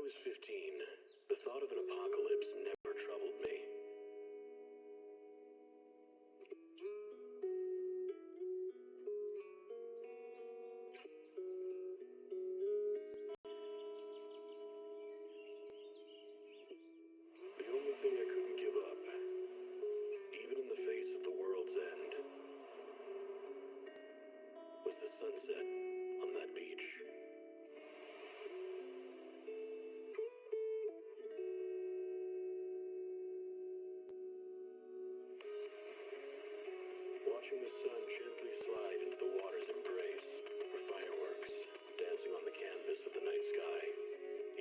was 15, the thought of an apocalypse never troubled me. The only thing I couldn't give up, even in the face of the world's end, was the sunset on that beach. Watching the sun gently slide into the water's embrace, or fireworks dancing on the canvas of the night sky.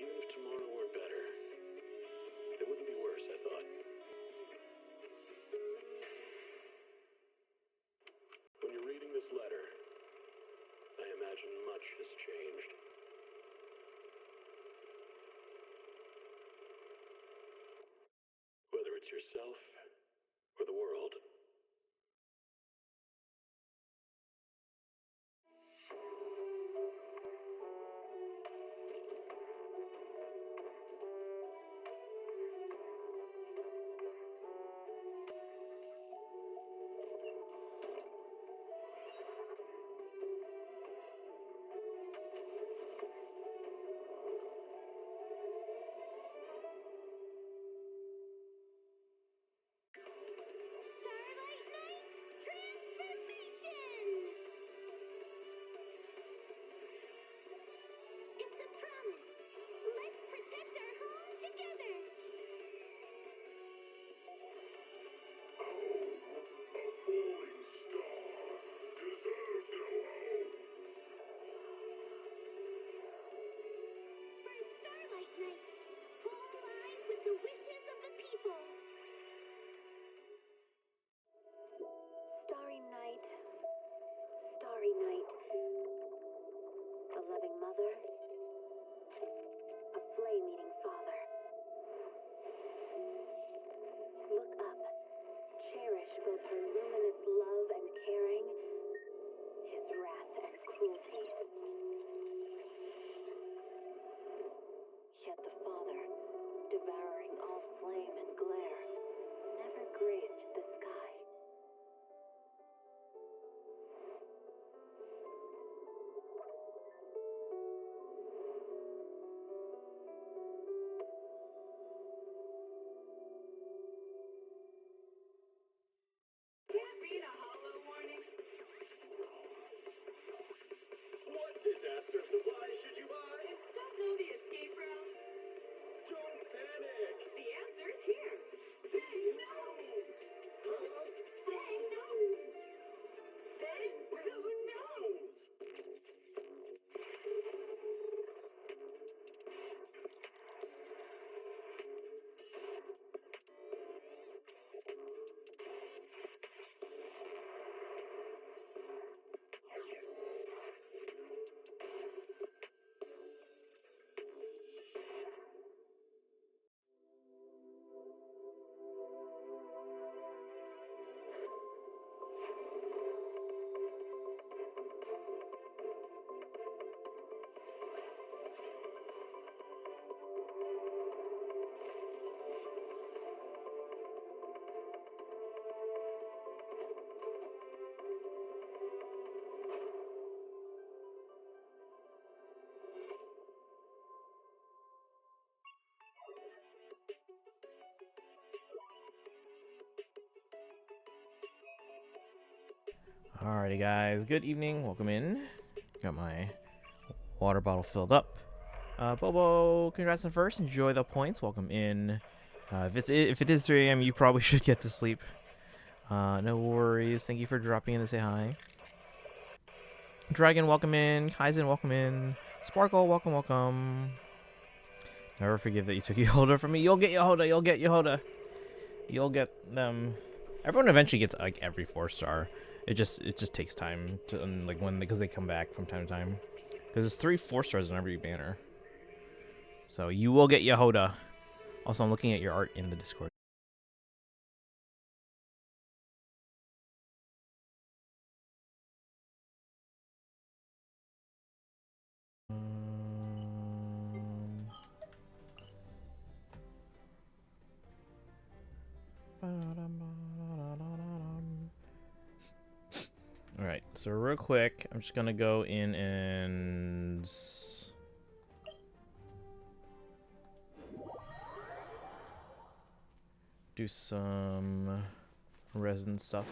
Even if tomorrow weren't better, it wouldn't be worse, I thought. When you're reading this letter, I imagine much has changed. Whether it's yourself or the world. Starry night, a loving mother, a flame-eating father. Look up, cherish both her luminous love and caring, his wrath and cruelty. Yet the father, devouring all flame and glare, never graced the sky. What disaster supplies should you buy? Don't know the escape route? Don't panic! The answer's here. Bang knows. Huh? Bang knows. Bang who knows? Alrighty guys, good evening, welcome in. Got my water bottle filled up. Bobo, congrats on first, enjoy the points, welcome in. If it is 3 AM, you probably should get to sleep. No worries, thank you for dropping in to say hi. Dragon, welcome in. Kaizen, welcome in. Sparkle, welcome, welcome. Never forgive that you took Yehoda from me. You'll get Yehoda, you'll get Yehoda. You'll get them. Everyone eventually gets like every 4-star. It just takes time to like because they come back from time to time. Because there's 3 4-stars in every banner. So you will get Yehoda. Also, I'm looking at your art in the Discord. so real quick, I'm just gonna go in and do some resin stuff.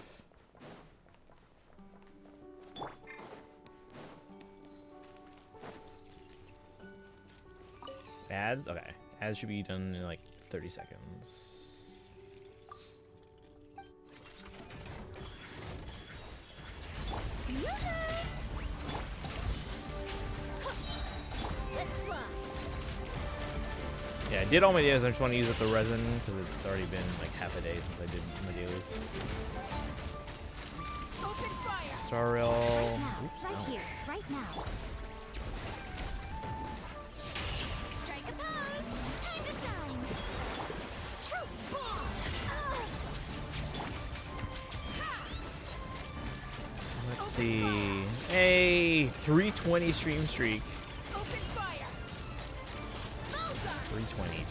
Ads? Okay. Ads should be done in like 30 seconds. Yeah, I did all my dailies. I just want to use up the resin because it's already been like half a day since I did my dailies. Star Rail. Oops, Right ow. here, right now. Strike a pose. Time to shine. True bomb. Let's see. Hey, 320 stream streak. Open fire. 320.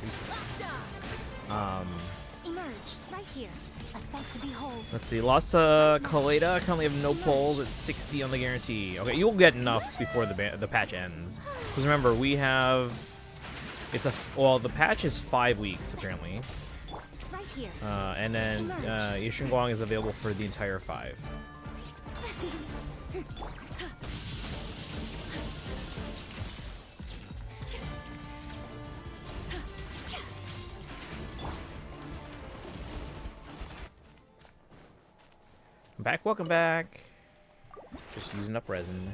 Emerge right here. A sight to behold. Let's see. Lost to Kaleda. Currently have no polls. It's 60 on the guarantee. Okay, you'll get enough before the patch ends. Because remember, we have. It's a well. The patch is 5 weeks apparently, Right here. and then Yishinguang is available for the entire 5. I'm back. Welcome back. Just using up resin.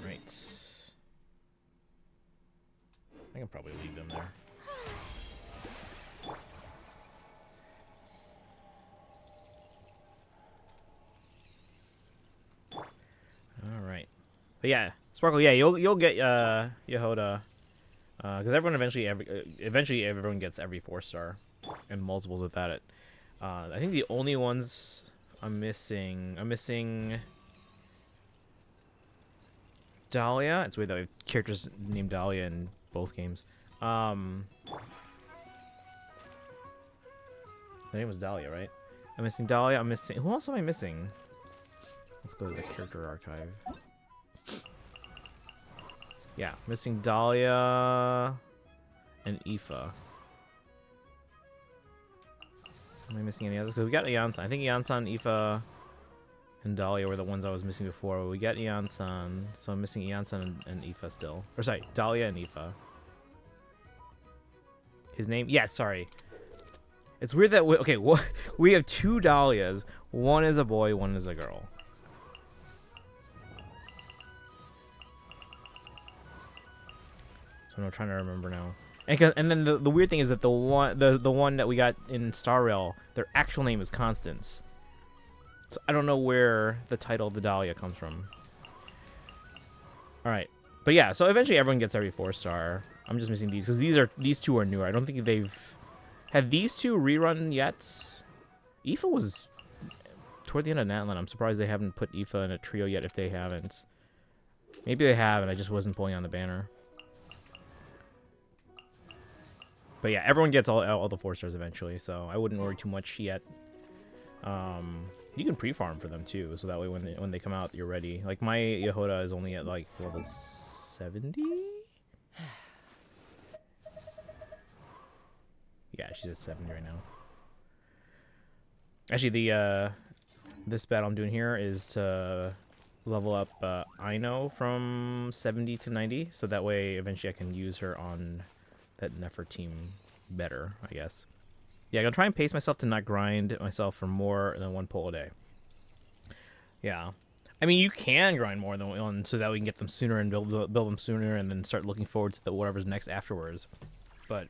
Right. I can probably leave them there. All right. But yeah, Sparkle. Yeah, you'll get Yehoda. Because everyone eventually everyone gets every 4-star, and multiples of that. I think the only ones I'm missing Dahlia. It's weird that we have characters named Dahlia in both games. The name was Dahlia, right? I'm missing Dahlia. I'm missing. Who else am I missing? Let's go to the character archive. Yeah, missing Dahlia and Aoife. Am I missing any others? Because we got Eon-san. I think Eon-san, Aoife, and Dahlia were the ones I was missing before. But we got Eon-san, so I'm missing Eon-san and Aoife still. Or sorry, Dahlia and Aoife. His name? Yeah, sorry. It's weird that we have 2 Dahlias. One is a boy, one is a girl. So I'm trying to remember now. And then the weird thing is that the one that we got in Star Rail, their actual name is Constance. So I don't know where the title of the Dahlia comes from. All right, but yeah. So eventually everyone gets every 4-star. I'm just missing these because these 2 are newer. I don't think have these 2 rerun yet. Aoife was toward the end of Natlan. I'm surprised they haven't put Aoife in a trio yet. If they haven't, maybe they have, and I just wasn't pulling on the banner. But yeah, everyone gets all the 4-stars eventually, so I wouldn't worry too much yet. You can pre-farm for them too, so that way when they come out, you're ready. Like my Yehoda is only at like level 70. Yeah, she's at 70 right now. Actually, this battle I'm doing here is to level up Aino from 70 to 90, so that way eventually I can use her on that Nefer team better, I guess. Yeah, I'm gonna try and pace myself to not grind myself for more than 1 pull a day. Yeah. I mean, you can grind more than one so that we can get them sooner and build them sooner and then start looking forward to whatever's next afterwards. But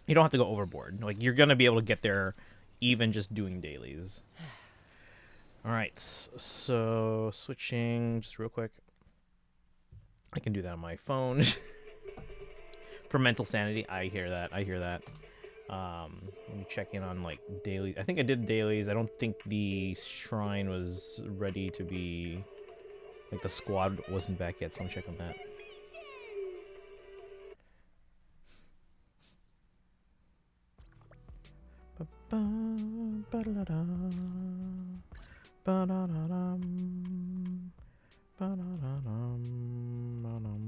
you don't have to go overboard. Like, you're gonna be able to get there even just doing dailies. Alright, so switching just real quick. I can do that on my phone. For mental sanity, I hear that. Let me check in on like daily. I think I did dailies. I don't think the shrine was ready to be, like the squad wasn't back yet, so I'm check on that. Ba-da-da-dum. Ba-da-da-dum. Ba-da-da-dum. Ba-dum.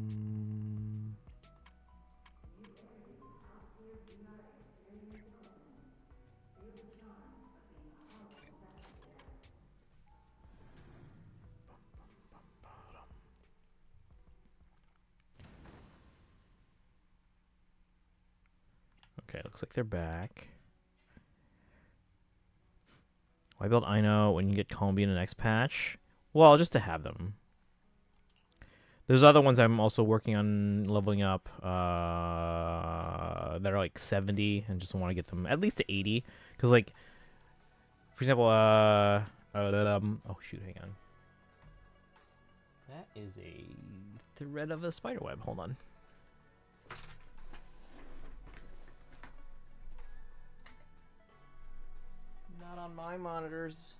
Okay, looks like they're back. Why build Ino when you get Combi in the next patch? Well, just to have them. There's other ones I'm also working on leveling up that are like 70 and just want to get them at least to 80. Because, like, for example, oh shoot, hang on. That is a thread of a spider web. Hold on. Not on my monitors.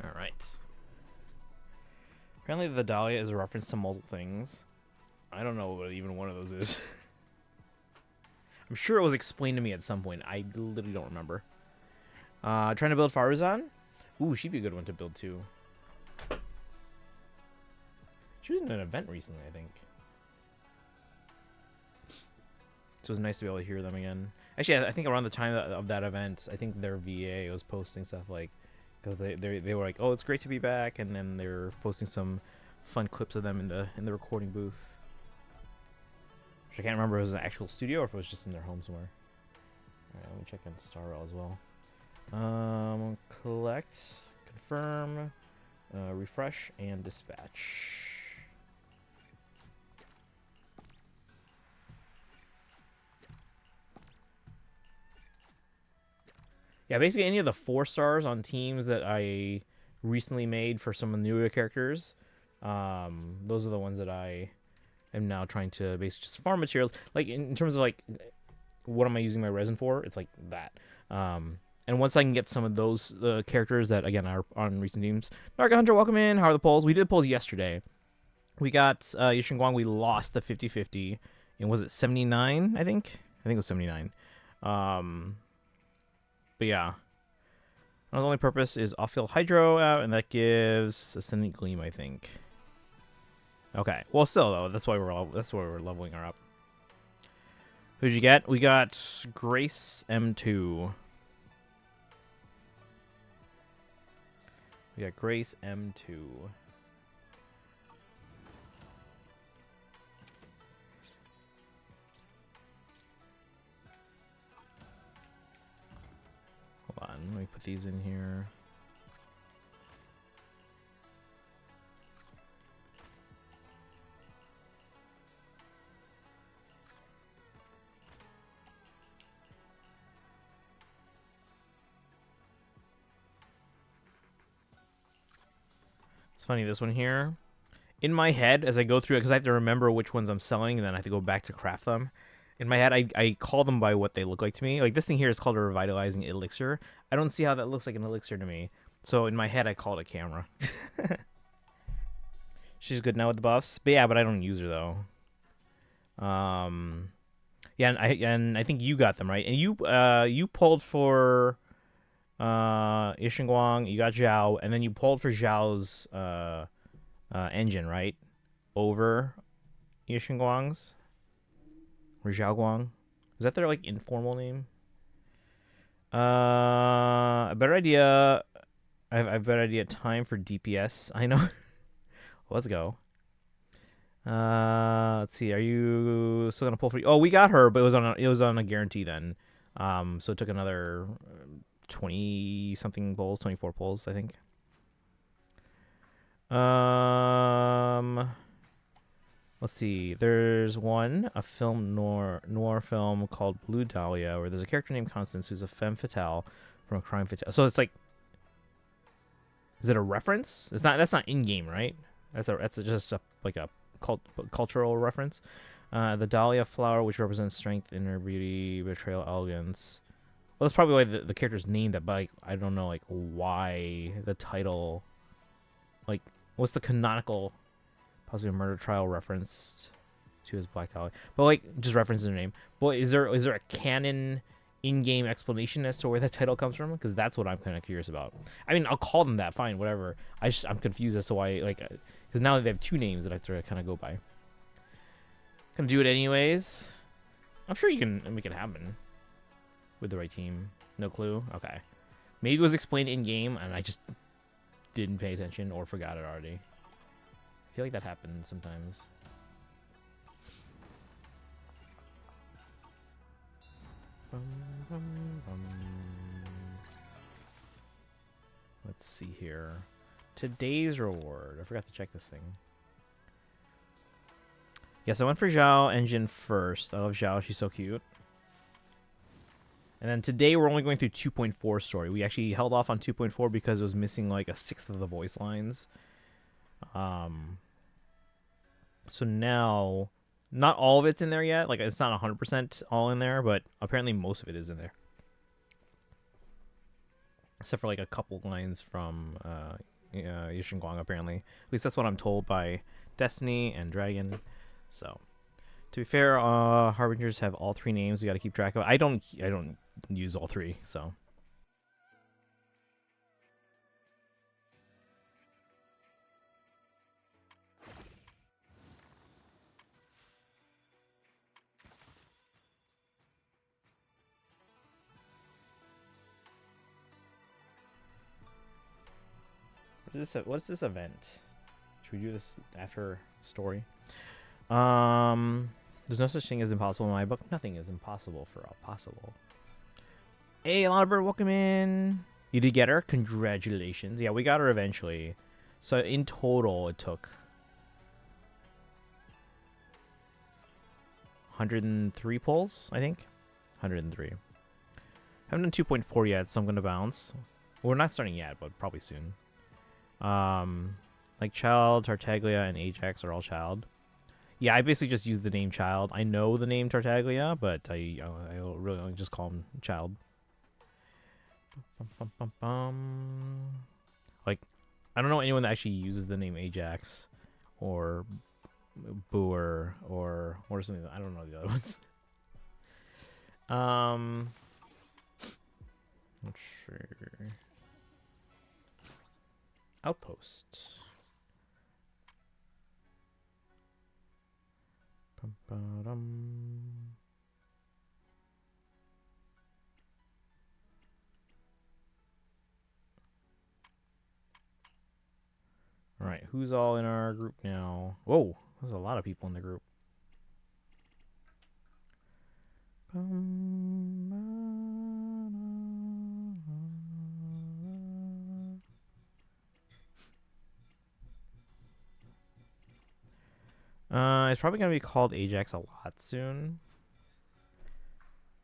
All right. Apparently, the Dahlia is a reference to multiple things. I don't know what even one of those is. I'm sure it was explained to me at some point. I literally don't remember. Trying to build Faruzan? Ooh, she'd be a good one to build too. She was in an event recently, I think. So it was nice to be able to hear them again. Actually, I think around the time of that event, I think their VA was posting stuff like, because they were like, oh, it's great to be back, and then they were posting some fun clips of them in the recording booth. Which I can't remember if it was an actual studio or if it was just in their home somewhere. All right, let me check on Starrel as well. Collect, confirm, refresh, and dispatch. Yeah, basically any of the 4 stars on teams that I recently made for some of the newer characters, those are the ones that I am now trying to basically just farm materials. Like in terms of like, what am I using my resin for? It's like that. And once I can get some of those characters that, again, are on recent teams. Narga Hunter, welcome in. How are the polls? We did polls yesterday. We got Yishin Guang. We lost the 50-50. And was it 79, I think? I think it was 79. But yeah. The only purpose is off-field Hydro out, and that gives Ascendant Gleam, I think. Okay. Well, still, though, that's why we're leveling her up. Who'd you get? We got Grace M2. We got Grace M2. Hold on, let me put these in here. It's funny, this one here. In my head, as I go through it, because I have to remember which ones I'm selling, and then I have to go back to craft them. In my head, I call them by what they look like to me. Like, this thing here is called a Revitalizing Elixir. I don't see how that looks like an elixir to me. So, in my head, I call it a camera. She's good now with the buffs. But yeah, but I don't use her, though. Yeah, and I think you got them, right? And you pulled for Yishin Guang, you got Zhao, and then you pulled for Zhao's engine, right? Over Yishin Guang's? Or Zhao Guang? Is that their, like, informal name? A better idea. I have a better idea. Time for DPS. I know. Let's go. Let's see. Are you still gonna pull for? Oh, we got her, but it was on a guarantee then. So it took another 20 something pulls, 24 pulls, I think. Let's see. There's a film noir film called Blue Dahlia, where there's a character named Constance who's a femme fatale from a crime fatale. So it's like, is it a reference? That's not in game, right? That's just like a cultural reference. The Dahlia flower, which represents strength, inner beauty, betrayal, elegance. Well, that's probably why the character's named that, but like, I don't know like why the title. Like, what's the canonical, possibly a murder trial reference to his Black Dahlia? But like, just references their name. But is there a canon in-game explanation as to where that title comes from? Because that's what I'm kind of curious about. I mean, I'll call them that, fine, whatever. I'm confused as to why, like, because now they have two names that I have to kind of go by. Gonna do it anyways. I'm sure you can make it happen with the right team. No clue. Okay, maybe it was explained in game and I just didn't pay attention or forgot it already. I feel like that happens sometimes. Let's see here. Today's reward. I forgot to check this thing. Yes, I went for Zhao engine first. I love Zhao. She's so cute. And then today we're only going through 2.4 story. We actually held off on 2.4 because it was missing like a sixth of the voice lines. So now, not all of it's in there yet. Like, it's not 100% all in there, but apparently most of it is in there. Except for like a couple lines from Yishin Guang, apparently. At least that's what I'm told by Destiny and Dragon. So, to be fair, Harbingers have all three names. You got to keep track of. I don't use all three, so. What's this event? Should we do this after story? There's no such thing as impossible in my book. Nothing is impossible for a possible. Hey, Alana Bird, welcome in. You did get her? Congratulations. Yeah, we got her eventually. So in total, it took 103 pulls, I think. 103. Haven't done 2.4 yet, so I'm gonna bounce. We're not starting yet, but probably soon. Like Child, Tartaglia, and Ajax are all Child. Yeah, I basically just use the name Child. I know the name Tartaglia, but I really only just call him Child. Like, I don't know anyone that actually uses the name Ajax or Boer or something. I don't know the other ones. Not sure. Outpost. All right, who's all in our group now? Whoa, there's a lot of people in the group. It's probably gonna be called Ajax a lot soon.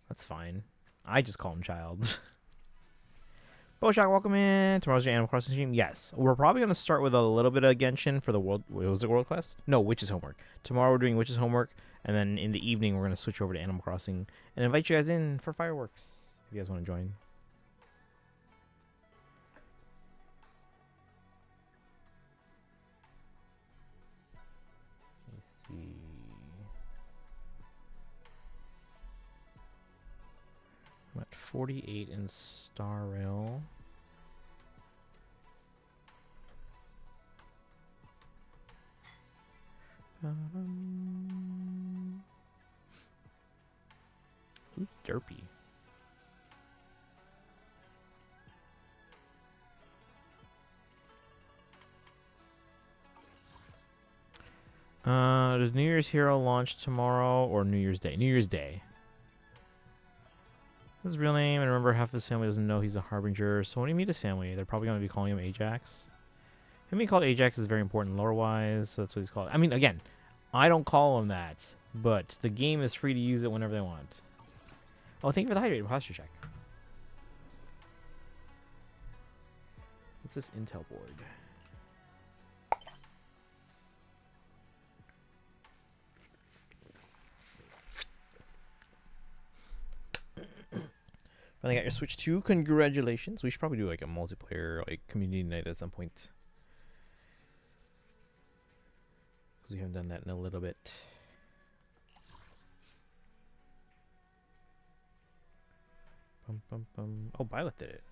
That's fine. I just call him Child. Boshak, welcome in. Tomorrow's your Animal Crossing stream. Yes, we're probably gonna start with a little bit of Genshin for the world. Was it World Quest? No, Witch's Homework. Tomorrow we're doing Witch's Homework, and then in the evening we're gonna switch over to Animal Crossing and invite you guys in for fireworks if you guys want to join. See. I'm at 48 in Star Rail. Who's Derpy? Does New Year's Hero launch tomorrow or New Year's Day? New Year's Day. His real name, and remember, half his family doesn't know he's a Harbinger. So when you meet his family, they're probably going to be calling him Ajax. Him being called Ajax is very important lore-wise, so that's what he's called. I mean, again, I don't call him that, but the game is free to use it whenever they want. Oh, thank you for the hydrated posture check. What's this intel board? Finally got your Switch 2. Congratulations. We should probably do like a multiplayer like community night at some point. Because we haven't done that in a little bit. Bum, bum, bum. Oh, Byleth did it.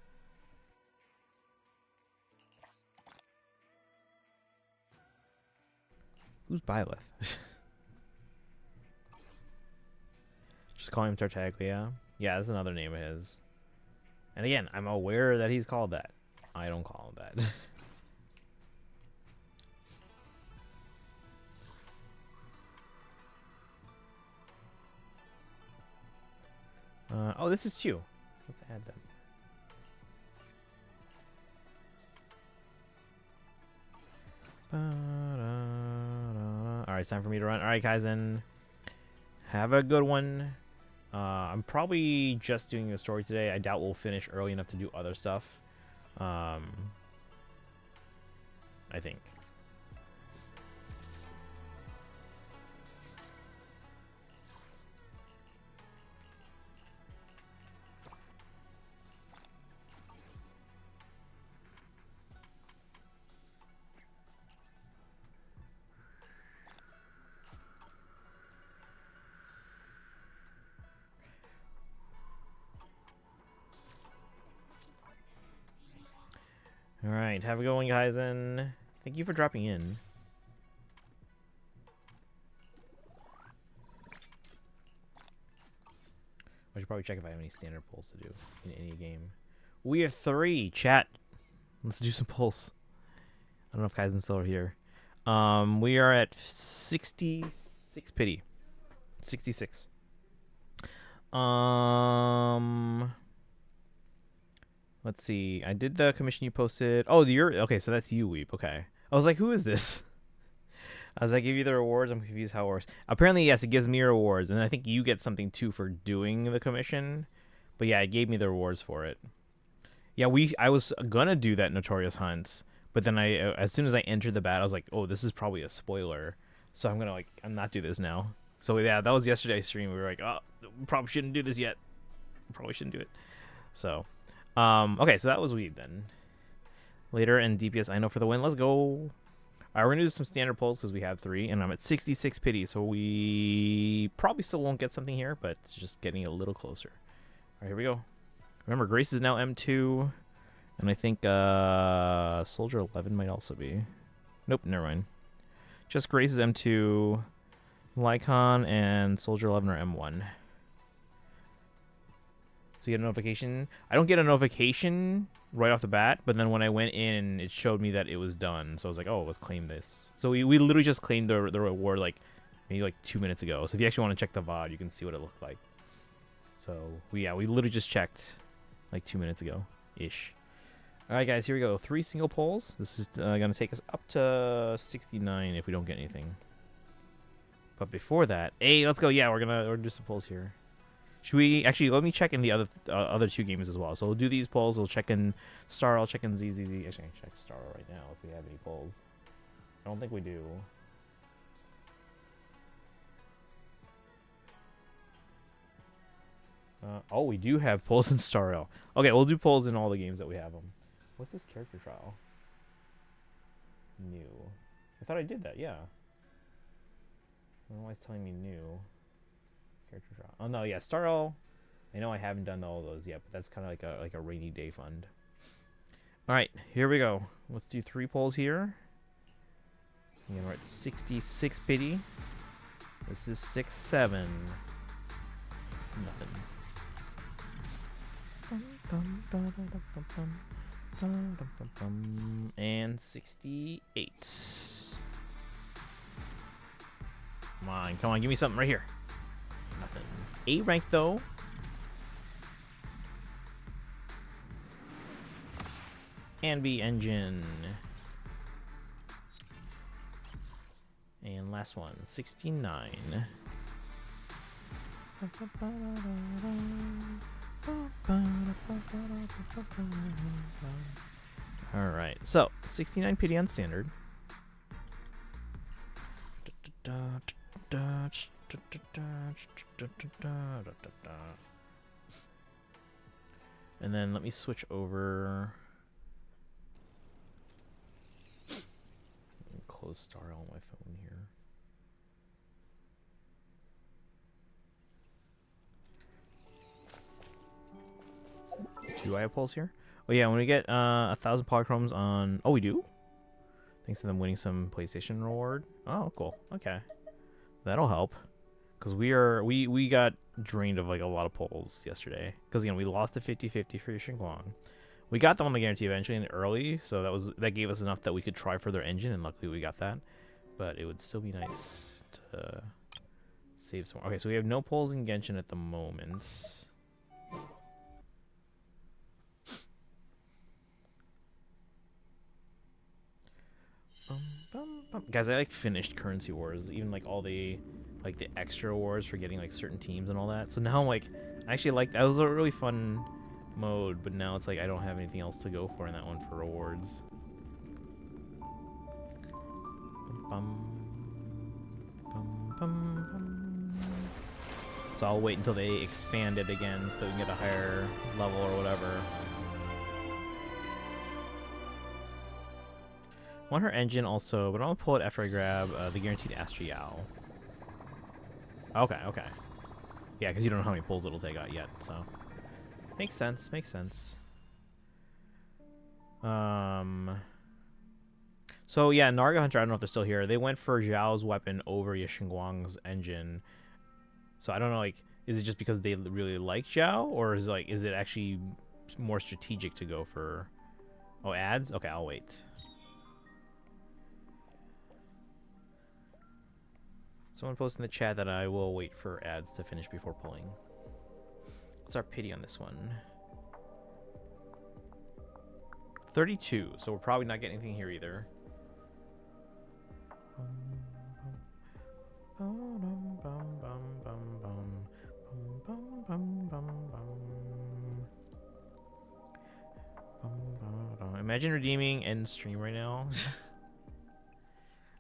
Who's Byleth? Just call him Tartaglia. Yeah, that's another name of his. And again, I'm aware that he's called that. I don't call him that. Oh, this is Chew. Let's add them. Alright, it's time for me to run. Alright, guys, and have a good one. I'm probably just doing the story today. I doubt we'll finish early enough to do other stuff. I think. Alright, have a good one, guys, and thank you for dropping in. I should probably check if I have any standard pulls to do in any game. We have 3. Chat. Let's do some pulls. I don't know if Kaizen's still here. We are at 66 pity. 66. Let's see. I did the commission you posted. Oh, you're okay. So that's you, Weep. Okay. I was like, who is this? I was like, give you the rewards. I'm confused how it works. Apparently, yes, it gives me rewards, and I think you get something too for doing the commission. But yeah, it gave me the rewards for it. Yeah, I was gonna do that Notorious Hunts, but then as soon as I entered the bat, I was like, oh, this is probably a spoiler, so I'm gonna not do this now. So yeah, that was yesterday's stream. We were like, oh, we probably shouldn't do this yet. Probably shouldn't do it. So, okay, so that was Weed then. Later and DPS I know for the win. Let's go. Alright, we're gonna do some standard pulls because we have 3, and I'm at 66 pity, so we probably still won't get something here, but it's just getting a little closer. Alright, here we go. Remember, Grace is now M2, and I think Soldier 11 might also be. Nope, never mind. Just Grace is M2, Lycon and Soldier 11 are M1. So you get a notification. I don't get a notification right off the bat, but then when I went in, it showed me that it was done. So I was like, oh, let's claim this. So we literally just claimed the reward maybe 2 minutes ago. So if you actually want to check the VOD, you can see what it looked like. So we literally just checked 2 minutes ago ish. All right, guys, here we go. 3 single polls. This is gonna take us up to 69 if we don't get anything. But before that, hey, let's go. Yeah, we're gonna do some polls here. Should we actually let me check in the other 2 games as well? So we'll do these polls. We'll check in Star. I'll check in ZZZ. Actually, I can check Star right now if we have any polls. I don't think we do. Oh, we do have polls in Star L. Okay, we'll do polls in all the games that we have them. What's this character trial? New. I thought I did that. Yeah. I don't know why it's telling me new. Character trial. Oh no, yeah, Star L. I know I haven't done all those yet, but that's kind of like a rainy day fund. All right, here we go. Let's do 3 polls here. Again, we're at 66 pity. This is 6-7. Nothing. And 68. Come on, give me something right here. Nothing. A rank though. And B engine. And last one, 69. Alright, so 69 pity on standard. And then let me switch over. Close Star on my phone here. Do I have polls here? Oh yeah, when we get 1,000 polychromes on... Oh, we do? Thanks to them winning some PlayStation reward. Oh, cool. Okay. That'll help. Because we got drained of like a lot of polls yesterday. Because again, we lost the 50-50 for Xinguang. We got them on the guarantee eventually and early, so that gave us enough that we could try for their engine, and luckily we got that. But it would still be nice to save some more. Okay, so we have no polls in Genshin at the moment. Guys, I like finished currency wars, even like all the extra wars for getting like certain teams and all that. So now like I actually like that was a really fun mode, but now it's like I don't have anything else to go for in that one for rewards. So I'll wait until they expand it again so that we can get a higher level or whatever. I want her engine also, but I'll pull it after I grab the guaranteed Astra Yao. Okay, okay. Yeah, because you don't know how many pulls it'll take out yet, so. Makes sense, makes sense. So yeah, Narga Hunter, I don't know if they're still here. They went for Zhao's weapon over Yashinguang's engine. So I don't know, like, is it just because they really like Zhao, or is it actually more strategic to go for... Oh, ads? Okay, I'll wait. Someone posted in the chat that I will wait for ads to finish before pulling. What's our pity on this one? 32, so we're probably not getting anything here either. Imagine redeeming end stream right now.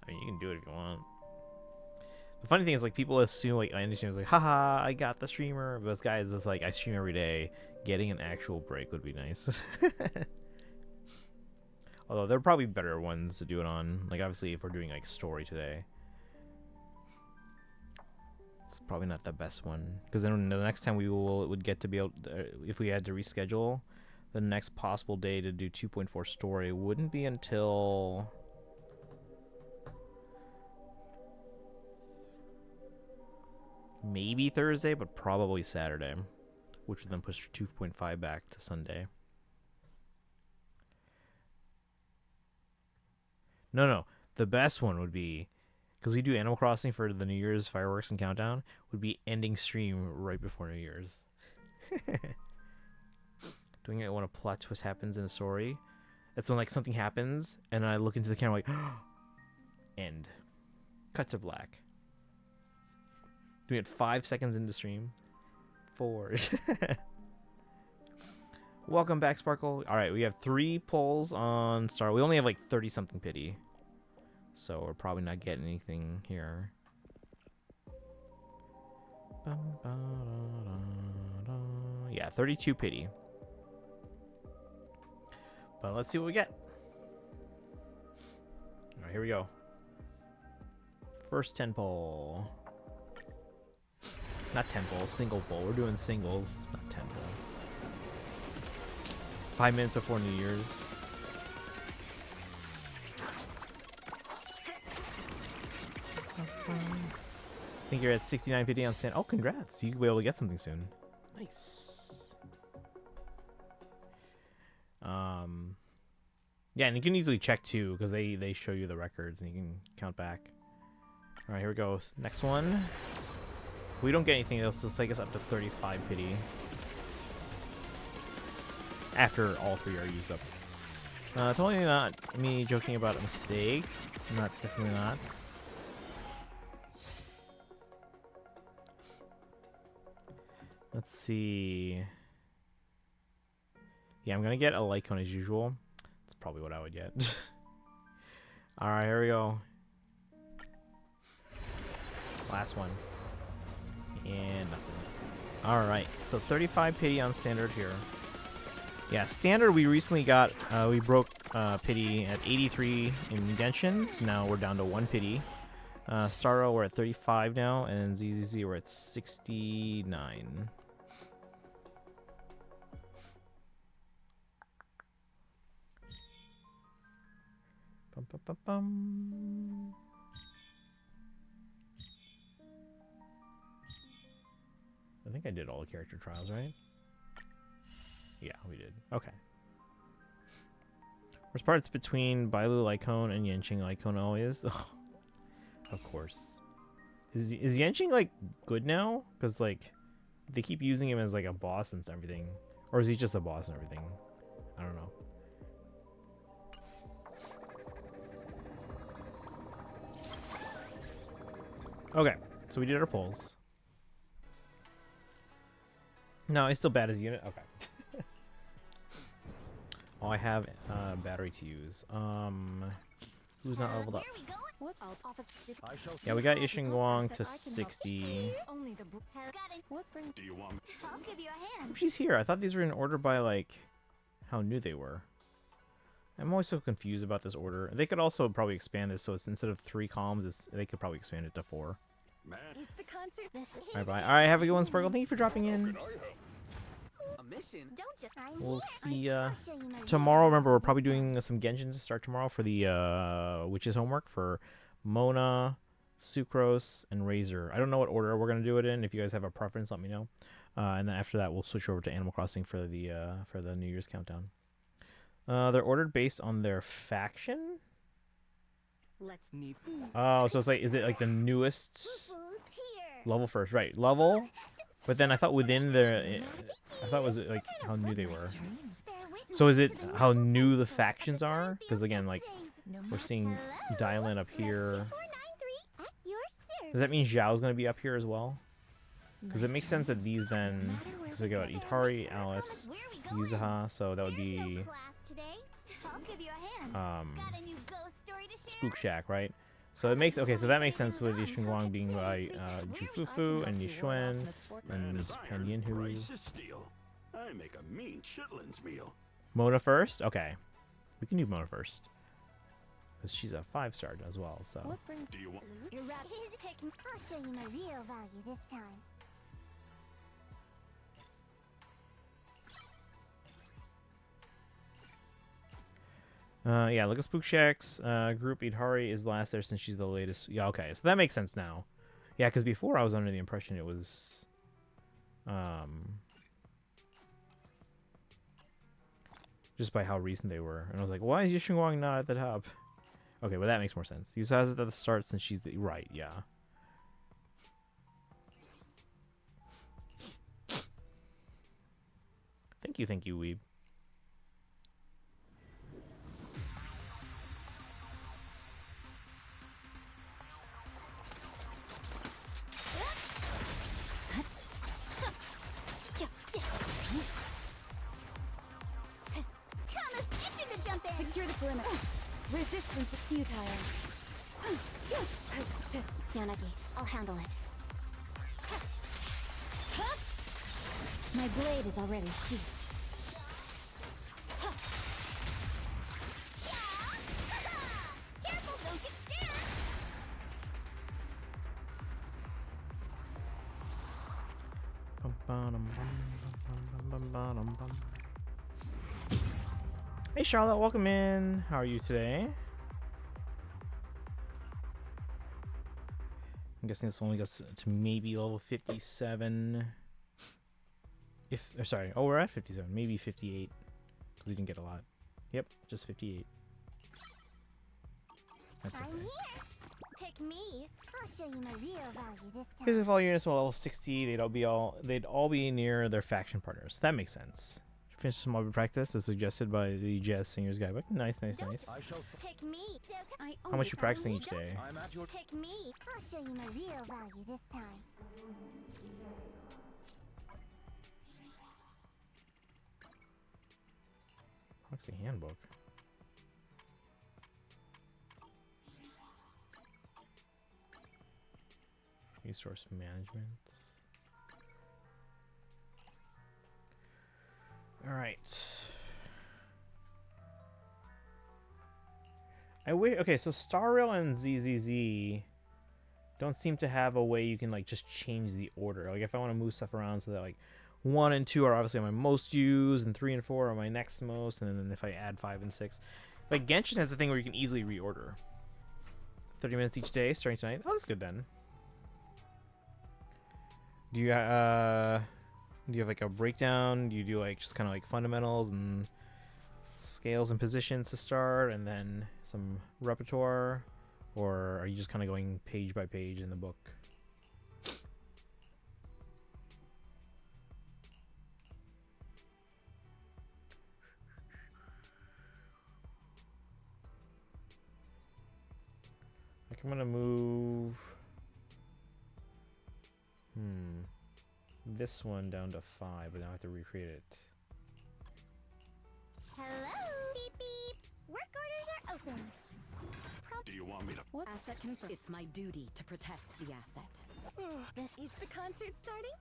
I mean, you can do it if you want. The funny thing is, like, people assume, like, I understand, it's like, haha, I got the streamer. But this guy is just like, I stream every day. Getting an actual break would be nice. Although, there are probably better ones to do it on. Like, obviously, if we're doing, like, story today. It's probably not the best one. Because then the next time would get to be able to, if we had to reschedule, the next possible day to do 2.4 story wouldn't be until... maybe Thursday, but probably Saturday, which would then push 2.5 back to Sunday. No. The best one would be, because we do Animal Crossing for the New Year's fireworks and countdown, would be ending stream right before New Year's. Doing it when a plot twist happens in a story. That's when, like, something happens, and I look into the camera like, end. Cut to black. Doing it 5 seconds into stream. 4. Welcome back, Sparkle. Alright, we have 3 polls on Star. We only have like 30-something pity. So we're probably not getting anything here. Yeah, 32 pity. But let's see what we get. Alright, here we go. First 10 poll. Not 10 poll, single poll. We're doing singles, not 10 poll. 5 minutes before New Year's. I think you're at 69 PD on stand. Oh, congrats. You'll be able to get something soon. Nice. Yeah, and you can easily check too, because they show you the records and you can count back. Alright, here we go. Next one. If we don't get anything else, it'll take us up to 35 pity. After all 3 are used up. Totally not me joking about a mistake. Not, definitely not. Let's see. Yeah, I'm gonna get a Lycone as usual. That's probably what I would get. Alright, here we go. Last one. And nothing. Alright, so 35 pity on standard here. Yeah, standard. We recently got we broke pity at 83 in Genshin, so now we're down to 1 pity. Starro we're at 35 now, and ZZZ we're at 69. Bum, bum, bum, bum. I think I did all the character trials, right? Yeah, we did. Okay. Worst parts between Bailu Lycone and Yenching Lycone always? Of course. Is Yenching, like, good now? Because, like, they keep using him as, like, a boss and everything. Or is he just a boss and everything? I don't know. Okay, so we did our polls. No, he's still bad as a unit? Okay. Oh, I have battery to use. Who's not leveled up? Yeah, we got Yishin Guang to 60. Do you want me? I'll give you a hand. Oh, she's here. I thought these were in order by, like, how new they were. I'm always so confused about this order. They could also probably expand this, so it's instead of 3 columns, they could probably expand it to 4. Man, Is the concert this? Alright, bye. Alright, have a good one, Sparkle. Thank you for dropping in. A mission? Don't you? We'll see I'll show you my tomorrow. real Remember, we're value probably this time. doing some Genshin to start tomorrow for the Witch's homework for Mona, Sucrose, and Razor. I don't know what order we're gonna do it in. If you guys have a preference, let me know. And then after that, we'll switch over to Animal Crossing for the New Year's countdown. They're ordered based on their faction. Let's need. Oh, so it's like, is it like the newest Who's here? level first? Right, level. But then I thought within their, I thought it was like how new they were. So is it how new the factions are? Because again, like we're seeing Dylan up here. Does that mean Zhao's gonna be up here as well? Because it makes sense that these then, because they got Itari, Alice, Yuzaha, so that would be Spook Shack, right? So it makes, okay, so that makes sense with Yishin Guang being by Jufufu and Yishuan and Pan Yinhu. price is steel. I make a mean chitlins meal. Mona first? Okay. We can do Mona first. Because she's a 5-star as well, so. What brings Do you want? your rap? I'll show you my real value this time. Yeah, look at Spook Shack's group. Idhari is last there since she's the latest. Yeah, okay, so that makes sense now. Yeah, because before I was under the impression it was, just by how recent they were, and I was like, why is Yishin Guang not at the top? Okay, well that makes more sense. Yusa has it at the start since she's the right. Yeah. Thank you, Weeb. Kama's itching to jump in. Secure the perimeter. Resistance is futile. Yanagi, I'll handle it. My blade is already sheathed. Careful, don't get scared. Hey Charlotte, welcome in. How are you today? I'm guessing this only goes to maybe level 57. If, or sorry, oh, we're at 57, maybe 58. Because we didn't get a lot. Yep, just 58. That's okay. I'm here. Pick me. I'll show you my real value this Because time. if all units were level 60, they'd all be near their faction partners. That makes sense. Finish some mobile practice as suggested by the Jazz Singers Guidebook. Nice. I shall. Pick me. I How much you practicing each day? I'm at your. Pick me. I'll show you my real value this time. Proxy handbook. Resource management. All right. I wish. Okay, so Star Rail and ZZZ don't seem to have a way you can like just change the order. Like if I want to move stuff around so that like 1 and 2 are obviously my most used, and 3 and 4 are my next most, and then if I add 5 and 6, like Genshin has a thing where you can easily reorder. 30 minutes each day, starting tonight. Oh, that's good then. Do you have like a breakdown? Do you do like just kind of like fundamentals and scales and positions to start, and then some repertoire, or are you just kind of going page by page in the book? Like I'm gonna move this one down to 5, but now I have to recreate it. Hello? Beep beep. Work orders are open. Do you want me to? What asset confirmed? It's my duty to protect the asset. This is the concert starting?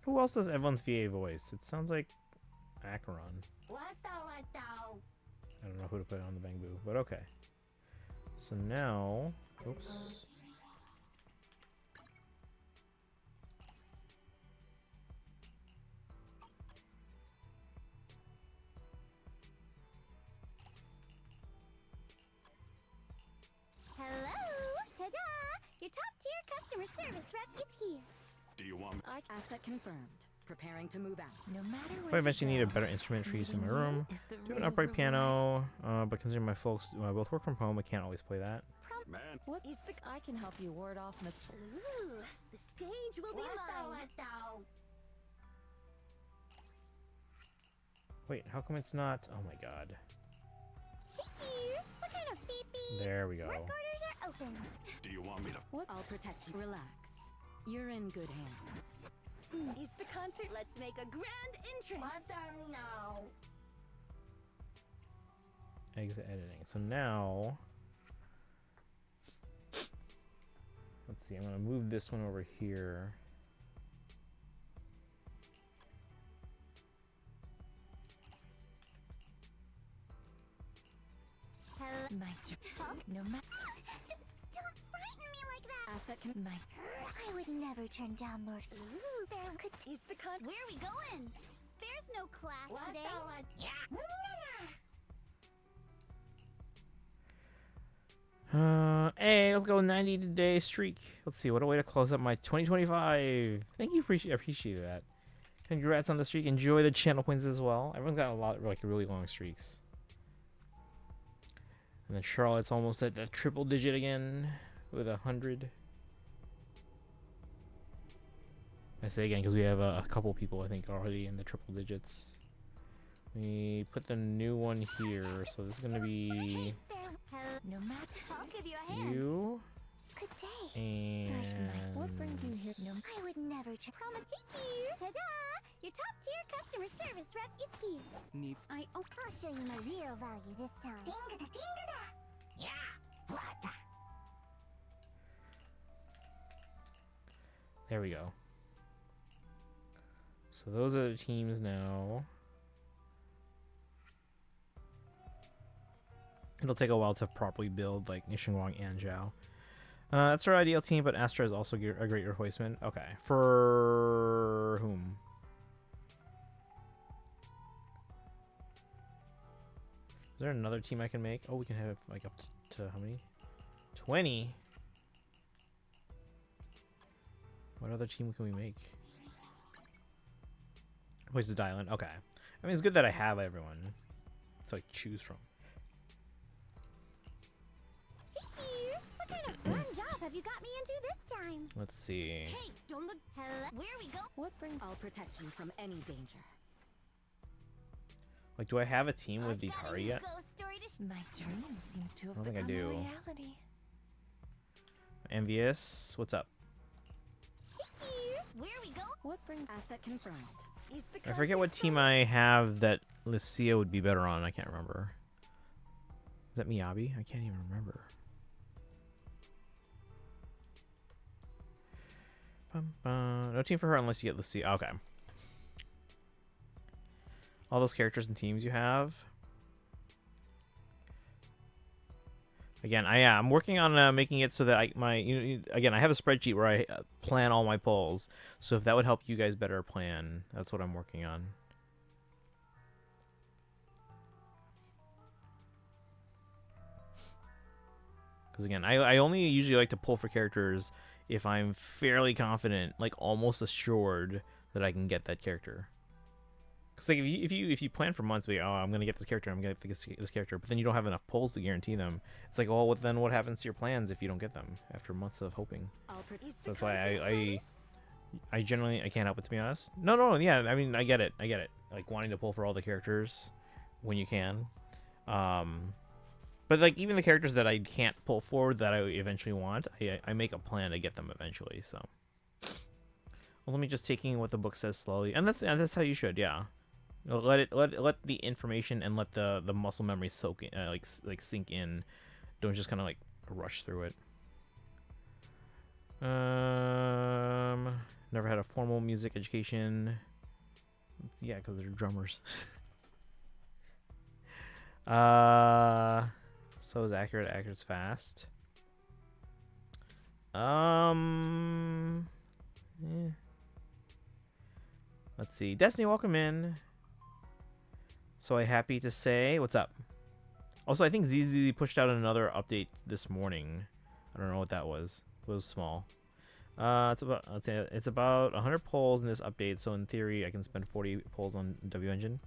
Who else does everyone's VA voice? It sounds like Acheron. What the? I don't know who to put on the Bangbu, but okay. So now, oops. Hello? Ta-da! Your top-tier customer service rep is here. Do you want me? Asset confirmed. Preparing to move out. No matter I where eventually need a better instrument for use in my room. Do an upright piano, but considering my folks both work from home, I can't always play that. Man. What is the? I can help you ward off mis. Ooh, the stage will be mine. Wait, how come it's not? Oh my god. Here, what kind of beep-beep? There we go. Work orders are open. Do you want me to? What? I'll protect you. Relax. You're in good hands. Is the concert? Let's make a grand entrance. No. Exit editing. So now, let's see, I'm gonna move this one over here. Hello? No matter. Don't frighten me like that. Asset can. I would never turn down Lord. Ooh, there could. Is the Where are we going? There's no class today. Hey, let's go 90-day streak. Let's see, what a way to close up my 2025. Thank you, appreciate that. Congrats on the streak. Enjoy the channel points as well. Everyone's got a lot of like really long streaks. And then Charlotte's almost at that triple digit again with 100. I say again because we have a couple people I think already in the triple digits. We put the new one here, so this is gonna be No matter. I'll give you a hand. you Good day. and What brings you here? No. I would never promise. Here. Ta-da! Your top-tier customer service rep is here. Needs. I'll show you my real value this time. Yeah. There we go. So those are the teams now. It'll take a while to properly build like Nishingwang and Zhao. That's our ideal team, but Astra is also a great replacement. Okay, for whom? Is there another team I can make? Oh, we can have like up to how many? 20. What other team can we make? Places to dial in. Okay. I mean, it's good that I have everyone to like choose from. Here. What kind of fun job have you got me into this time? Let's see. Hey, don't look. Hello. Where we go? What brings? I'll protect you from any danger. Like, do I have a team with I've got a Vitari new yet? ghost story to My dream seems to have I don't think I become a do. reality. Envious, what's up? Here. Where we go? What brings? Asset confirmed. Is the I forget concert what team starting? I have that Lucia would be better on. I can't remember. Is that Miyabi? I can't even remember. No team for her unless you get Lucia. Okay. all those characters and teams you have. Again, I'm working on making it so that again, I have a spreadsheet where I plan all my polls. So if that would help you guys better plan, that's what I'm working on. Because again, I only usually like to pull for characters if I'm fairly confident, like almost assured that I can get that character. Because like if you plan for months, like, oh, I'm gonna get this character, I'm gonna get this character, but then you don't have enough polls to guarantee them. It's like, well, then what happens to your plans if you don't get them after months of hoping? So that's why I generally I can't help it, to be honest. No, yeah, I mean I get it, like wanting to pull for all the characters when you can. But like even the characters that I can't pull for that I eventually want, I make a plan to get them eventually. So, well, let me just taking what the book says slowly, and that's how you should, yeah. Let the information and let the muscle memory soak in, like sink in. Don't just kind of like rush through it. Never had a formal music education. Yeah, because they're drummers. So is accurate. Accurate's fast. Let's see. Destiny, welcome in. So I happy to say, what's up? Also, I think ZZ pushed out another update this morning. I don't know what that was. It was small. It's about 100 polls in this update. So in theory, I can spend 40 polls on W Engine.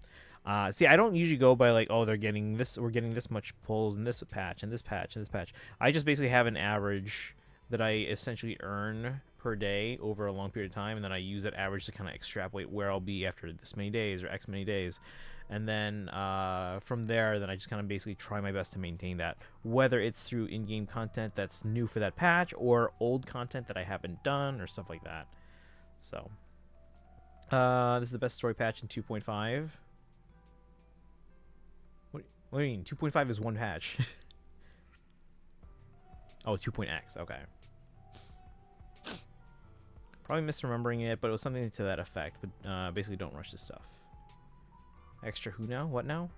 See, I don't usually go by like, oh, they're getting this. We're getting this much polls in this patch and this patch and this patch. I just basically have an average that I essentially earn per day over a long period of time, and then I use that average to kind of extrapolate where I'll be after this many days or X many days, and then from there, then I just kind of basically try my best to maintain that, whether it's through in-game content that's new for that patch or old content that I haven't done or stuff like that. So this is the best story patch in 2.5. What do you mean? 2.5 is one patch. Oh, 2.x. Okay. Probably misremembering it, but it was something to that effect. But basically, don't rush this stuff. Extra who now? What now?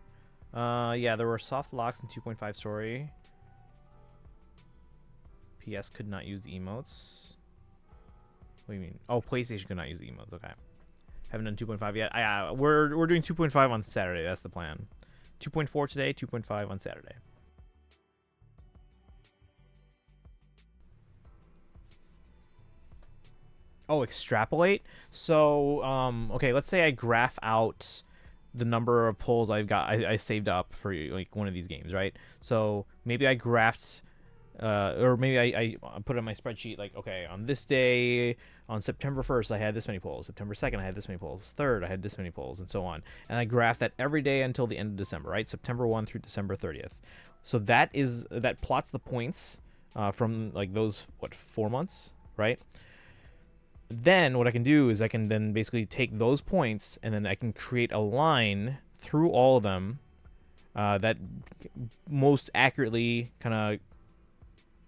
Yeah, there were soft locks in 2.5 story. PS could not use the emotes. What do you mean? Oh, PlayStation could not use the emotes. Okay. Haven't done 2.5 yet. We're doing 2.5 on Saturday. That's the plan. 2.4 today, 2.5 on Saturday. Oh, extrapolate. So, okay, let's say I graph out the number of polls I saved up for like one of these games, right? So maybe I graphed, or maybe I put it on my spreadsheet like, okay, on this day, on September 1st, I had this many polls. September 2nd, I had this many polls. 3rd, I had this many polls, and so on. And I graph that every day until the end of December, right? September 1 through December 30th. So that plots the points from like those 4 months, right? Then what I can do is I can then basically take those points and then I can create a line through all of them that most accurately kind of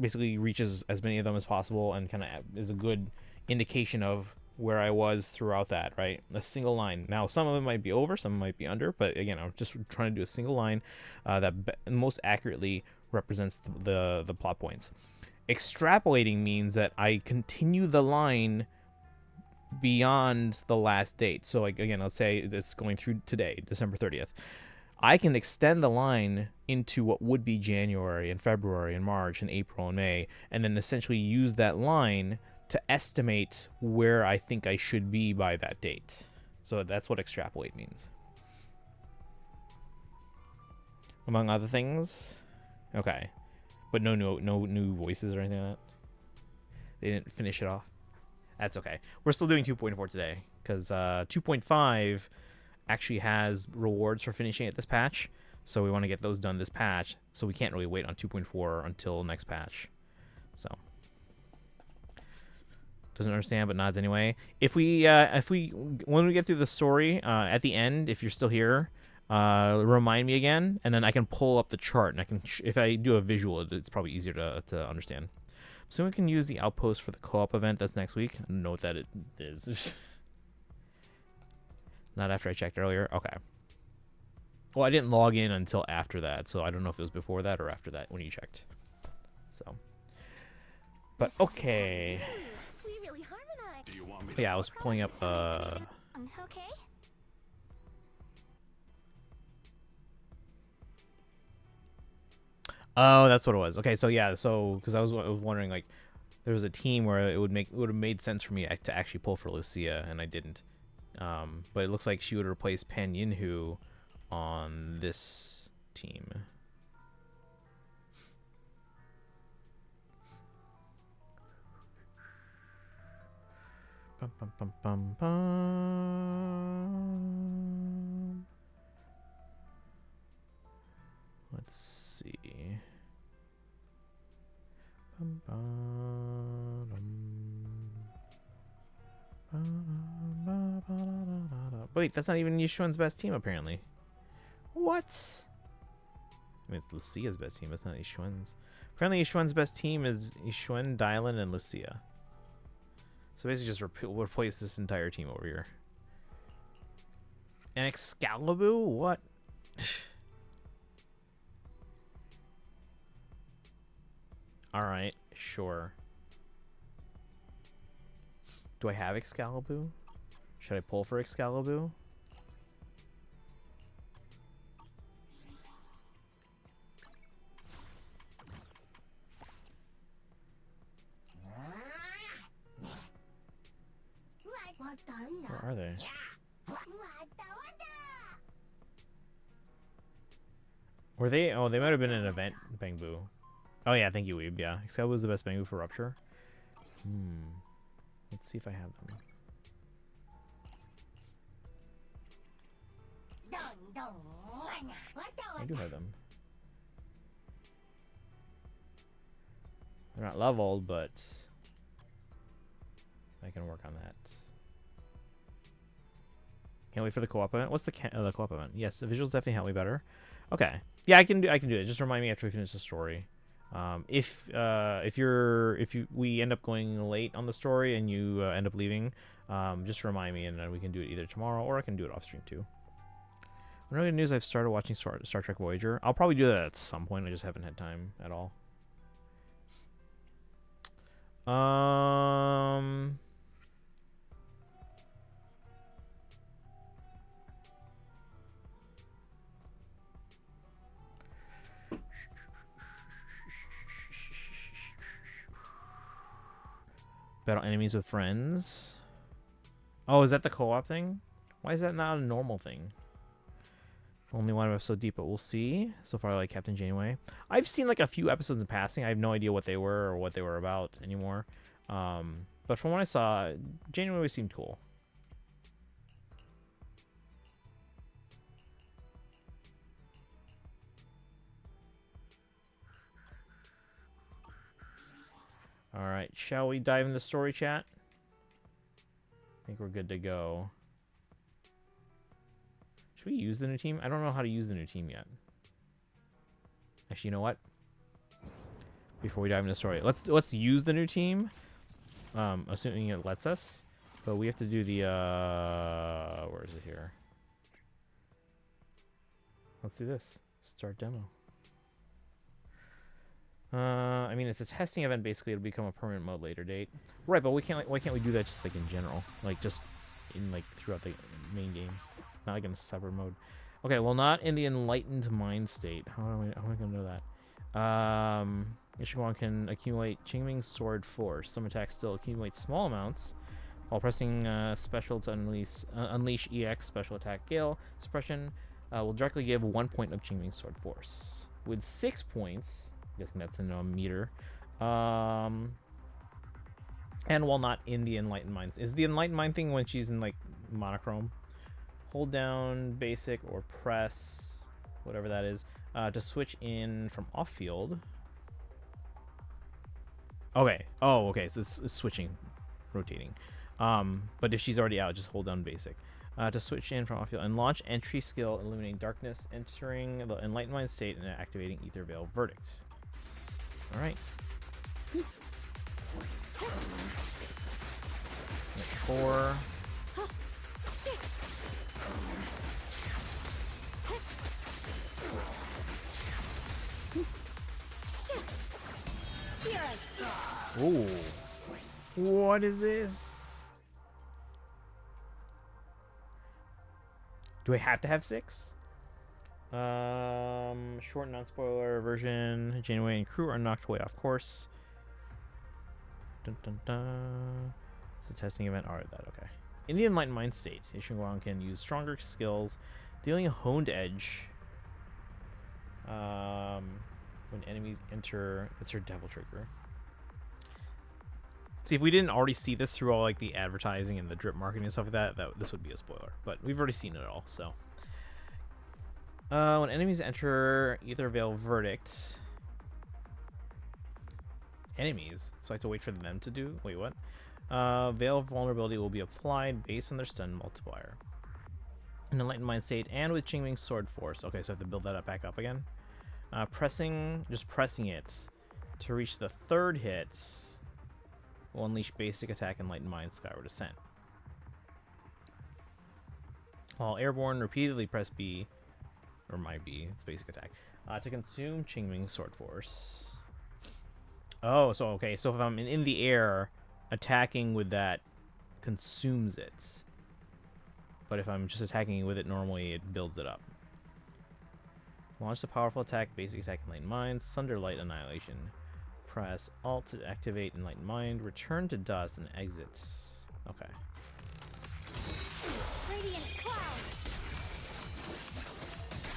basically reaches as many of them as possible and kind of is a good indication of where I was throughout that, right? A single line. Now, some of them might be over, some might be under, but again, I'm just trying to do a single line that most accurately represents the plot points. Extrapolating means that I continue the line beyond the last date. So like again, let's say it's going through today, December 30th. I can extend the line into what would be January and February and March and April and May, and then essentially use that line to estimate where I think I should be by that date. So that's what extrapolate means, among other things. Okay, but no new voices or anything like that. They didn't finish it off. That's okay. We're still doing 2.4 today because 2.5 actually has rewards for finishing it this patch. So we want to get those done this patch. So we can't really wait on 2.4 until next patch. So doesn't understand, but nods anyway. If we when we get through the story at the end, if you're still here, remind me again, and then I can pull up the chart and I can if I do a visual, it's probably easier to understand. So we can use the outpost for the co-op event that's next week. I don't know what that it is. Not after I checked earlier. Okay. Well, I didn't log in until after that, so I don't know if it was before that or after that when you checked. So, but okay. We really harmonize. Do you want me But yeah, I was pulling up. Okay. Oh, that's what it was. Okay, so yeah, so because I was wondering like, there was a team where it would have made sense for me to actually pull for Lucia, and I didn't. But it looks like she would replace Pan Yinhu on this team. Bum, bum, bum, bum, bum. Let's see. Bum, bum, wait, that's not even Yishuan's best team, apparently. What? I mean, it's Lucia's best team. It's not Yishuan's. Apparently, Yishuan's best team is Yishuan, Dylan, and Lucia. So basically, just replace this entire team over here. And Excalibur? What? Alright, sure. Do I have Excalibur? Should I pull for Excalibur? Where are they? Were they? Oh, they might have been an event, Bangbu. Oh yeah, thank you, Weeb. Yeah, Excalibur was the best Bangbu for Rupture. Let's see if I have them. I do have them. They're not leveled, but I can work on that. Can't wait for the co-op event. What's the co-op event? Yes, the visuals definitely help me better. Okay, yeah, I can do it. Just remind me after we finish the story. If we end up going late on the story and you end up leaving, just remind me, and then we can do it either tomorrow or I can do it off stream too. When I news, I've started watching Star Trek Voyager. I'll probably do that at some point. I just haven't had time at all. Battle enemies with friends. Oh, is that the co-op thing? Why is that not a normal thing? Only one episode deep, but we'll see. So far, I like Captain Janeway. I've seen like a few episodes in passing. I have no idea what they were or what they were about anymore. But from what I saw, Janeway always seemed cool. All right, shall we dive into story chat? I think we're good to go. Should we use the new team? I don't know how to use the new team yet. Actually, you know what? Before we dive into the story, let's use the new team, assuming it lets us. But we have to do the where is it here? Let's do this. Start demo. I mean, it's a testing event. Basically, it'll become a permanent mode later date. Right, but we can't. Why can't we do that just like in general? Like just in like throughout the main game, not like in a separate mode. Okay, well, not in the enlightened mind state. How am I gonna know that? Ishiwan can accumulate Qingming Sword Force. Some attacks still accumulate small amounts. While pressing special to unleash EX special attack Gale suppression will directly give 1 point of Qingming Sword Force. With 6 points. I'm guessing that's in a meter. And while not in the Enlightened Mind. Is the Enlightened Mind thing when she's in, like, monochrome? Hold down basic or press, whatever that is, to switch in from off-field. Okay. Oh, okay. So it's switching, rotating. But if she's already out, just hold down basic. To switch in from off-field and launch entry skill, illuminating darkness, entering the Enlightened Mind state, and activating Ether Veil Verdict. All right. 4. 5. Here I go. Ooh. What is this? Do I have to have 6? Short non-spoiler version. Janeway and crew are knocked away off course. Dun dun dun. It's a testing event. Alright, that okay. In the Enlightened Mind state, Xinguang can use stronger skills, dealing a honed edge. When enemies enter, it's her devil trigger. See, if we didn't already see this through all like the advertising and the drip marketing and stuff like that, this would be a spoiler. But we've already seen it all, so. When enemies enter either Veil Verdict. Enemies? So I have to wait for them to do? Wait, what? Veil Vulnerability will be applied based on their stun multiplier. In Enlightened Mind state and with Qingming's Sword Force. Okay, so I have to build that back up again. Just pressing it to reach the 3rd hit will unleash basic attack Enlightened Mind Skyward Descent. While airborne, repeatedly press B, or my B, it's basic attack, to consume Qingming's Sword Force. Oh, so okay, so if I'm in the air, attacking with that consumes it. But if I'm just attacking with it normally, it builds it up. Launch the powerful attack, basic attack Enlightened Mind, Sunder Light Annihilation. Press Alt to activate Enlightened Mind, return to dust, and exit. Okay. Radiant cloud.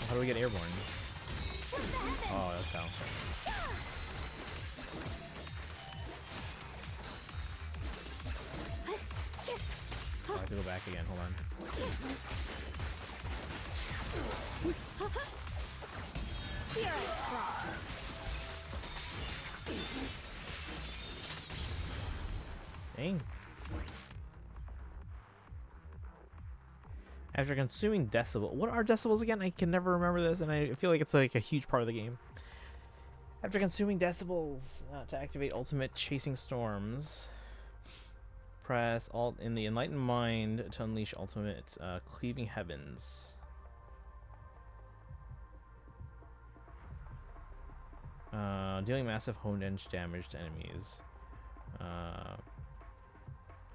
How do we get airborne? Oh, that's bouncing. Oh, I have to go back again. Hold on. Here I go. Dang. After consuming decibel, what are decibels again? I can never remember this, and I feel like it's like a huge part of the game. After consuming decibels to activate ultimate chasing storms, press Alt in the Enlightened Mind to unleash ultimate cleaving heavens. Dealing massive honed edge damage to enemies.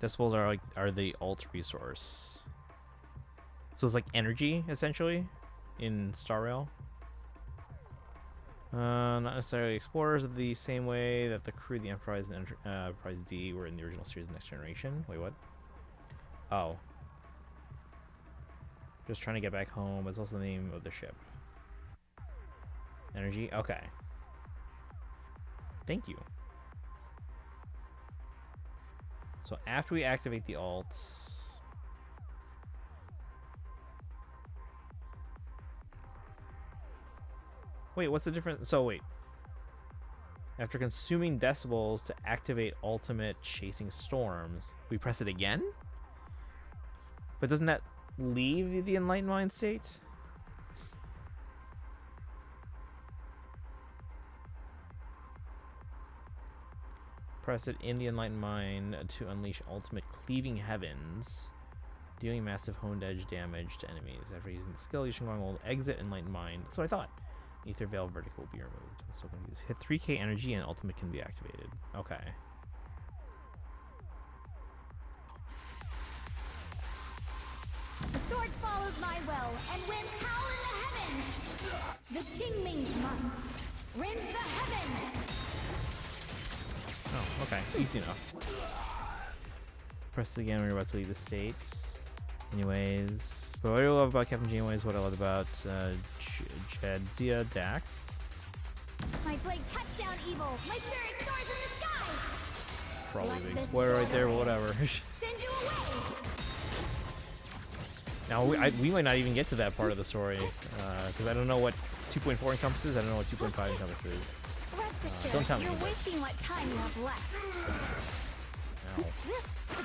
Decibels are the alt resource. So it's like energy essentially in Star Rail. Not necessarily explorers the same way that the crew of the Enterprise and Enterprise D were in the original series Next Generation. Wait, what? Oh. Just trying to get back home, but it's also the name of the ship. Energy? Okay. Thank you. So after we activate the alts... Wait, what's the difference? So wait. After consuming decibels to activate ultimate chasing storms, we press it again? But doesn't that leave the Enlightened Mind state? Press it in the Enlightened Mind to unleash ultimate cleaving heavens, dealing massive honed edge damage to enemies. After using the skill, Xinguang will exit Enlightened Mind. That's what I thought. Ether Veil Verdict will be removed. I'm so confused. Hit 3k energy and ultimate can be activated. Okay. The sword follows my will, and winds howl in the heavens. The Qingming's might rends the heavens. Oh, okay. Easy enough. Press it again when you're about to leave the states. Anyways, but what I love about Captain Janeway is what I love about Jadzia Dax. My blade cuts down evil. My spirit soars in the sky. Probably a big spoiler right there, but whatever. Send you away. Now, we might not even get to that part of the story, because I don't know what 2.4 encompasses, I don't know what 2.5 encompasses. Rest assured, Don't tell me. you're wasting what time you have left. Ow.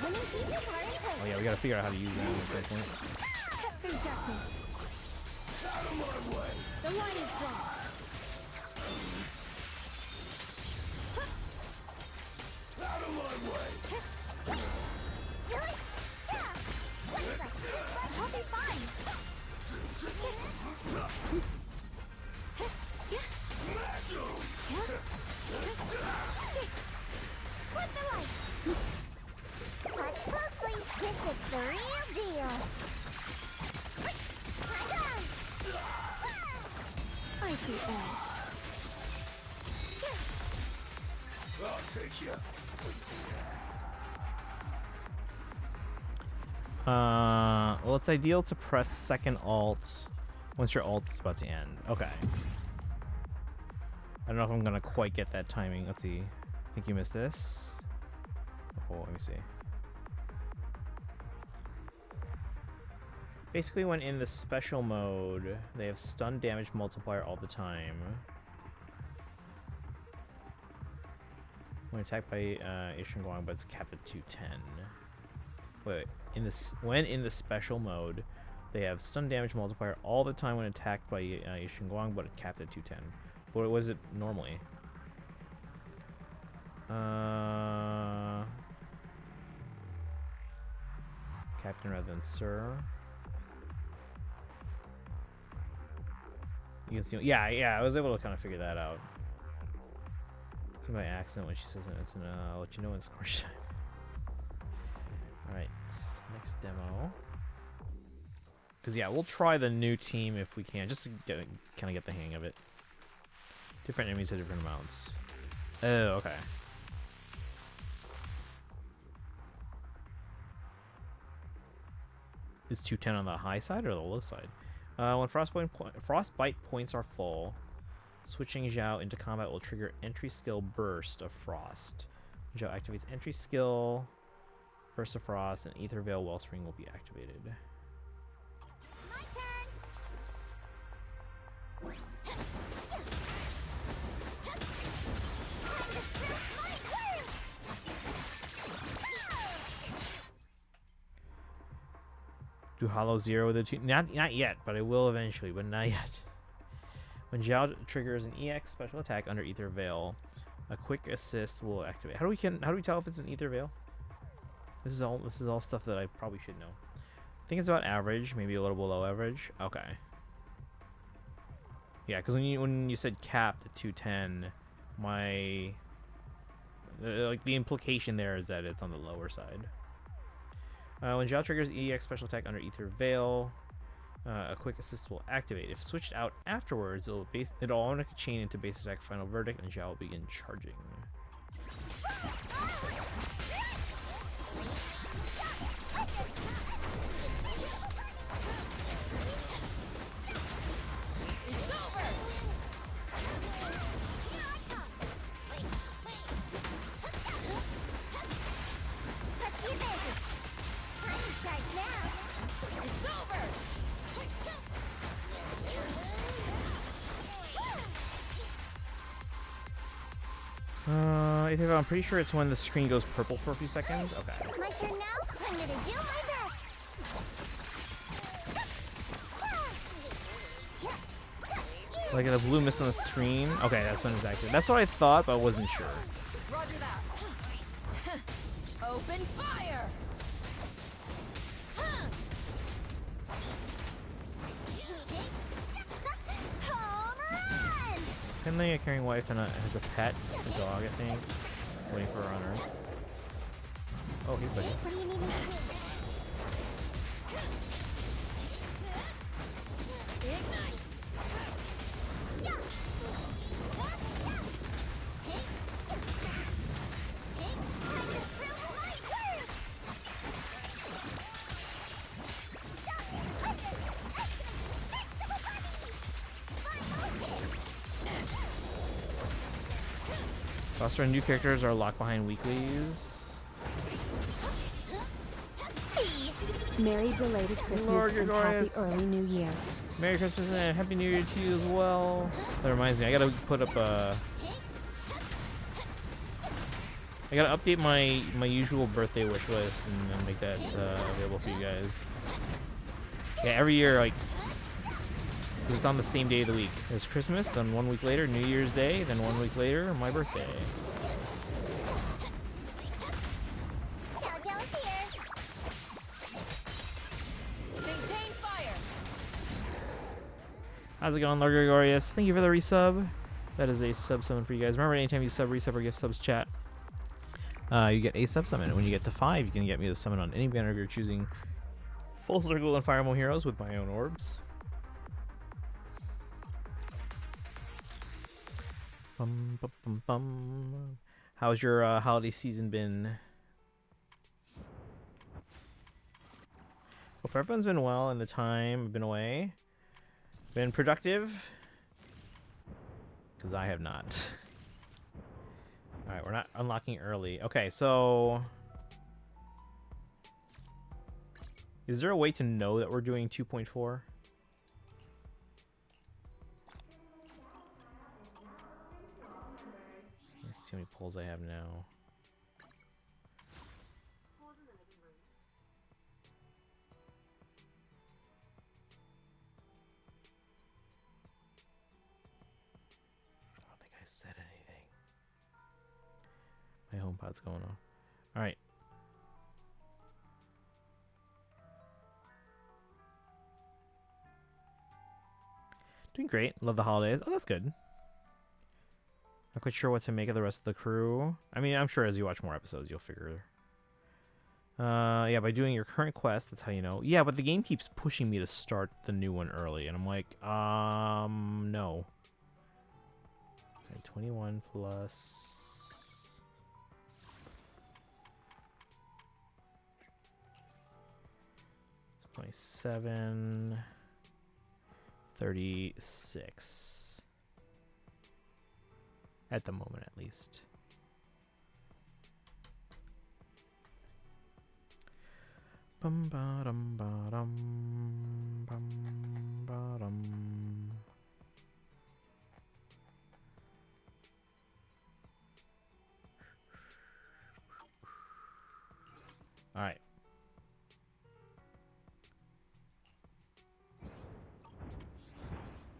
Winning pieces are in place. Oh yeah, we gotta figure out how to use that at some point. Cut through darkness. The line is drawn. Out of my way! I'll be fine. with the light. Watch closely. This is the real deal. I see edge. I'll take you. Well, it's ideal to press second alt once your alt is about to end. Okay. I don't know if I'm gonna quite get that timing. Let's see. I think you missed this. Oh, let me see. Basically, when in the special mode, they have stun damage multiplier all the time. When attacked by Ishin Guang, but it's capped at 210. Wait, when in the special mode, they have stun damage multiplier all the time when attacked by Ishin Guang, but it's capped at 210. What was it normally? Captain rather than Sir. You can see, yeah, I was able to kind of figure that out. It's my accent when she says it. It's I'll let you know when it's course time. Alright, next demo. Because, yeah, we'll try the new team if we can, just to kind of get the hang of it. Different enemies have different amounts. Oh, okay. Is 210 on the high side or the low side? When frostbite points are full, switching Zhao into combat will trigger entry skill burst of frost. When Zhao activates entry skill, burst of frost, and Aether Veil Wellspring will be activated. My turn. Do Hollow Zero with the two? Not yet, but I will eventually, but not yet. When Zhao triggers an EX special attack under Aether Veil, a quick assist will activate. How do we tell if it's an Aether Veil? This is all stuff that I probably should know. I think it's about average, maybe a little below average. Okay. Yeah, because when you said capped at 210, my like the implication there is that it's on the lower side. When Zhao triggers EX special attack under Aether Veil, a quick assist will activate. If switched out afterwards, it'll automatically chain into base attack final verdict, and Zhao will begin charging. I'm pretty sure it's when the screen goes purple for a few seconds. Okay. My turn now. I'm gonna do my best. Like the blue mist on the screen. Okay, that's when it's active. That's what I thought, but I wasn't sure. Roger that. Open fire. Home run! Apparently a caring wife and has a pet, a dog, I think, waiting for her on Earth. Oh, hey, buddy. What do you need me to do? Also, our new characters are locked behind weeklies. Merry belated Christmas Lord and Gregorius. happy early New Year. Merry Christmas and Happy New Year to you as well. That reminds me, I gotta put up a... I gotta update my usual birthday wish list and make that available for you guys. Yeah, every year, like, 'cause it's on the same day of the week. There's Christmas, then 1 week later, New Year's Day, then 1 week later, my birthday. Maintain fire. How's it going, Lord Gregorius? Thank you for the resub. That is a sub summon for you guys. Remember, anytime you sub, resub, or gift subs, chat. You get a sub-summon. When you get to 5, you can get me to summon on any banner of your choosing. Full Circle and Fire Emblem Heroes with my own orbs. Bum, bum, bum, bum. How's your holiday season been? Hope everyone's been well in the time I've been away. Been productive? Because I have not. Alright, we're not unlocking early. Okay, so... Is there a way to know that we're doing 2.4? Let's see how many pulls I have now. I don't think I said anything. My HomePod's going on. Alright. Doing great. Love the holidays. Oh, that's good. Not quite sure what to make of the rest of the crew. I mean, I'm sure as you watch more episodes, you'll figure. Yeah, by doing your current quest, that's how you know. Yeah, but the game keeps pushing me to start the new one early, and I'm like, no. Okay, 21 plus... 27... 36. At the moment, at least. Bum ba dum ba dum bum ba dum. All right.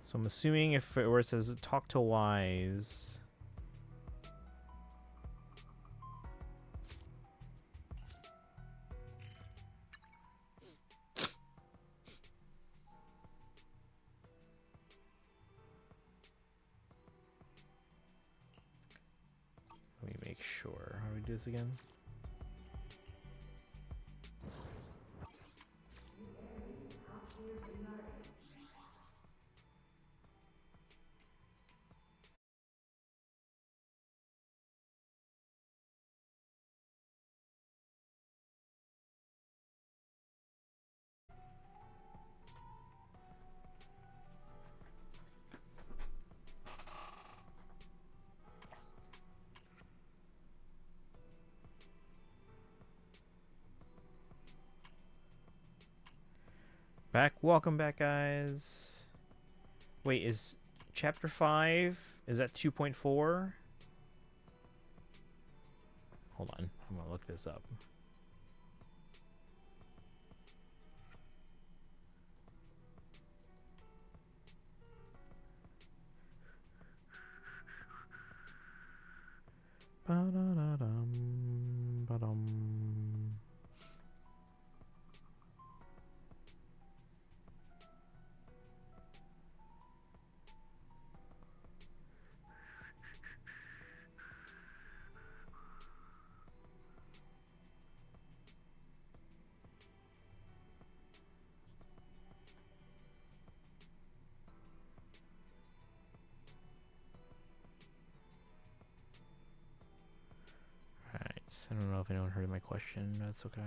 So I'm assuming if it, where it says talk to Wise. Let me make sure. How do we do this again? Back. Welcome back, guys. Wait, is chapter 5? Is that 2.4? Hold on. I'm going to look this up. Ba-da-da-dum, ba-dum. Alright, so I don't know if anyone heard my question. That's okay.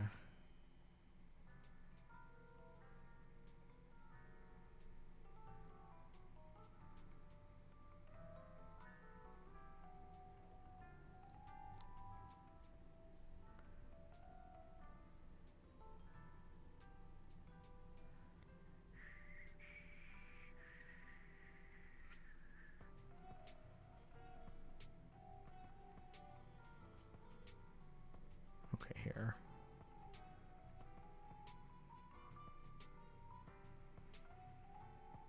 Okay, here.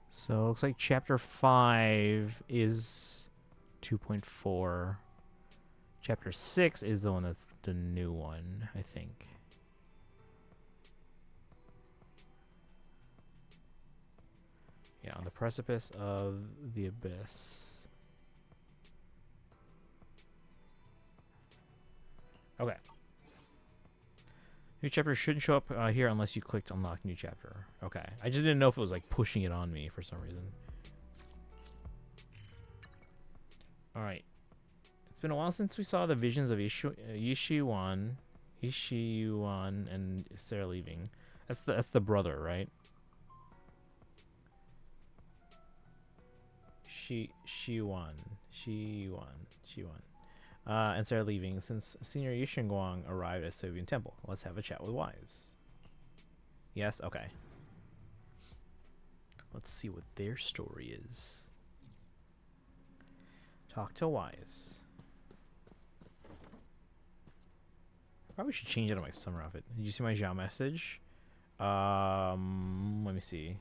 So it looks like chapter 5 is 2.4. Chapter 6 is the one that's the new one, I think. Yeah, on the precipice of the abyss. Okay. New chapter shouldn't show up here unless you clicked unlock new chapter. Okay. I just didn't know if it was like pushing it on me for some reason. Alright. It's been a while since we saw the visions of Yishiwan and Sarah leaving. That's the brother, right? Shiwan. And Sarah leaving since Senior Yishengwang arrived at Soviet Temple. Let's have a chat with Wise. Yes? Okay. Let's see what their story is. Talk to Wise. Probably should change it on my summer outfit. Did you see my Zhao message? Let me see.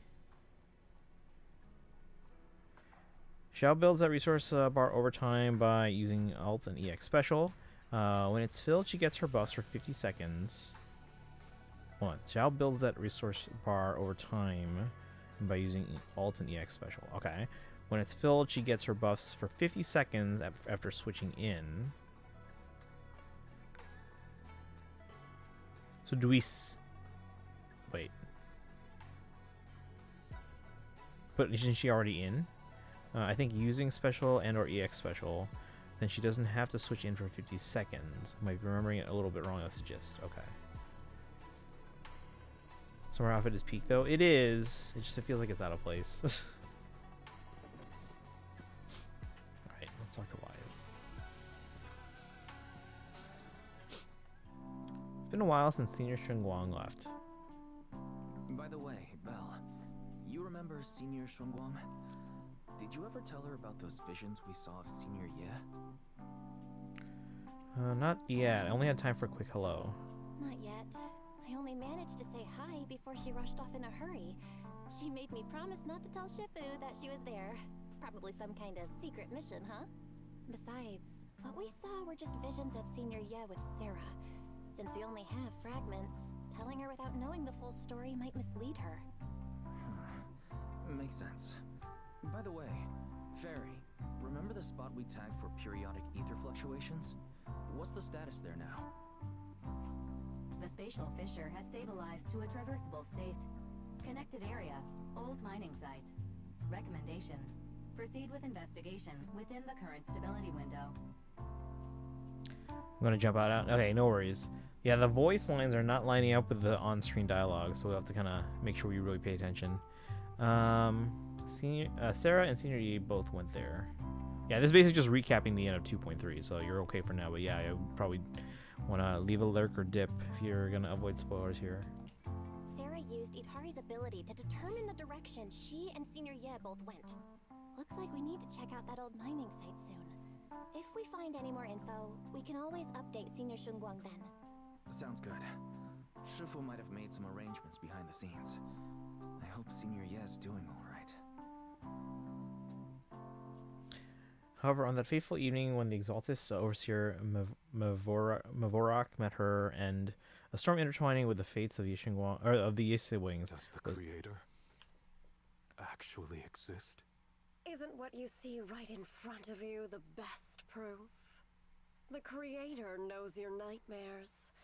Xiao builds that resource bar over time by using Alt and EX special. When it's filled, she gets her buffs for 50 seconds. Hold on. Xiao builds that resource bar over time by using Alt and EX special. Okay. When it's filled, she gets her buffs for 50 seconds after switching in. So do we... Wait. But isn't she already in? I think using special and or EX special, then she doesn't have to switch in for 50 seconds. I might be remembering it a little bit wrong, that's the gist. Okay. Summer outfit is peak though. It is. It just feels like it's out of place. Alright, let's talk to Wise. It's been a while since Senior Shunguang left. By the way, Belle, you remember Senior Shunguang? Did you ever tell her about those visions we saw of Senior Ye? Not yet. I only had time for a quick hello. Not yet. I only managed to say hi before she rushed off in a hurry. She made me promise not to tell Shifu that she was there. Probably some kind of secret mission, huh? Besides, what we saw were just visions of Senior Ye with Sarah. Since we only have fragments, telling her without knowing the full story might mislead her. Makes sense. By the way, Fairy, remember the spot we tagged for periodic ether fluctuations? What's the status there now? The spatial fissure has stabilized to a traversable state. Connected area, old mining site. Recommendation: proceed with investigation within the current stability window. I'm gonna jump out. Okay, no worries. Yeah, the voice lines are not lining up with the on-screen dialogue, so we'll have to kind of make sure we really pay attention. Sarah and Senior Yi both went there. Yeah, this is basically just recapping the end of 2.3, so you're okay for now. But yeah, I would probably want to leave a lurk or dip if you're gonna avoid spoilers here. Sarah used Idhari's ability to determine the direction she and Senior Ye both went. Looks like we need to check out that old mining site soon. If we find any more info, we can always update Senior Shunguang then. Sounds good. Shifu might have made some arrangements behind the scenes. I hope Senior Ye's doing all right. However, on that fateful evening when the Exaltus Overseer Mavorak met her, and a storm intertwining with the fates of Yishengwang, or of the Yisei Wings. Does the Creator actually exist? Isn't what you see right in front of you the best proof? The Creator knows your nightmares,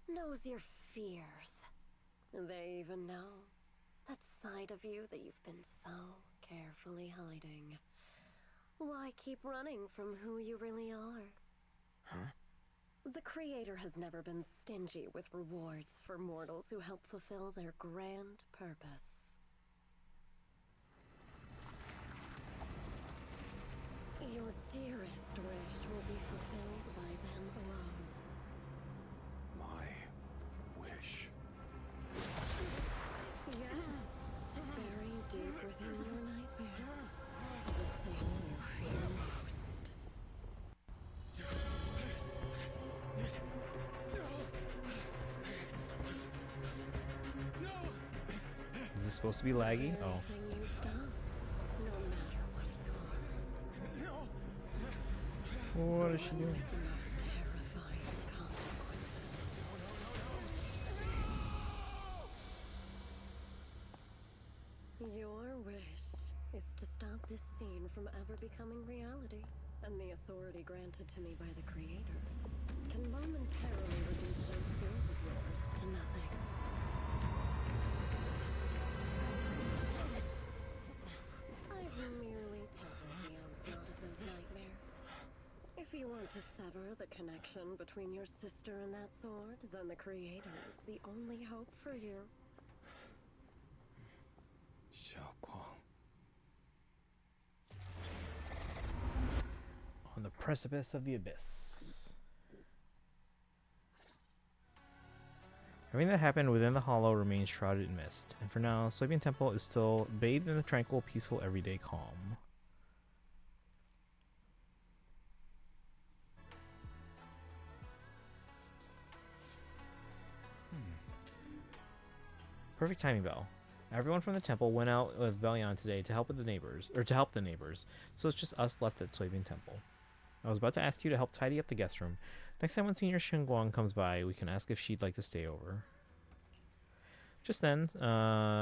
knows your fears. They even know that side of you that you've been so carefully hiding. Why keep running from who you really are? Huh? The Creator has never been stingy with rewards for mortals who help fulfill their grand purpose. Your dearest wish will be fulfilled by them alone. My wish. Yes, buried deep within your nightmares. The thing you fear most. Is this supposed to be laggy? Oh. Everything you've done, no matter what it costs. What is she doing? The most terrifying consequences. Your wish is to stop this scene from ever becoming reality, and the authority granted to me by the Creator can momentarily reduce those fears of yours to nothing. I've merely tempered the onslaught of those nightmares. If you want to sever the connection between your sister and that sword, then the Creator is the only hope for you. On the precipice of the abyss. Everything that happened within the hollow remains shrouded in mist, and for now, Soybean Temple is still bathed in a tranquil, peaceful, everyday calm. Perfect timing, Belle. Everyone from the temple went out with Bellion today to help with the neighbors, so it's just us left at Soybean Temple. I was about to ask you to help tidy up the guest room. Next time when Senior Xinguang comes by, we can ask if she'd like to stay over. Just then,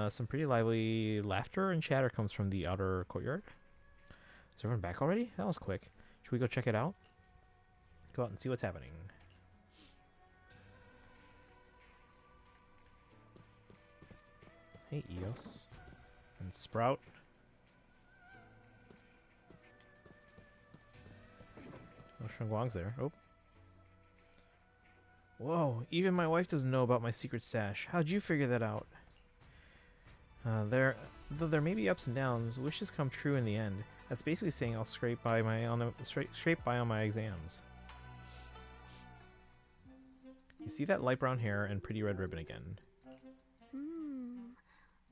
some pretty lively laughter and chatter comes from the outer courtyard. Is everyone back already? That was quick. Should we go check it out? Go out and see what's happening. Hey, Eos. And Sprout. Oh, Shangguang's there. Oh. Whoa, even my wife doesn't know about my secret stash. How'd you figure that out? Though there may be ups and downs, wishes come true in the end. That's basically saying I'll scrape by on my exams. You see that light brown hair and pretty red ribbon again.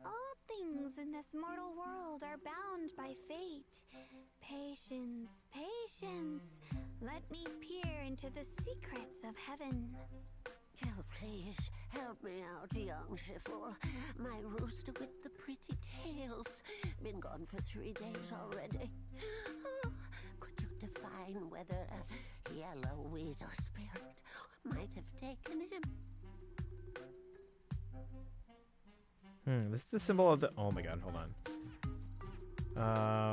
All things in this mortal world are bound by fate. Patience, patience. Let me peer into the secrets of heaven. Oh, please, help me out, young Shifu. My rooster with the pretty tails. Been gone for 3 days already. Oh, could you define whether a yellow weasel spirit might have taken him? This is the symbol of the... Oh my god, hold on.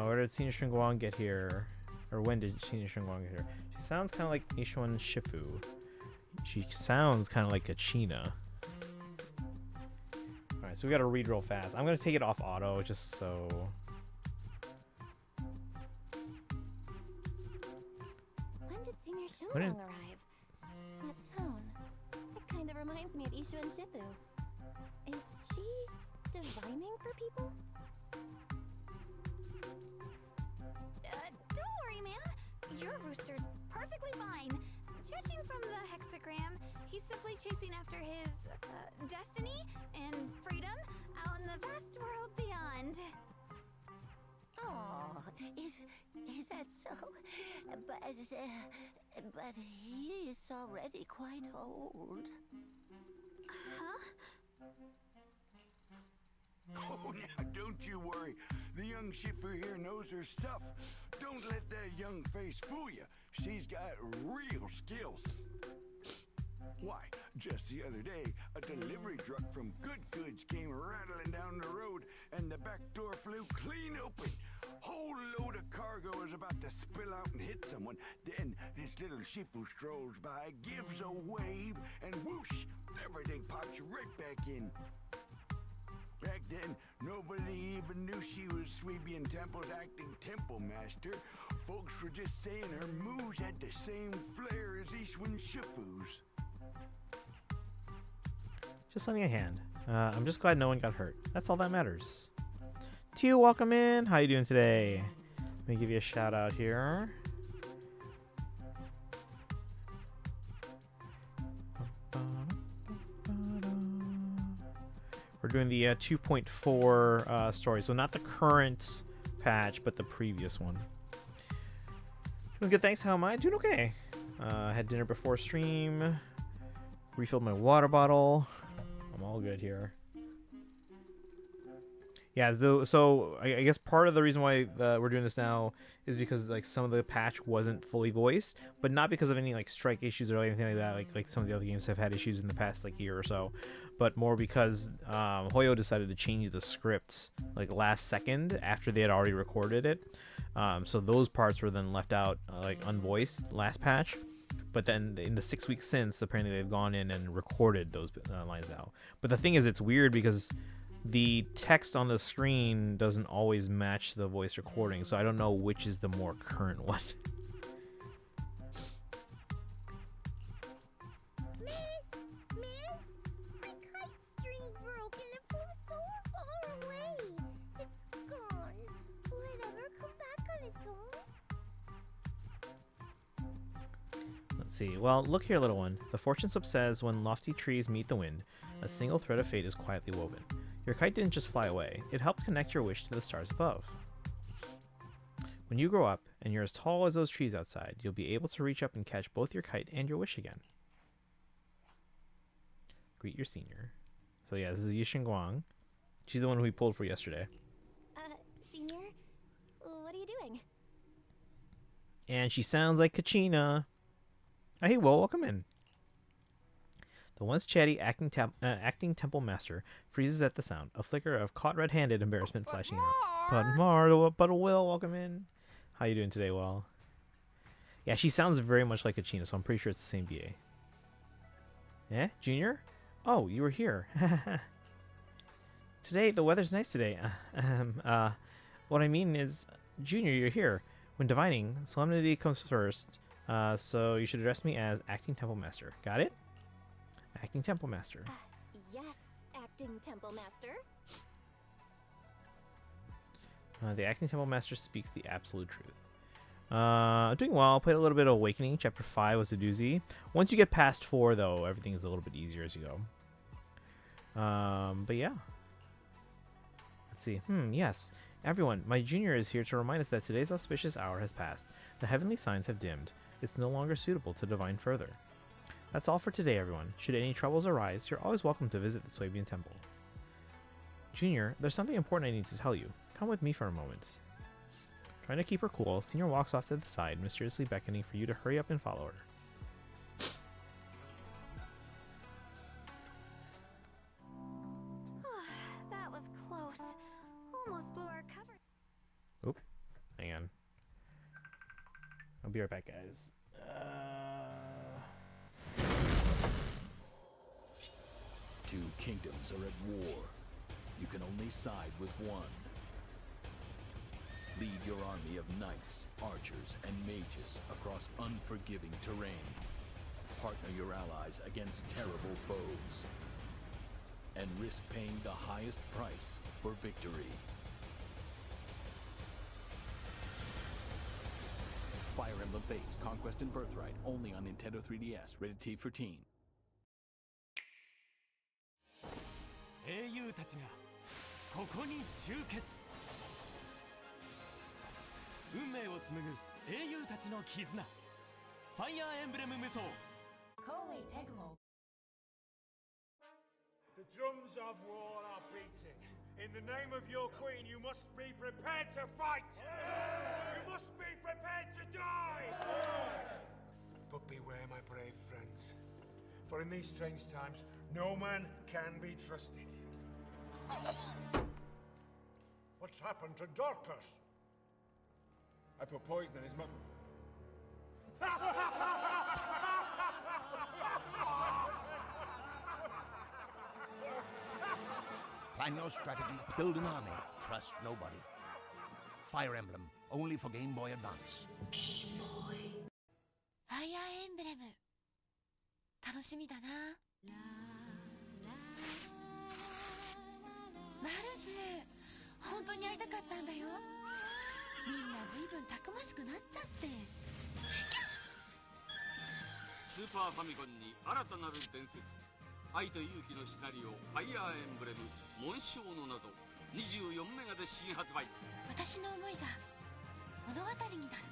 Where did Senior Xinguang get here? Or when did Senior Xinguang get here? She sounds kind of like Nishuan Shifu. She sounds kind of like a China. Alright, so we gotta read real fast. I'm gonna take it off auto just so... When did Senior Xinguang arrive? That tone. It kind of reminds me of Ishu and Shifu. Is she divining for people? Don't worry, man. Your rooster's perfectly fine. Judging from the hexagram, he's simply chasing after his destiny and freedom out in the vast world beyond. Oh, is that so? But he is already quite old. Huh? Oh, now don't you worry. The young Shifu here knows her stuff. Don't let that young face fool you. She's got real skills. Why, just the other day, a delivery truck from Good Goods came rattling down the road, and the back door flew clean open. Whole load of cargo was about to spill out and hit someone. Then this little Shifu strolls by, gives a wave, and whoosh, everything pops right back in. Back then, nobody even knew she was Sweebian Temple's acting temple master. Folks were just saying her moves had the same flair as Ishwin Shifu's. Just lending a hand. I'm just glad no one got hurt. That's all that matters. Tio, welcome in. How you doing today? Let me give you a shout out here. We're doing the 2.4 story, so not the current patch, but the previous one. Doing good, thanks. How am I? Doing okay. Had dinner before stream. Refilled my water bottle. I'm all good here. Yeah, so I guess part of the reason why we're doing this now is because like some of the patch wasn't fully voiced, but not because of any like strike issues or anything like that. Like some of the other games have had issues in the past like year or so, but more because Hoyo decided to change the scripts like last second after they had already recorded it. So those parts were then left out like unvoiced last patch. But then in the 6 weeks since, apparently they've gone in and recorded those lines out. But the thing is, it's weird because the text on the screen doesn't always match the voice recording, so I don't know which is the more current one. Miss, my kite string broke and it flew so far away. It's gone. Will it ever come back on its own? Let's see. Well, look here, little one. The fortune slip says, when lofty trees meet the wind, a single thread of fate is quietly woven. Your kite didn't just fly away, it helped connect your wish to the stars above. When you grow up, and you're as tall as those trees outside, you'll be able to reach up and catch both your kite and your wish again. Greet your senior. So yeah, this is Yishin Guang. She's the one who we pulled for yesterday. Senior? What are you doing? And she sounds like Kachina. Hey, well, welcome in. The once chatty acting temple master freezes at the sound, a flicker of caught red-handed embarrassment flashing in her eyes. But Will, welcome in. How you doing today, Will? Yeah, she sounds very much like Kachina, so I'm pretty sure it's the same VA. Eh, Junior? Oh, you were here. Today, the weather's nice today. What I mean is, Junior, you're here. When divining, solemnity comes first, so you should address me as Acting Temple Master. Got it? Acting Temple Master. Yes, acting temple master. The Acting Temple Master speaks the absolute truth. Doing well. Played a little bit of Awakening. Chapter 5 was a doozy. Once you get past 4, though, everything is a little bit easier as you go. But yeah. Let's see. Yes. Everyone, my junior is here to remind us that today's auspicious hour has passed. The heavenly signs have dimmed. It's no longer suitable to divine further. That's all for today, everyone. Should any troubles arise, you're always welcome to visit the Swabian Temple. Junior, there's something important I need to tell you. Come with me for a moment. Trying to keep her cool, Senior walks off to the side, mysteriously beckoning for you to hurry up and follow her. That was close. Almost blew our cover. Oop. Hang on. I'll be right back, guys. Two kingdoms are at war. You can only side with one. Lead your army of knights, archers, and mages across unforgiving terrain. Partner your allies against terrible foes. And risk paying the highest price for victory. Fire Emblem Fates, Conquest and Birthright, only on Nintendo 3DS, rated T for teen. 英雄たちがここに集結。運命を紡ぐ英雄たちの絆。ファイアーエンブレム無双。Koei Tecmo. The drums of war are beating. In the name of your queen, you must be prepared to fight. You must be prepared to die. But beware, my brave friends. For in these strange times, no man can be trusted. What's happened to Dorcas? I put poison in his mouth. Plan your strategy, build an army, trust nobody. Fire Emblem, only for Game Boy Advance. Game Boy. ファイアーエンブレム。楽しみだな。マルス、本当に会いたかったんだよ。みんなずいぶんたくましくなっちゃって。スーパーファミコンに新たなる伝説。愛と勇気のシナリオ、ファイアーエンブレム、紋章の謎、24メガで新発売。私の思いが物語になる。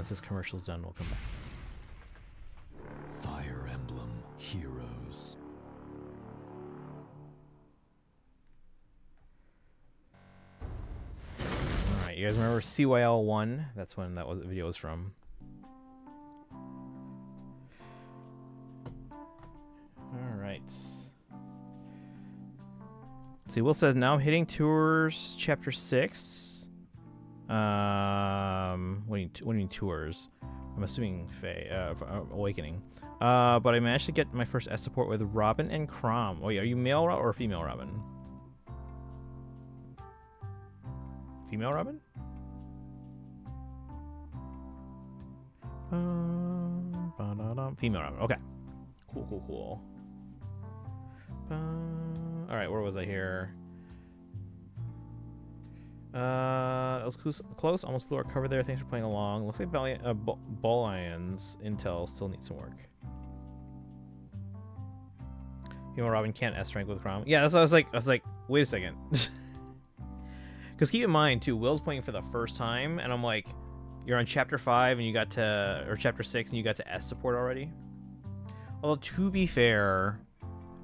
once this commercial's done, we'll come back. Fire Emblem Heroes. Alright, you guys remember CYL 1? That's when that video was from. Alright. See, Will says, now I'm hitting tours chapter 6. What do you mean tours? I'm assuming Awakening. But I managed to get my first S support with Robin and Crom. Oh yeah, are you male or female Robin? Female Robin? Female Robin. Okay. Cool. Alright, where was I here? That was close. Almost blew our cover there. Thanks for playing along. Looks like Ball Lions Intel still needs some work. Female Robin can't S rank with Crom. Yeah, that's what I was like, wait a second. Because keep in mind too, Will's playing for the first time, and I'm like, you're on chapter 5 and you got to, or chapter 6 and you got to S support already. Although to be fair,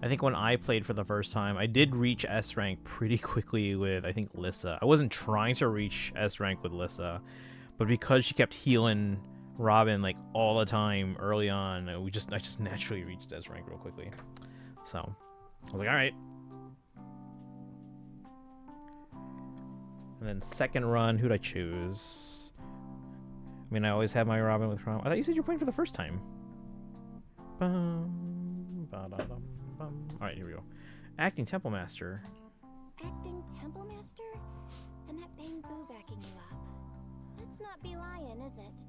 I think when I played for the first time, I did reach S rank pretty quickly with, I think, Lissa. I wasn't trying to reach S rank with Lissa, but because she kept healing Robin like all the time early on, I just naturally reached S rank real quickly. So I was like, all right. And then second run, who'd I choose? I mean, I always have my Robin with Crom. I thought you said you were playing for the first time. Alright, here we go. Acting Temple Master. Acting Temple Master? And that Bang Boo backing you up. That's not Bee Lion, is it?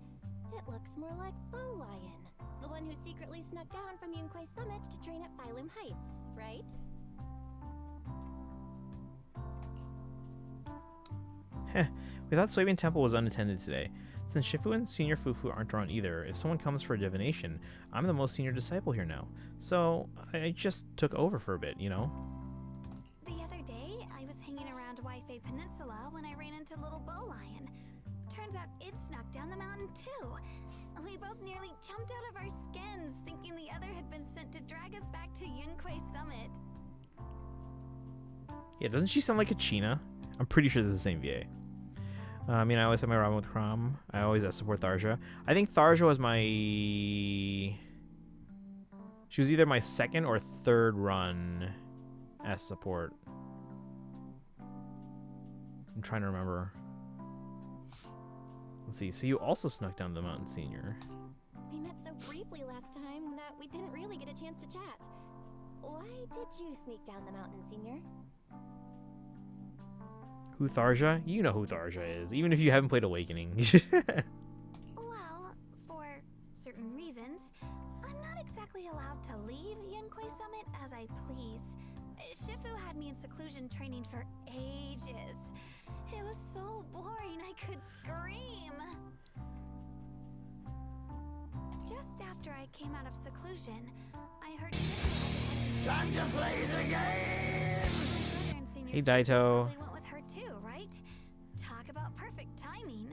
It looks more like Bo Lion. The one who secretly snuck down from Yunquay Summit to train at Phylum Heights, right? Heh, we thought Soybean Temple was unattended today. Since Shifu and Senior Fufu aren't drawn either, if someone comes for a divination, I'm the most senior disciple here now. So I just took over for a bit, you know? The other day, I was hanging around Waifei Peninsula when I ran into little Bo Lion. Turns out it snuck down the mountain too. We both nearly jumped out of our skins, thinking the other had been sent to drag us back to Yunquay Summit. Yeah, doesn't she sound like a China? I'm pretty sure this is the same VA. I mean, I always have my Robin with Crom. I always support Tharja. I think Tharja was my... She was either my second or third run as support. I'm trying to remember. Let's see. So you also snuck down the mountain, Senior. We met so briefly last time that we didn't really get a chance to chat. Why did you sneak down the mountain, Senior? Who Tharja? You know who Tharja is, even if you haven't played Awakening. Well, for certain reasons, I'm not exactly allowed to leave Yunquay Summit as I please. Shifu had me in seclusion training for ages. It was so boring I could scream. Just after I came out of seclusion, I heard Shifu... Time to play the game! Hey, Daito. Went with her too, right? Talk about perfect timing.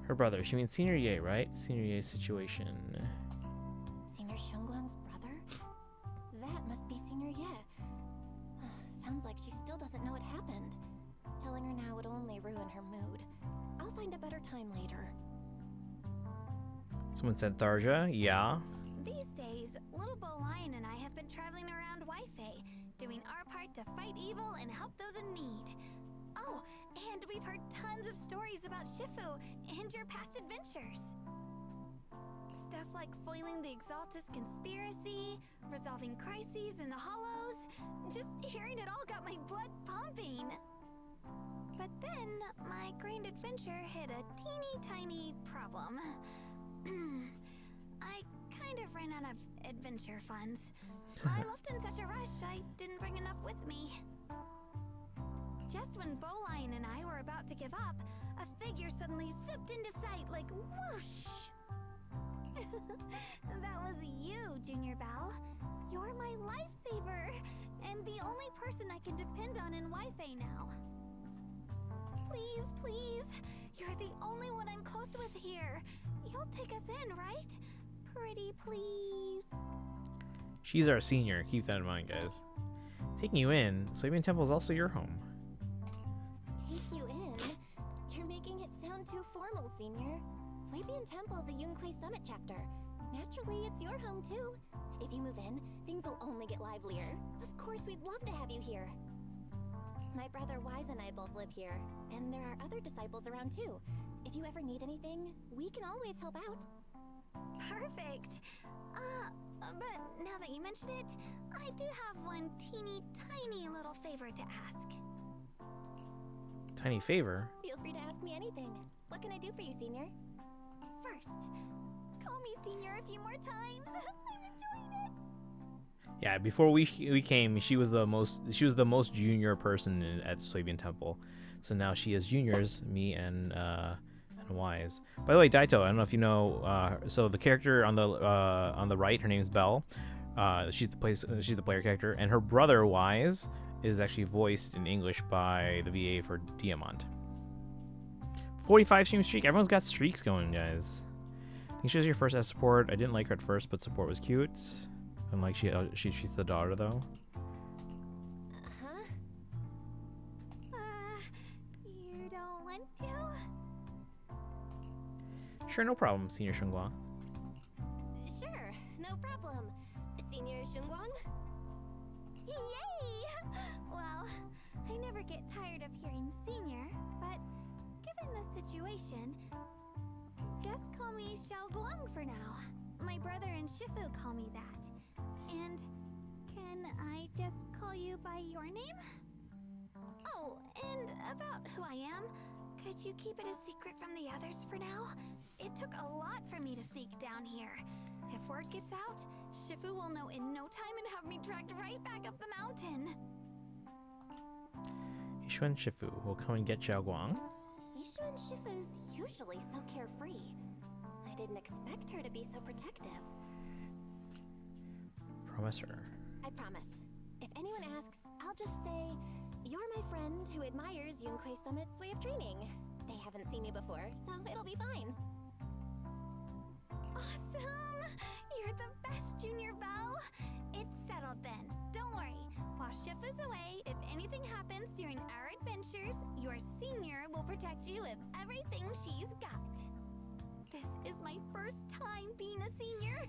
Her brother. She means Senior Ye, right? Senior Ye's situation. Senior Shunguang's brother? That must be Senior Ye. Sounds like she still doesn't know what happened. Telling her now would only ruin her mood. I'll find a better time later. Someone said Tharja. Yeah. These days, little Bo Lion and I have been traveling around Waifei, doing our part to fight evil and help those in need. Oh, and we've heard tons of stories about Shifu and your past adventures. Stuff like foiling the Exaltus conspiracy, resolving crises in the Hollows. Just hearing it all got my blood pumping. But then, my grand adventure hit a teeny tiny problem. I kind of ran out of adventure funds. I left in such a rush, I didn't bring enough with me. Just when Bo Lion and I were about to give up, a figure suddenly zipped into sight like whoosh! That was you, Junior Belle. You're my lifesaver, and I'm the only person I can depend on in Wi-Fi now. Please, please. You're the only one I'm close with here. You'll take us in, right? Pretty please. She's our senior. Keep that in mind, guys. Taking you in, Swabian Temple is also your home. Take you in? You're making it sound too formal, Senior. Swabian Temple is a Yunquei Summit chapter. Naturally, it's your home too. If you move in, things will only get livelier. Of course, we'd love to have you here. My brother Wise and I both live here, and there are other disciples around too. If you ever need anything, we can always help out. Perfect. But now that you mention it, I do have one teeny tiny little favor to ask. Tiny favor? Feel free to ask me anything. What can I do for you, Senior? First, call me Senior a few more times. I'm enjoying it. Yeah, before we came, she was the most junior person at Swabian Temple. So now she has juniors, me and Wise. By the way, Daito, I don't know if you know. So the character on the right, her name is Belle. She's the player character, and her brother Wise is actually voiced in English by the VA for Diamond. 45 stream streak. Everyone's got streaks going, guys. I think she was your first S support. I didn't like her at first, but support was cute. And like she's the daughter though. You don't want to? Sure, no problem, Senior Shunguang. Sure, no problem. Senior Shunguang? Yay! Well, I never get tired of hearing Senior, but given the situation, just call me Xiaoguang for now. My brother and Shifu call me that. And can I just call you by your name? Oh, and about who I am, could you keep it a secret from the others for now? It took a lot for me to sneak down here. If word gets out, Shifu will know in no time and have me dragged right back up the mountain. Yishu and Shifu will come and get Xiaoguang. Yishu and Shifu's usually so carefree. I didn't expect her to be so protective. Promise her. I promise. If anyone asks, I'll just say, you're my friend who admires Yunquei Summit's way of training. They haven't seen me before, so it'll be fine. Awesome! You're the best, Junior Belle. It's settled then. Don't worry. While Shifu's away, if anything happens during our adventures, your senior will protect you with everything she's got. This is my first time being a senior.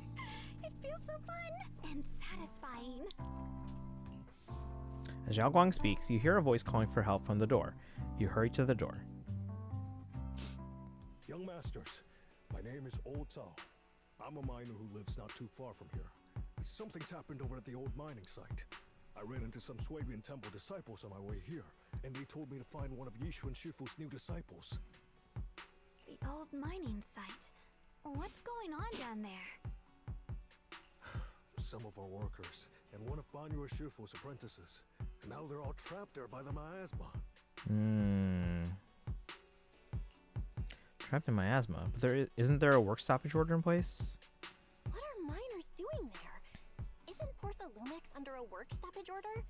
It feels so fun and satisfying. As Xiaoguang speaks, you hear a voice calling for help from the door. You hurry to the door. Young masters, my name is Old Zhao. I'm a miner who lives not too far from here. Something's happened over at the old mining site. I ran into some Swabian Temple disciples on my way here, and they told me to find one of Yishu and Shifu's new disciples. The old mining site. What's going on down there? Some of our workers, and one of Banyu Shifu's apprentices. And now they're all trapped there by the miasma. Trapped in miasma. But isn't there a work stoppage order in place? What are miners doing there? Isn't Portha Lumix under a work stoppage order?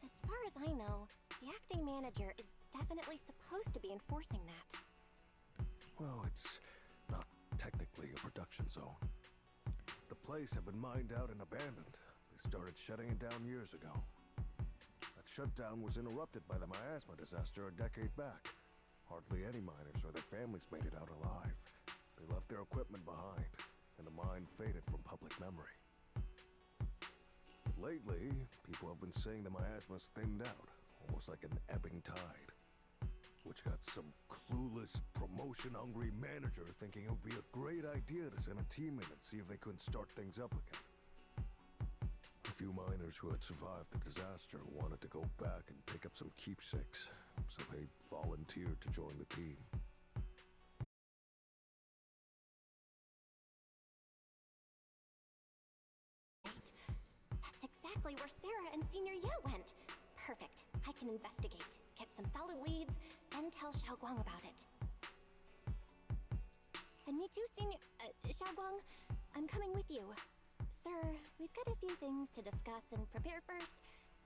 As far as I know, the acting manager is definitely supposed to be enforcing that. Well, it's not technically a production zone. The place had been mined out and abandoned. They started shutting it down years ago. That shutdown was interrupted by the miasma disaster a decade back. Hardly any miners or their families made it out alive. They left their equipment behind, and the mine faded from public memory. But lately, people have been saying the miasma's thinned out, almost like an ebbing tide. Which got some clueless, promotion-hungry manager thinking it would be a great idea to send a team in and see if they couldn't start things up again. A few miners who had survived the disaster wanted to go back and pick up some keepsakes, so they volunteered to join the team. That's exactly where Sarah and Senior Ye went. Perfect. I can investigate, get some solid leads, then tell Xiaoguang about it. And me too, Senior... Xiaoguang, I'm coming with you. Sir, we've got a few things to discuss and prepare first.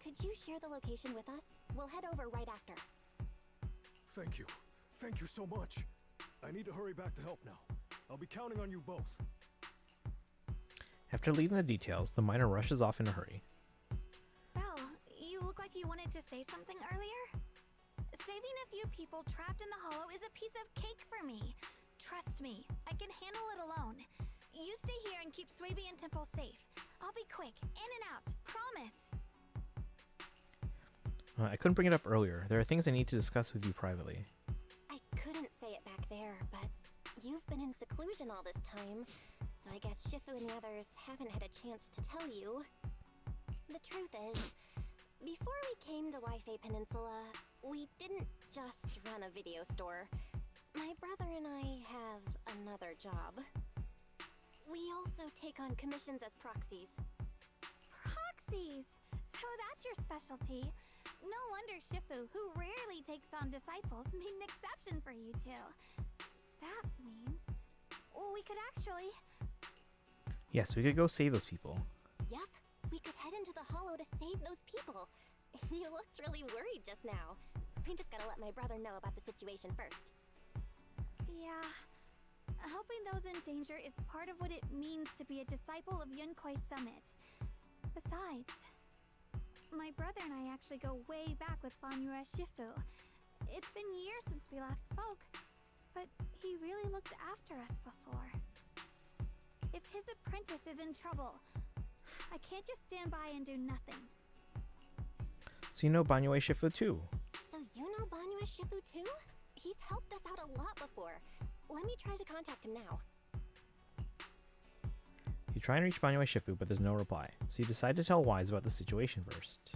Could you share the location with us? We'll head over right after. Thank you. Thank you so much. I need to hurry back to help now. I'll be counting on you both. After leaving the details, the miner rushes off in a hurry. Belle, you look like you wanted to say something earlier? Saving a few people trapped in the hollow is a piece of cake for me. Trust me, I can handle it alone. You stay here and keep Swaby and Temple safe. I'll be quick, in and out, promise. I couldn't bring it up earlier. There are things I need to discuss with you privately. I couldn't say it back there, but you've been in seclusion all this time, so I guess Shifu and the others haven't had a chance to tell you. The truth is, before we came to Waifei Peninsula, we didn't just run a video store. My brother and I have another job. We also take on commissions as proxies. Proxies! So that's your specialty. No wonder Shifu, who rarely takes on disciples, made an exception for you two. That means... well, we could actually... Yes, we could go save those people. Yup, we could head into the hollow to save those people. You looked really worried just now. We just gotta let my brother know about the situation first. Yeah. Helping those in danger is part of what it means to be a disciple of Yunkai Summit. Besides, my brother and I actually go way back with Banyue Shifu. It's been years since we last spoke, but he really looked after us before. If his apprentice is in trouble, I can't just stand by and do nothing. So you know Banyue Shifu too? So you know Banyue Shifu too? He's helped us out a lot before. Let me try to contact him now. You try and reach Banyue Shifu, but there's no reply. So you decide to tell Wise about the situation first.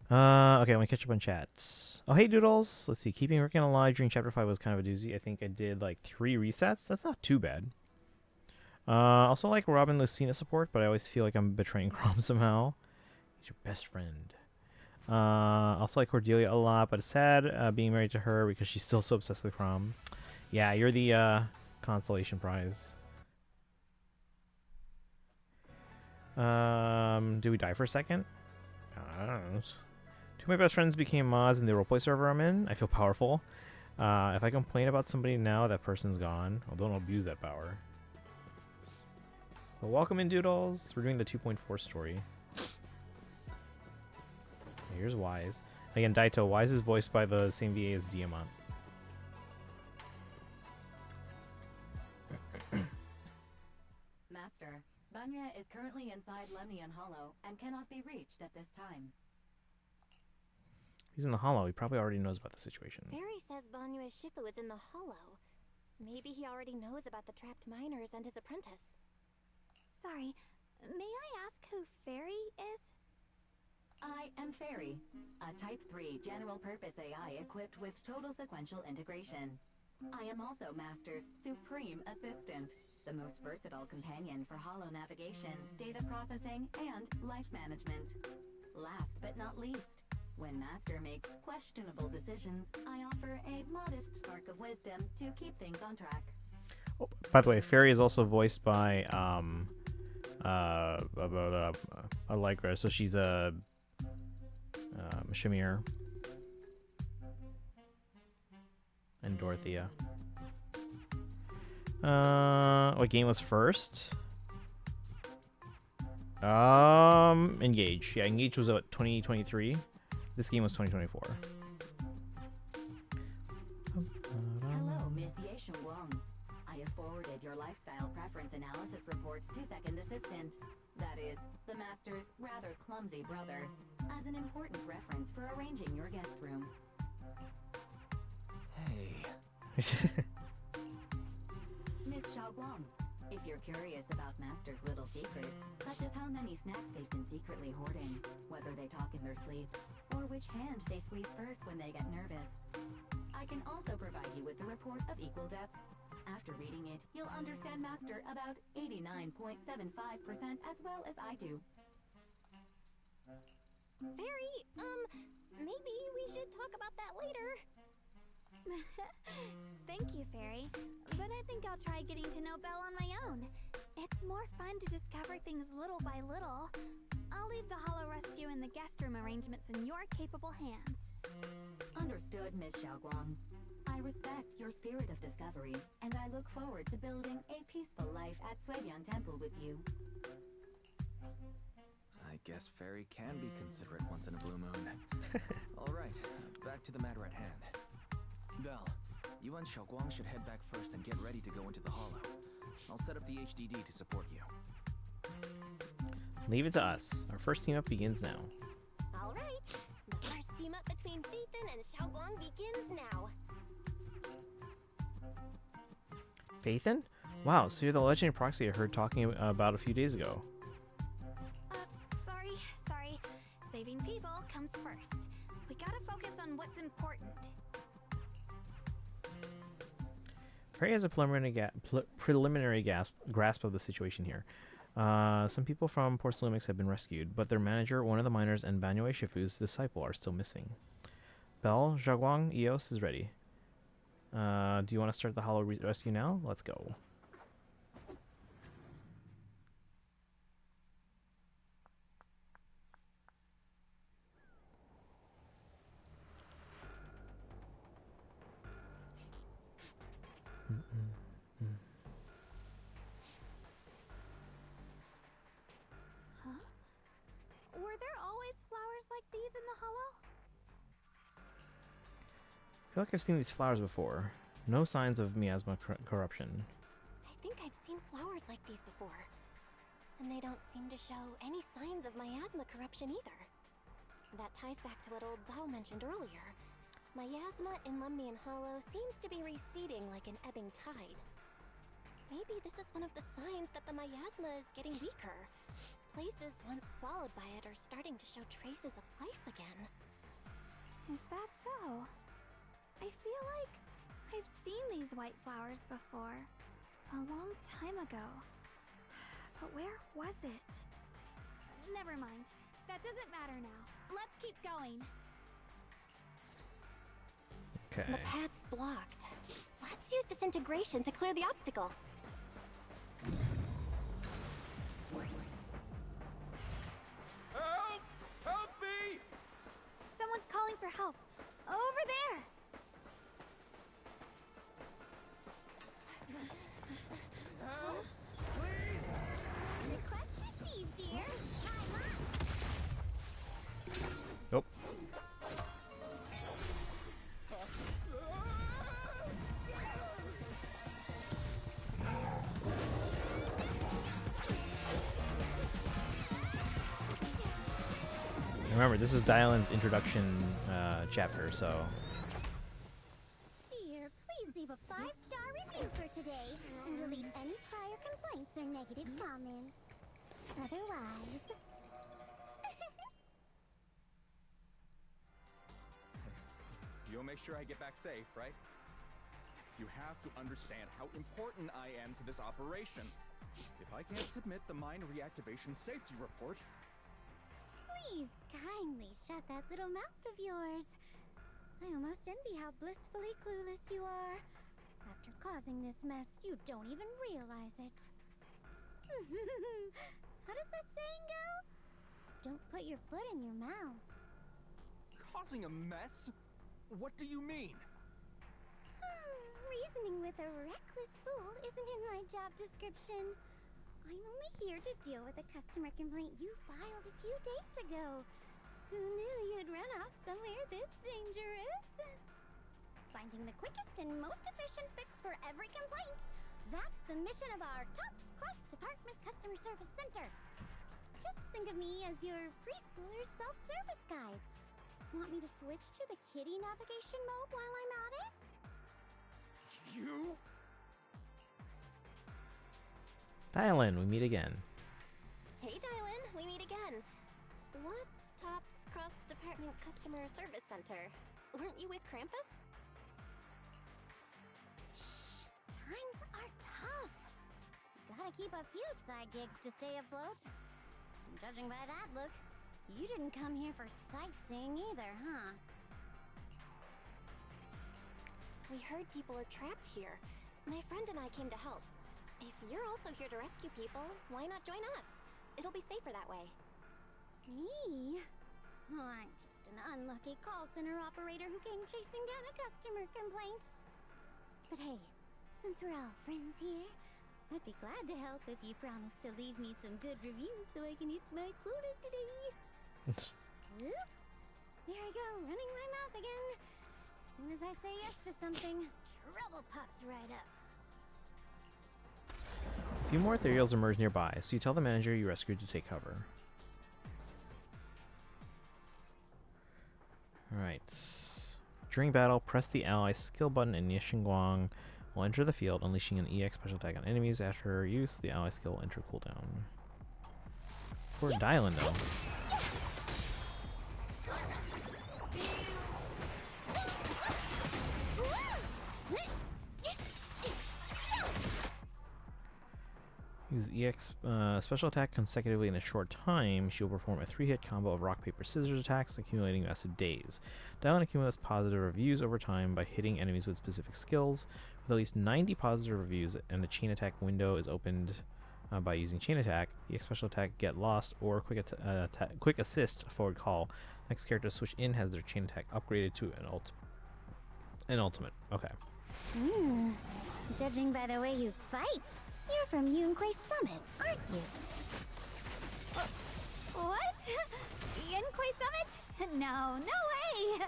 Okay, I'm gonna catch up on chats. Oh, hey Doodles! Let's see, keeping Rick alive during Chapter 5 was kind of a doozy. I think I did like 3 resets. That's not too bad. Also like Robin Lucina support, but I always feel like I'm betraying Crom somehow. He's your best friend. Also like Cordelia a lot, but it's sad being married to her because she's still so obsessed with Crom. Yeah, you're the consolation prize. Did we die for a second? I don't know. 2 of my best friends became mods in the roleplay server I'm in. I feel powerful. If I complain about somebody now, that person's gone. Well, don't abuse that power. Well, welcome in, Doodles. We're doing the 2.4 story. Here's Wise. Again, Daito. Wise is voiced by the same VA as Diamant. Master, Banya is currently inside Lemnian Hollow and cannot be reached at this time. He's in the hollow. He probably already knows about the situation. Fairy says Banyue Shifu is in the hollow. Maybe he already knows about the trapped miners and his apprentice. Sorry, may I ask who Fairy is? I am Fairy, a Type 3 general-purpose AI equipped with total sequential integration. I am also Master's supreme assistant, the most versatile companion for hollow navigation, data processing, and life management. Last but not least, when Master makes questionable decisions, I offer a modest spark of wisdom to keep things on track. Oh, by the way, Fairy is also voiced by Allegra, so she's a Shamir and Dorothea. What game was first? Engage. Yeah, Engage was what, 2023. This game was 2024. Hello, Miss Ye Wong. I have forwarded your lifestyle preference analysis report to Second Assistant, that is, the Master's rather clumsy brother, as an important reference for arranging your guest room. Hey. Miss Xiaoguang, if you're curious about Master's little secrets, such as how many snacks they've been secretly hoarding, whether they talk in their sleep, or which hand they squeeze first when they get nervous, I can also provide you with a report of equal depth. After reading it, you'll understand Master about 89.75% as well as I do. Fairy, maybe we should talk about that later. Thank you, Fairy, but I think I'll try getting to know Belle on my own. It's more fun to discover things little by little. I'll leave the Hollow Rescue and the guest room arrangements in your capable hands. Understood, Miss Xiaoguang. I respect your spirit of discovery, and I look forward to building a peaceful life at Suidian Temple with you. I guess Fairy can be considerate once in a blue moon. Alright, back to the matter at hand. Belle, you and Xiaoguang should head back first and get ready to go into the hollow. I'll set up the HDD to support you. Leave it to us. Our first team up begins now. All right. The first team up between Phaethon and Xiaoguang begins now. Phaethon? Wow, so you're the legendary proxy I heard talking about a few days ago. Sorry. Saving people comes first. We gotta focus on what's important. Perry has a preliminary grasp of the situation here. Some people from Porcelumix have been rescued, but their manager, one of the miners, and Banyue Shifu's disciple are still missing. Belle, Xiaoguang, Eos is ready. Do you want to start the hollow rescue now? Let's go. Huh? Were there always flowers like these in the hollow? I feel like I've seen these flowers before. No signs of miasma corruption. I think I've seen flowers like these before. And they don't seem to show any signs of miasma corruption either. That ties back to what old Zhao mentioned earlier. Miasma in Lumnian Hollow seems to be receding like an ebbing tide. Maybe this is one of the signs that the miasma is getting weaker. Places once swallowed by it are starting to show traces of life again. Is that so? I feel like I've seen these white flowers before. A long time ago. But where was it? Never mind. That doesn't matter now. Let's keep going. Okay. The path's blocked. Let's use disintegration to clear the obstacle. Help! Help me! Someone's calling for help. Over there! Help! Please! Request received, dear. I'm up. Nope. Remember, this is Dylan's introduction chapter, so... Dear, please leave a 5-star review for today and delete any prior complaints or negative comments. Otherwise... You'll make sure I get back safe, right? You have to understand how important I am to this operation. If I can't submit the mine reactivation safety report... Please kindly shut that little mouth of yours. I almost envy how blissfully clueless you are. After causing this mess, you don't even realize it. How does that saying go? Don't put your foot in your mouth. Causing a mess? What do you mean? Reasoning with a reckless fool isn't in my job description. I'm only here to deal with a customer complaint you filed a few days ago. Who knew you'd run off somewhere this dangerous? Finding the quickest and most efficient fix for every complaint. That's the mission of our TOPS cross-department customer service center. Just think of me as your preschooler's self-service guide. Want me to switch to the kiddie navigation mode while I'm at it? You? Dylan, we meet again. Hey, Dylan, we meet again. What's TOPS Cross-Department Customer Service Center? Weren't you with Krampus? Shh, times are tough. Gotta keep a few side gigs to stay afloat. Judging by that look, you didn't come here for sightseeing either, huh? We heard people are trapped here. My friend and I came to help. If you're also here to rescue people, why not join us? It'll be safer that way. Me? Oh, I'm just an unlucky call center operator who came chasing down a customer complaint. But hey, since we're all friends here, I'd be glad to help if you promise to leave me some good reviews so I can hit my quota today. Oops. There I go, running my mouth again. As soon as I say yes to something, trouble pops right up. A few more ethereals emerge nearby, so you tell the manager you rescued to take cover. Alright. During battle, press the ally skill button and Yixingguang will enter the field, unleashing an EX special attack on enemies. After use, the ally skill will enter cooldown. Poor Dylan, though. Use EX special attack consecutively in a short time. She will perform a 3-hit combo of rock, paper, scissors attacks, accumulating massive days. Dylan accumulates positive reviews over time by hitting enemies with specific skills. With at least 90 positive reviews and the chain attack window is opened by using chain attack, EX special attack, get lost, or quick assist forward call. Next character to switch in has their chain attack upgraded to an ultimate. Okay. Judging by the way you fight, you're from Yunquay Summit, aren't you? What? Yunquay Summit? No, no way!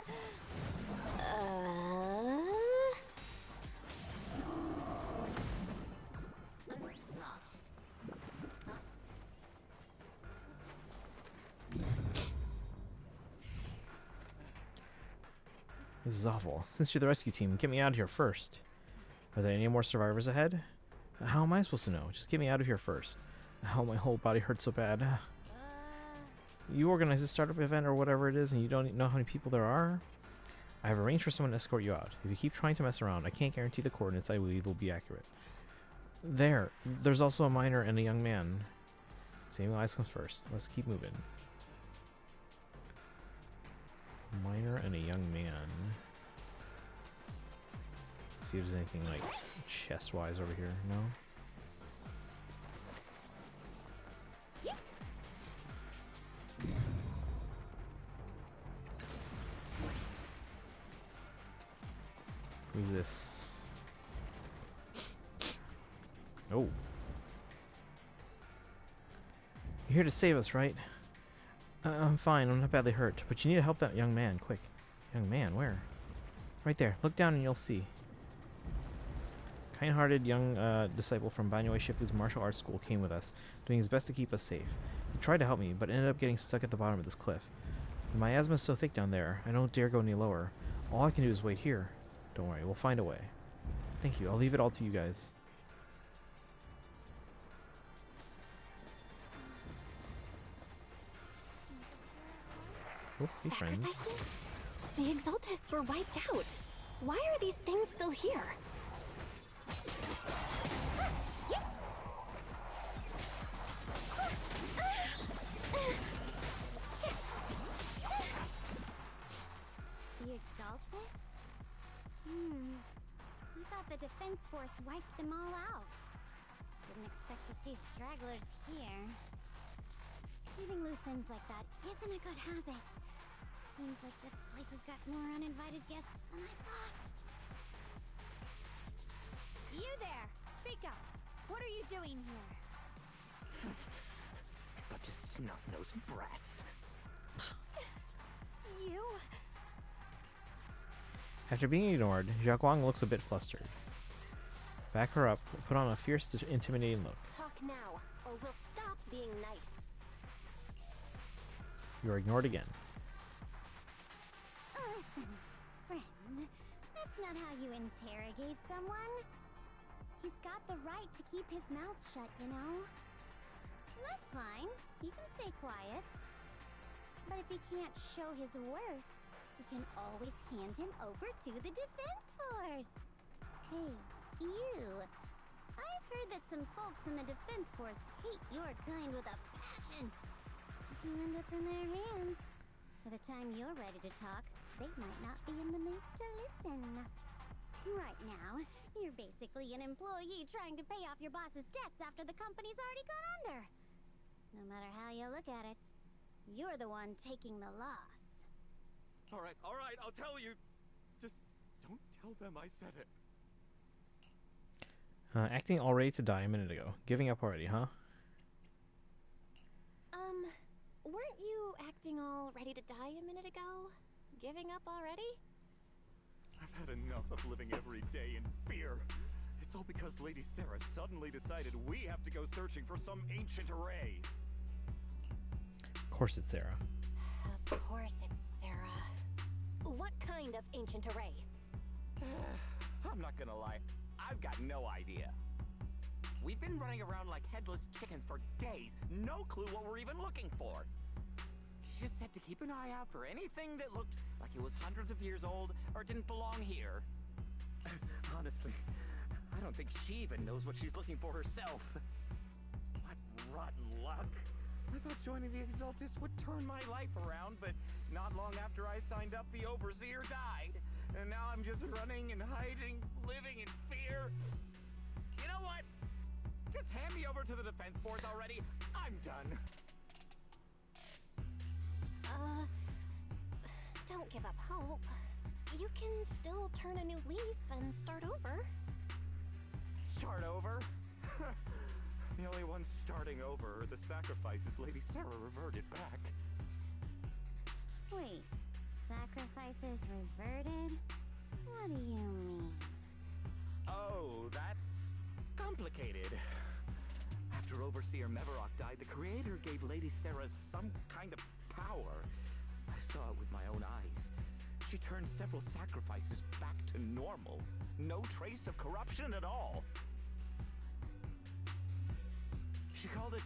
This is awful. Since you're the rescue team, get me out of here first. Are there any more survivors ahead? How am I supposed to know? Just get me out of here first. How my whole body hurts so bad. You organize a startup event or whatever it is and you don't know how many people there are? I have arranged for someone to escort you out. If you keep trying to mess around, I can't guarantee the coordinates I leave will be accurate. There's also a miner and a young man. Saving lives comes first. Let's keep moving. Miner and a young man. See if there's anything like chest-wise over here. No? Who's this? Oh. You're here to save us, right? I'm fine. I'm not badly hurt. But you need to help that young man, quick. Young man, where? Right there. Look down and you'll see. Kind-hearted young disciple from Banyue Shifu's martial arts school came with us, doing his best to keep us safe. He tried to help me, but ended up getting stuck at the bottom of this cliff. The miasma is so thick down there, I don't dare go any lower. All I can do is wait here. Don't worry, we'll find a way. Thank you. I'll leave it all to you guys. Oh, hey, friends. Sacrifices? The Exaltists were wiped out. Why are these things still here? The Exaltists? I thought the defense force wiped them all out. Didn't expect to see stragglers here. Leaving loose ends like that isn't a good habit. Seems like this place has got more uninvited guests than I thought. You there! Speak up! What are you doing here? Bunch of snot-nosed brats. You? After being ignored, Xiaoguang looks a bit flustered. Back her up, put on a fierce, intimidating look. Talk now, or we'll stop being nice. You are ignored again. Listen, friends, that's not how you interrogate someone. He's got the right to keep his mouth shut, you know? That's fine. He can stay quiet. But if he can't show his worth, we can always hand him over to the defense force. Hey, you. I've heard that some folks in the defense force hate your kind with a passion. If you end up in their hands, by the time you're ready to talk, they might not be in the mood to listen. Right now, you're basically an employee trying to pay off your boss's debts after the company's already gone under. No matter how you look at it, You're the one taking the loss. All right, I'll tell you. Just don't tell them I said it. Acting all ready to die a minute ago. Giving up already, huh? Weren't you acting all ready to die a minute ago? Giving up already? I've had enough of living every day in fear. It's all because Lady Sarah suddenly decided we have to go searching for some ancient array. Of course it's Sarah. Of course it's Sarah. What kind of ancient array? I'm not gonna lie, I've got no idea. We've been running around like headless chickens for days, no clue what we're even looking for. She just said to keep an eye out for anything that looked like it was hundreds of years old or didn't belong here. Honestly, I don't think she even knows what she's looking for herself. What rotten luck. I thought joining the Exaltis would turn my life around, but not long after I signed up, the Overseer died. And now I'm just running and hiding, living in fear. You know what? Just hand me over to the Defense Force already. I'm done. Don't give up hope. You can still turn a new leaf and start over. Start over? The only ones starting over are the sacrifices Lady Sarah reverted back. Wait, sacrifices reverted? What do you mean? Oh, that's complicated. After Overseer Mevarok died, the Creator gave Lady Sarah some kind of power. I saw it with my own eyes. She turned several sacrifices back to normal. No trace of corruption at all. She called it,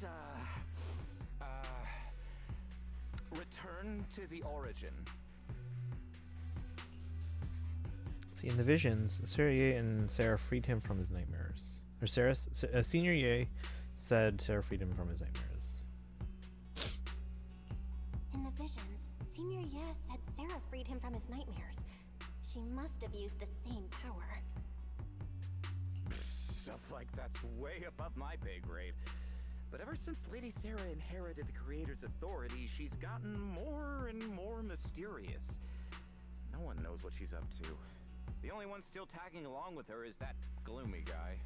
return to the origin. See, in the visions, Sarah Ye and Sarah freed him from his nightmares. Or Senior Ye said Sarah freed him from his nightmares. In the visions, Senior Ye said Sarah freed him from his nightmares. She must have used the same power. Stuff like that's way above my pay grade. But ever since Lady Sarah inherited the Creator's authority, she's gotten more and more mysterious. No one knows what she's up to. The only one still tagging along with her is that gloomy guy.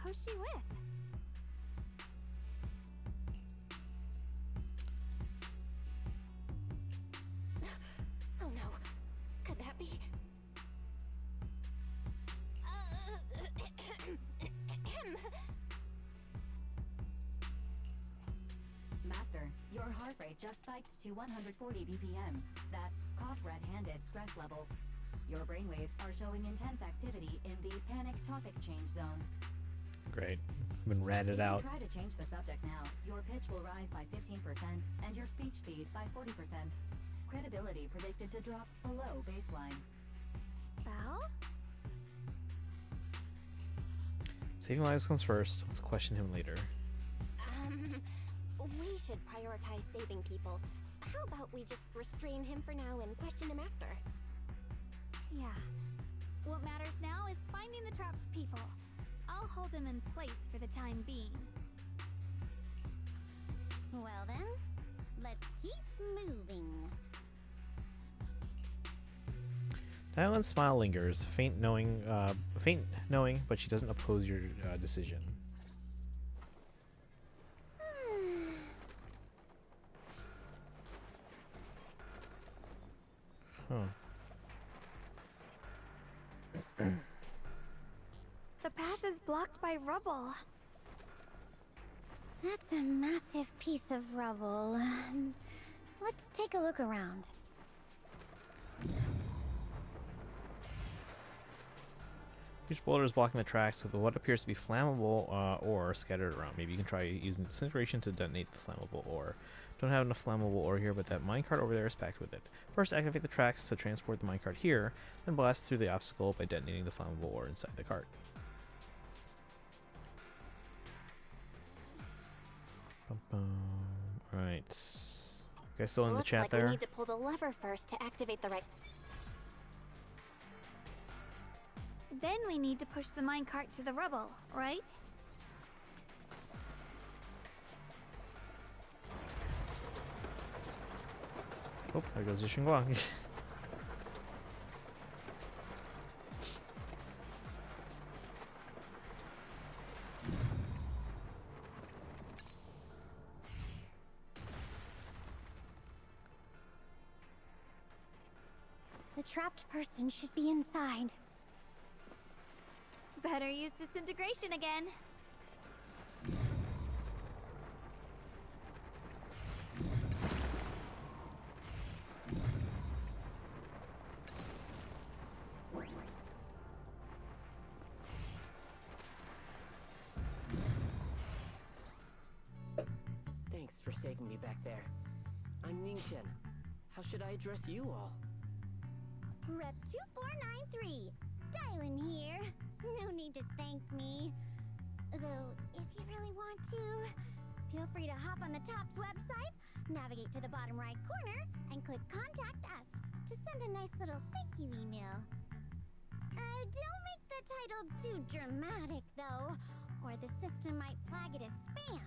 Who's she with? Oh no. Could that be? Master, your heart rate just spiked to 140 BPM. That's caught red-handed stress levels. Your brainwaves are showing intense activity in the panic topic change zone. Great. I've been ratted out. If you try to change the subject now, your pitch will rise by 15% and your speech speed by 40%. Credibility predicted to drop below baseline. Belle? Saving lives comes first. Let's question him later. We should prioritize saving people. How about we just restrain him for now and question him after? Yeah. What matters now is finding the trapped people. I'll hold him in place for the time being. Well then, let's keep moving. Diane's smile lingers, faint knowing, but she doesn't oppose your decision. Huh. The path is blocked by rubble. That's a massive piece of rubble. Let's take a look around. Huge boulder is blocking the tracks with what appears to be flammable ore scattered around. Maybe you can try using disintegration to detonate the flammable ore. Don't have enough flammable ore here, but that minecart over there is packed with it. First, activate the tracks to transport the minecart here, then blast through the obstacle by detonating the flammable ore inside the cart. Alright. You guys still in the chat there? We need to pull the lever first to activate the right... Then we need to push the minecart to the rubble, right? Oh, there goes the Xinguang. The trapped person should be inside. Better use disintegration again. Thanks for saving me back there. I'm Ningchen. How should I address you all? Rep 2493. Dylan here. No need to thank me. Though, if you really want to, feel free to hop on the TOPS website, navigate to the bottom right corner, and click Contact Us to send a nice little thank you email. Don't make the title too dramatic, though, or the system might flag it as spam.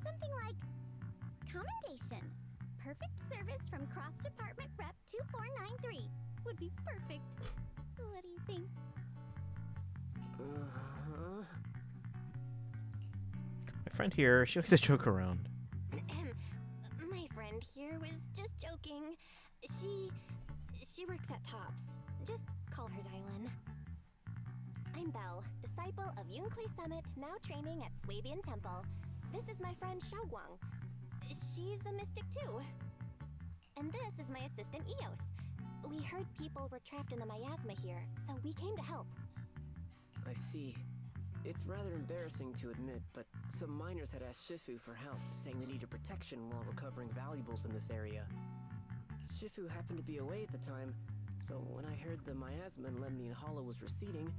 Something like Commendation. Perfect service from Cross-Department Rep 2493 would be perfect. What do you think? My friend here, she likes to joke around. My friend here was just joking. She works at TOPS. Just call her Dylan. I'm Belle, disciple of Yunhui Summit, now training at Swabian Temple. This is my friend Xiaoguang. She's a mystic too. And this is my assistant Eos. We heard people were trapped in the miasma here, so we came to help. I see. It's rather embarrassing to admit, but some miners had asked Shifu for help, saying they needed protection while recovering valuables in this area. Shifu happened to be away at the time, so when I heard the miasma in Lemnian Hollow was receding,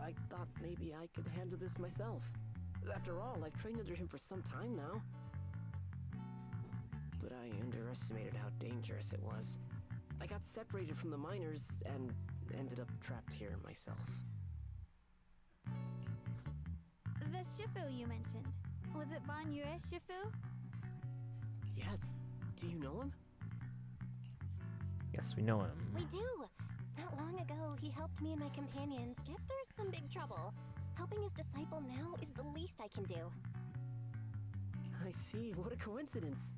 I thought maybe I could handle this myself. After all, I've trained under him for some time now. But I underestimated how dangerous it was. I got separated from the miners and ended up trapped here myself. The Shifu you mentioned. Was it Ban Yue Shifu? Yes. Do you know him? Yes, we know him. We do! Not long ago, he helped me and my companions get through some big trouble. Helping his disciple now is the least I can do. I see. What a coincidence.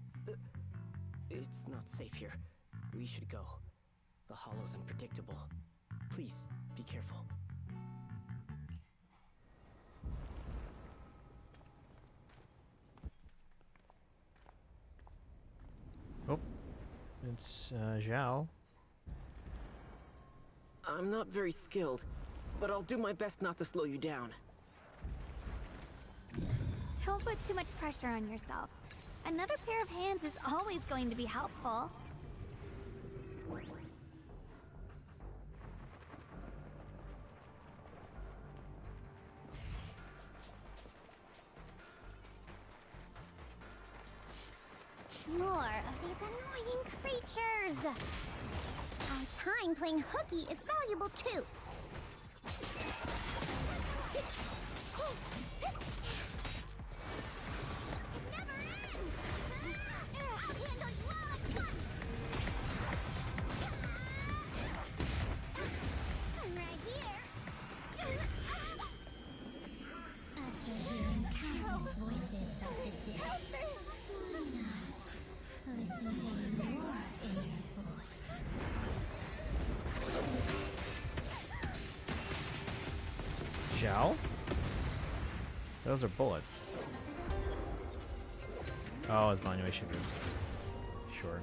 It's not safe here. We should go. The hollow's unpredictable. Please, be careful. Oh, it's Zhao. I'm not very skilled, but I'll do my best not to slow you down. Don't put too much pressure on yourself. Another pair of hands is always going to be helpful. More of these annoying creatures! Our time playing hooky is valuable too! I'm right here! After hearing countless voices of the dead, why not listen to your inner voice? Zhao? Those are bullets. Oh, it's Ban Yue Shifu. Sure.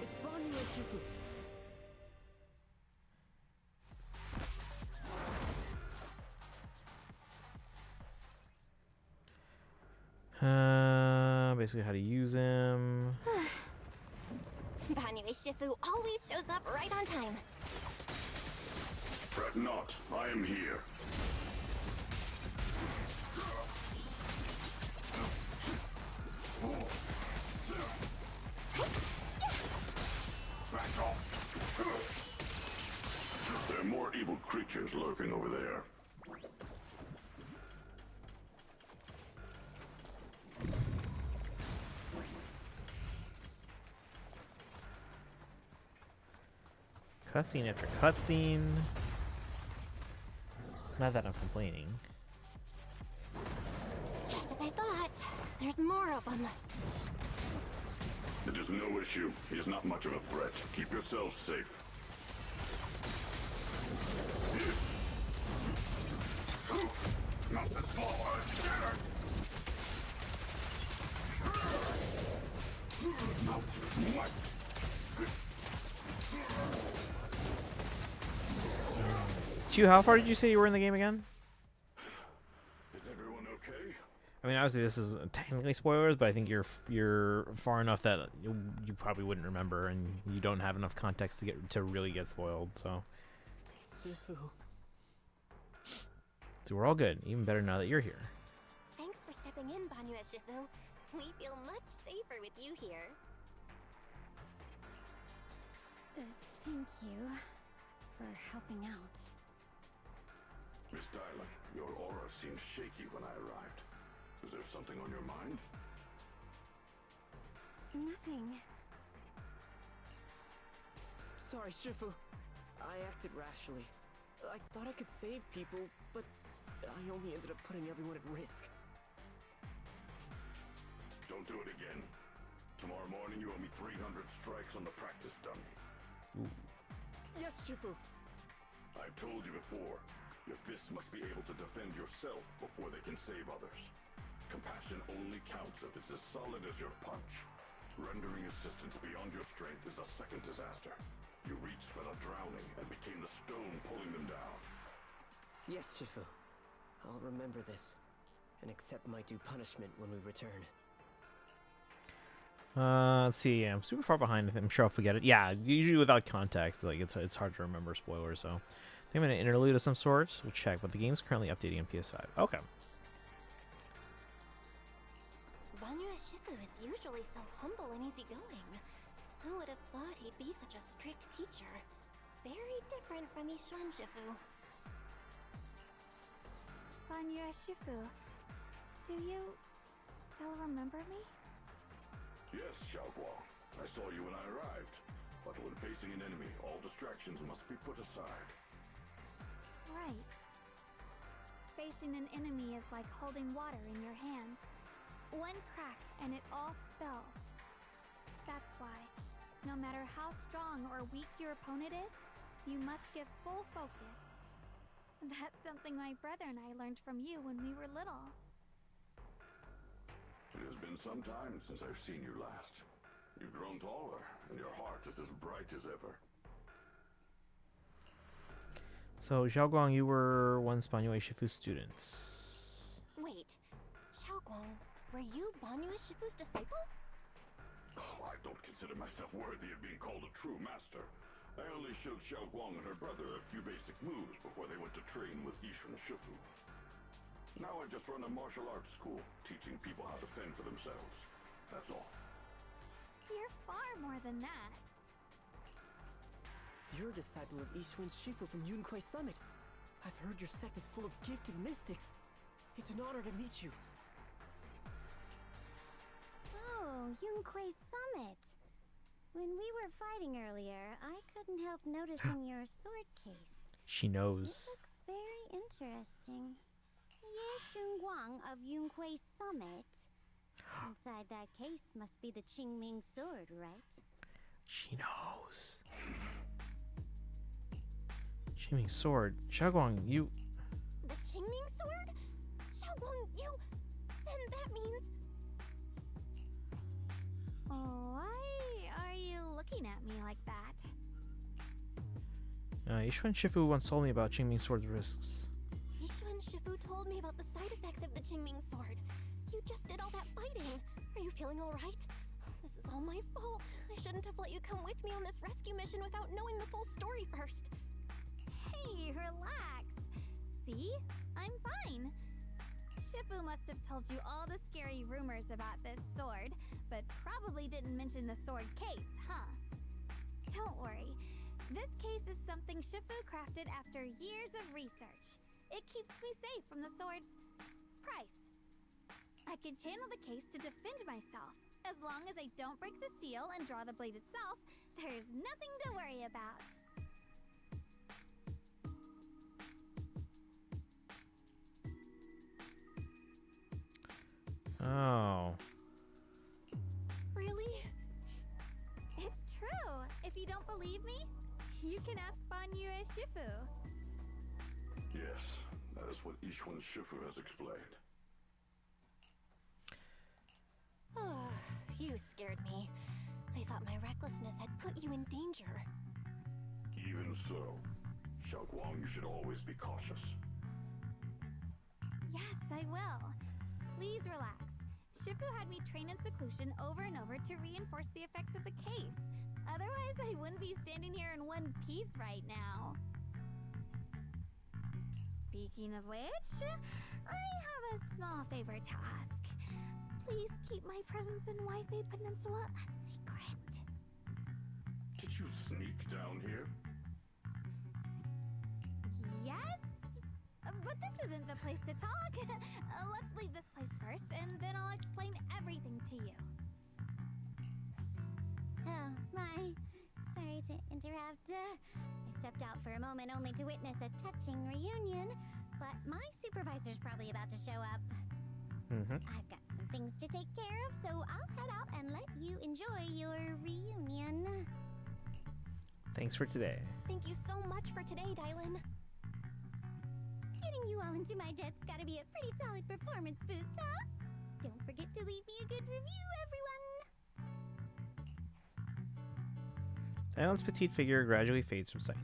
It's Ban Yue Shifu. Basically how to use him. Ban Yue Shifu always shows up right on time. Fret not, I am here. Back off. There are more evil creatures lurking over there. Cutscene after cutscene. Not that I'm complaining. Just as I thought. There's more of them. It is no issue. He is not much of a threat. Keep yourselves safe. Not this forward. Not this much. Chew, how far did you say you were in the game again? Is everyone okay? I mean, obviously this is technically spoilers, but I think you're far enough that you probably wouldn't remember, and you don't have enough context to really get spoiled. So we're all good. Even better now that you're here. Thanks for stepping in, Banyue Shifu. We feel much safer with you here. Thank you for helping out. Miss Dylan, your aura seemed shaky when I arrived. Is there something on your mind? Nothing. Sorry, Shifu. I acted rashly. I thought I could save people, but I only ended up putting everyone at risk. Don't do it again. Tomorrow morning you owe me 300 strikes on the practice dummy. Ooh. Yes, Shifu. I've told you before, your fists must be able to defend yourself before they can save others. Compassion only counts if it's as solid as your punch. Rendering assistance beyond your strength is a second disaster. You reached for the drowning and became the stone pulling them down. Yes, Shifu. I'll remember this and accept my due punishment when we return. Let's see. Yeah, I'm super far behind. I'm sure I'll forget it. Yeah, usually without context, like it's hard to remember spoilers. So I think I'm in an interlude of some sorts. We'll check, but the game's currently updating on PS5. Okay. Banyue Shifu is usually so humble and easygoing. Who would have thought he'd be such a strict teacher? Very different from Yishuan Shifu. Banyue Shifu, do you still remember me? Yes, Xiaoguang. I saw you when I arrived. But when facing an enemy, all distractions must be put aside. Right. Facing an enemy is like holding water in your hands. One crack and it all spills. That's why, no matter how strong or weak your opponent is, you must give full focus. That's something my brother and I learned from you when we were little. It has been some time since I've seen you last. You've grown taller, and your heart is as bright as ever. So, Xiaoguang, you were once Banyue Shifu's students. Wait, Xiaoguang, were you Banyue Shifu's disciple? Oh, I don't consider myself worthy of being called a true master. I only showed Xiaoguang and her brother a few basic moves before they went to train with Yishuan Shifu. Now I just run a martial arts school, teaching people how to fend for themselves. That's all. You're far more than that. You're a disciple of Yishuan Shifu from Yunquei Summit. I've heard your sect is full of gifted mystics. It's an honor to meet you. Oh, Yunquei Summit. When we were fighting earlier, I couldn't help noticing your sword case. She knows. It looks very interesting. Ye Shunguang of Yunquei Summit. Inside that case must be the Qingming sword, right? She knows. Qingming sword. Xiaoguang, you... The Qingming sword? Xiaoguang, you... Then that means... Why are you looking at me like that? Yishuan Shifu once told me about Qingming sword's risks. Yishuan Shifu told me about the side effects of the Qingming sword. You just did all that fighting. Are you feeling alright? This is all my fault. I shouldn't have let you come with me on this rescue mission without knowing the full story first. Hey, relax. See? I'm fine. Shifu must have told you all the scary rumors about this sword, but probably didn't mention the sword case, huh? Don't worry. This case is something Shifu crafted after years of research. It keeps me safe from the sword's price. I can channel the case to defend myself. As long as I don't break the seal and draw the blade itself, there's nothing to worry about. Oh. Really? It's true. If you don't believe me, you can ask Banyu Shifu. Yes, that is what Ishwan Shifu has explained. Oh, you scared me. I thought my recklessness had put you in danger. Even so, Xiaoguang, you should always be cautious. Yes, I will. Please relax. Shifu had me train in seclusion over and over to reinforce the effects of the case. Otherwise, I wouldn't be standing here in one piece right now. Speaking of which, I have a small favor to ask. Please keep my presence in Wi-Fi Peninsula a secret. Did you sneak down here? Yes? But this isn't the place to talk. Let's leave this place first, and then I'll explain everything to you. Oh, my. Sorry to interrupt. I stepped out for a moment only to witness a touching reunion, but my supervisor's probably about to show up. I've got some things to take care of, so I'll head out and let you enjoy your reunion. Thanks for today. Thank you so much for today, Dylan. Getting you all into my debt's gotta be a pretty solid performance boost, huh? Don't forget to leave me a good review, everyone! Dylan's petite figure gradually fades from sight.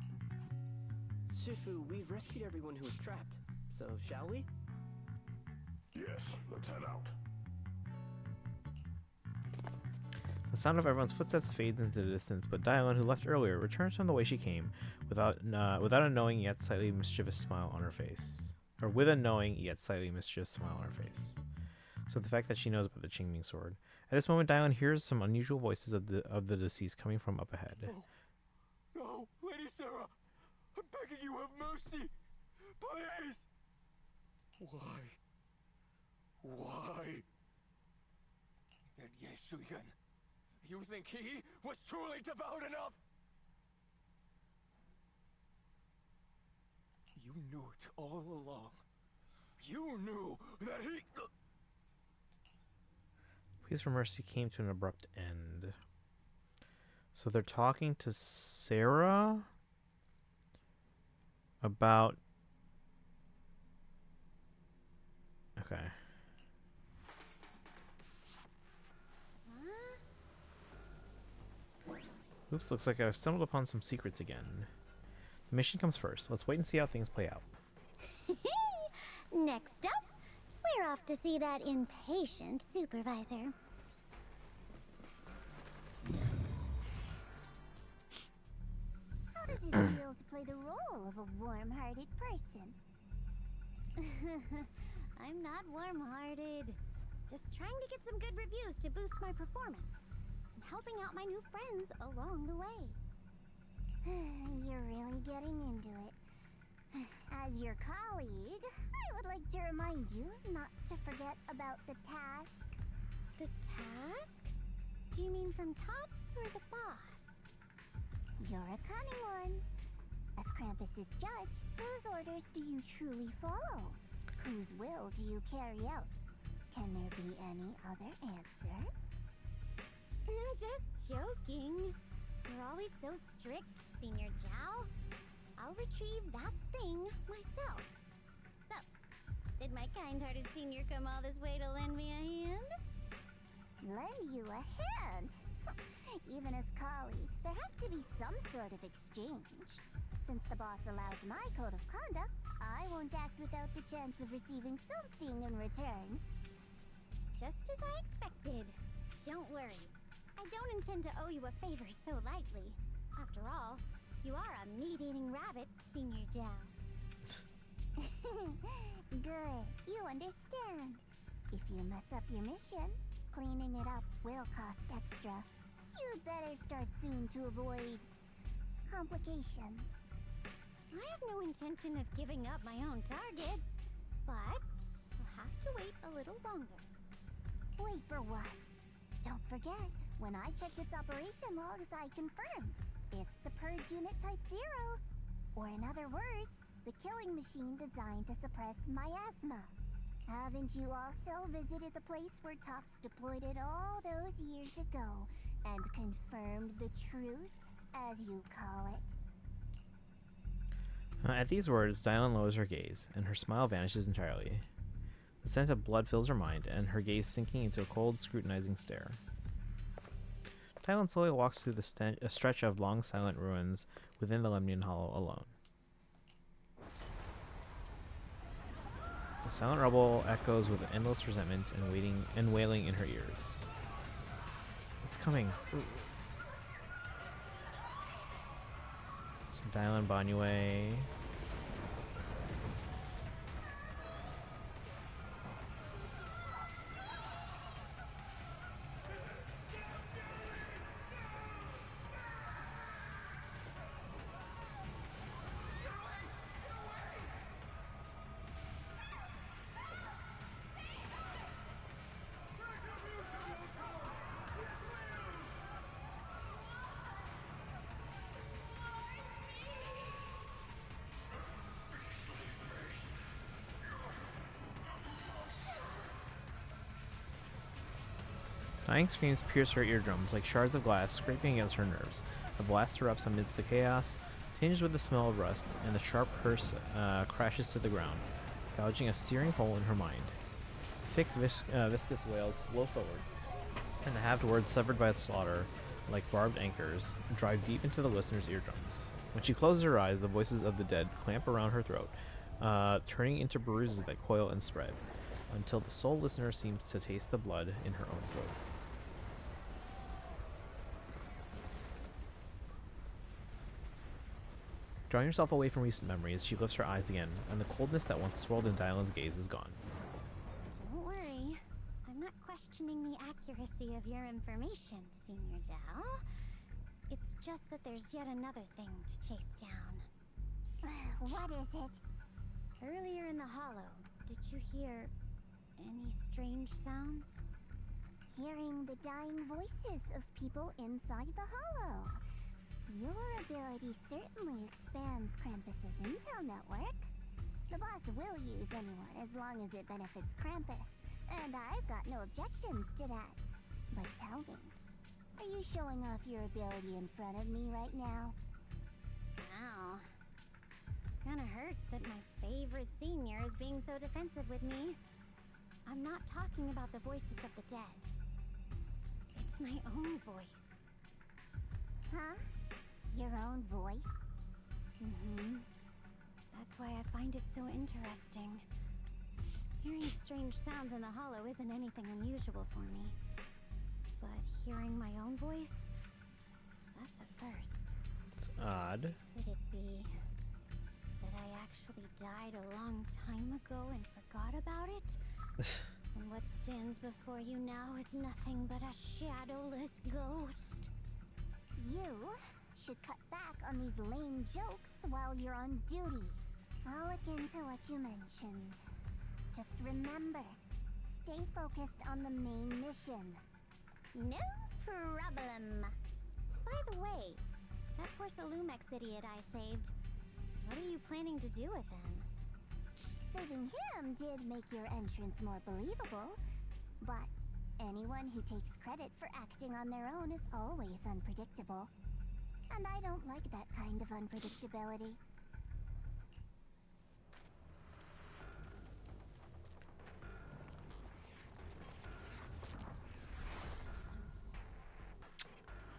Shifu, we've rescued everyone who was trapped. So, shall we? Yes, let's head out. The sound of everyone's footsteps fades into the distance, but Dylan, who left earlier, returns from the way she came, without a knowing yet slightly mischievous smile on her face. Or with a knowing yet slightly mischievous smile on her face. So the fact that she knows about the Qingming sword. At this moment, Dylan hears some unusual voices of the deceased coming from up ahead. No, Lady Sarah! I'm begging you, have mercy! Please! Why? That Yeshuyan, you think he was truly devout enough? You knew it all along. You knew that he... Pleas for mercy came to an abrupt end. So they're talking to Sarah about... Okay. Oops, looks like I've stumbled upon some secrets again. The mission comes first. Let's wait and see how things play out. Next up, we're off to see that impatient supervisor. How does it feel to play the role of a warm-hearted person? I'm not warm-hearted. Just trying to get some good reviews to boost my performance. And helping out my new friends along the way. You're really getting into it. As your colleague, I would like to remind you not to forget about the task. The task? Do you mean from Tops or the boss? You're a cunning one. As Krampus's judge, whose orders do you truly follow? Whose will do you carry out? Can there be any other answer? I'm just joking. You're always so strict, Senior Zhao. I'll retrieve that thing myself. So, did my kind-hearted senior come all this way to lend me a hand? Lend you a hand? Even as colleagues, there has to be some sort of exchange. Since the boss allows my code of conduct, I won't act without the chance of receiving something in return. Just as I expected. Don't worry. I don't intend to owe you a favor so lightly. After all, you are a meat-eating rabbit, Senior Zhao. Good. You understand. If you mess up your mission, cleaning it up will cost extra. You'd better start soon to avoid complications. I have no intention of giving up my own target, but we'll have to wait a little longer. Wait for what? Don't forget, when I checked its operation logs, I confirmed. It's the Purge Unit Type 0. Or in other words, the killing machine designed to suppress miasma. Haven't you also visited the place where Tops deployed it all those years ago and confirmed the truth, as you call it? At these words, Dylan lowers her gaze, and her smile vanishes entirely. The sense of blood fills her mind, and her gaze sinking into a cold, scrutinizing stare. Dylan slowly walks through a stretch of long, silent ruins within the Lemnian Hollow alone. The silent rubble echoes with endless resentment and wailing in her ears. It's coming. Ooh. So Dylan Banyue. Dying screams pierce her eardrums like shards of glass scraping against her nerves. The blast erupts amidst the chaos, tinged with the smell of rust, and the sharp curse crashes to the ground, gouging a searing hole in her mind. Thick, viscous wails flow forward, and the halved words severed by the slaughter, like barbed anchors, drive deep into the listener's eardrums. When she closes her eyes, the voices of the dead clamp around her throat, turning into bruises that coil and spread, until the sole listener seems to taste the blood in her own throat. Drawing herself away from recent memories, she lifts her eyes again, and the coldness that once swirled in Dylan's gaze is gone. Don't worry. I'm not questioning the accuracy of your information, Senior Zhao. It's just that there's yet another thing to chase down. What is it? Earlier in the hollow, did you hear any strange sounds? Hearing the dying voices of people inside the hollow. Your ability certainly expands Krampus's intel network. The boss will use anyone as long as it benefits Krampus, and I've got no objections to that. But tell me, are you showing off your ability in front of me right now? Ow. Kinda hurts that my favorite senior is being so defensive with me. I'm not talking about the voices of the dead. It's my own voice. Huh? Your own voice? Mm-hmm. That's why I find it so interesting. Hearing strange sounds in the hollow isn't anything unusual for me. But hearing my own voice? That's a first. It's odd. Could it be that I actually died a long time ago and forgot about it? And what stands before you now is nothing but a shadowless ghost. You should cut back on these lame jokes while you're on duty. I'll look into what you mentioned. Just remember, stay focused on the main mission. No problem. By the way, that poor Salumex idiot I saved, what are you planning to do with him? Saving him did make your entrance more believable, but anyone who takes credit for acting on their own is always unpredictable. And I don't like that kind of unpredictability.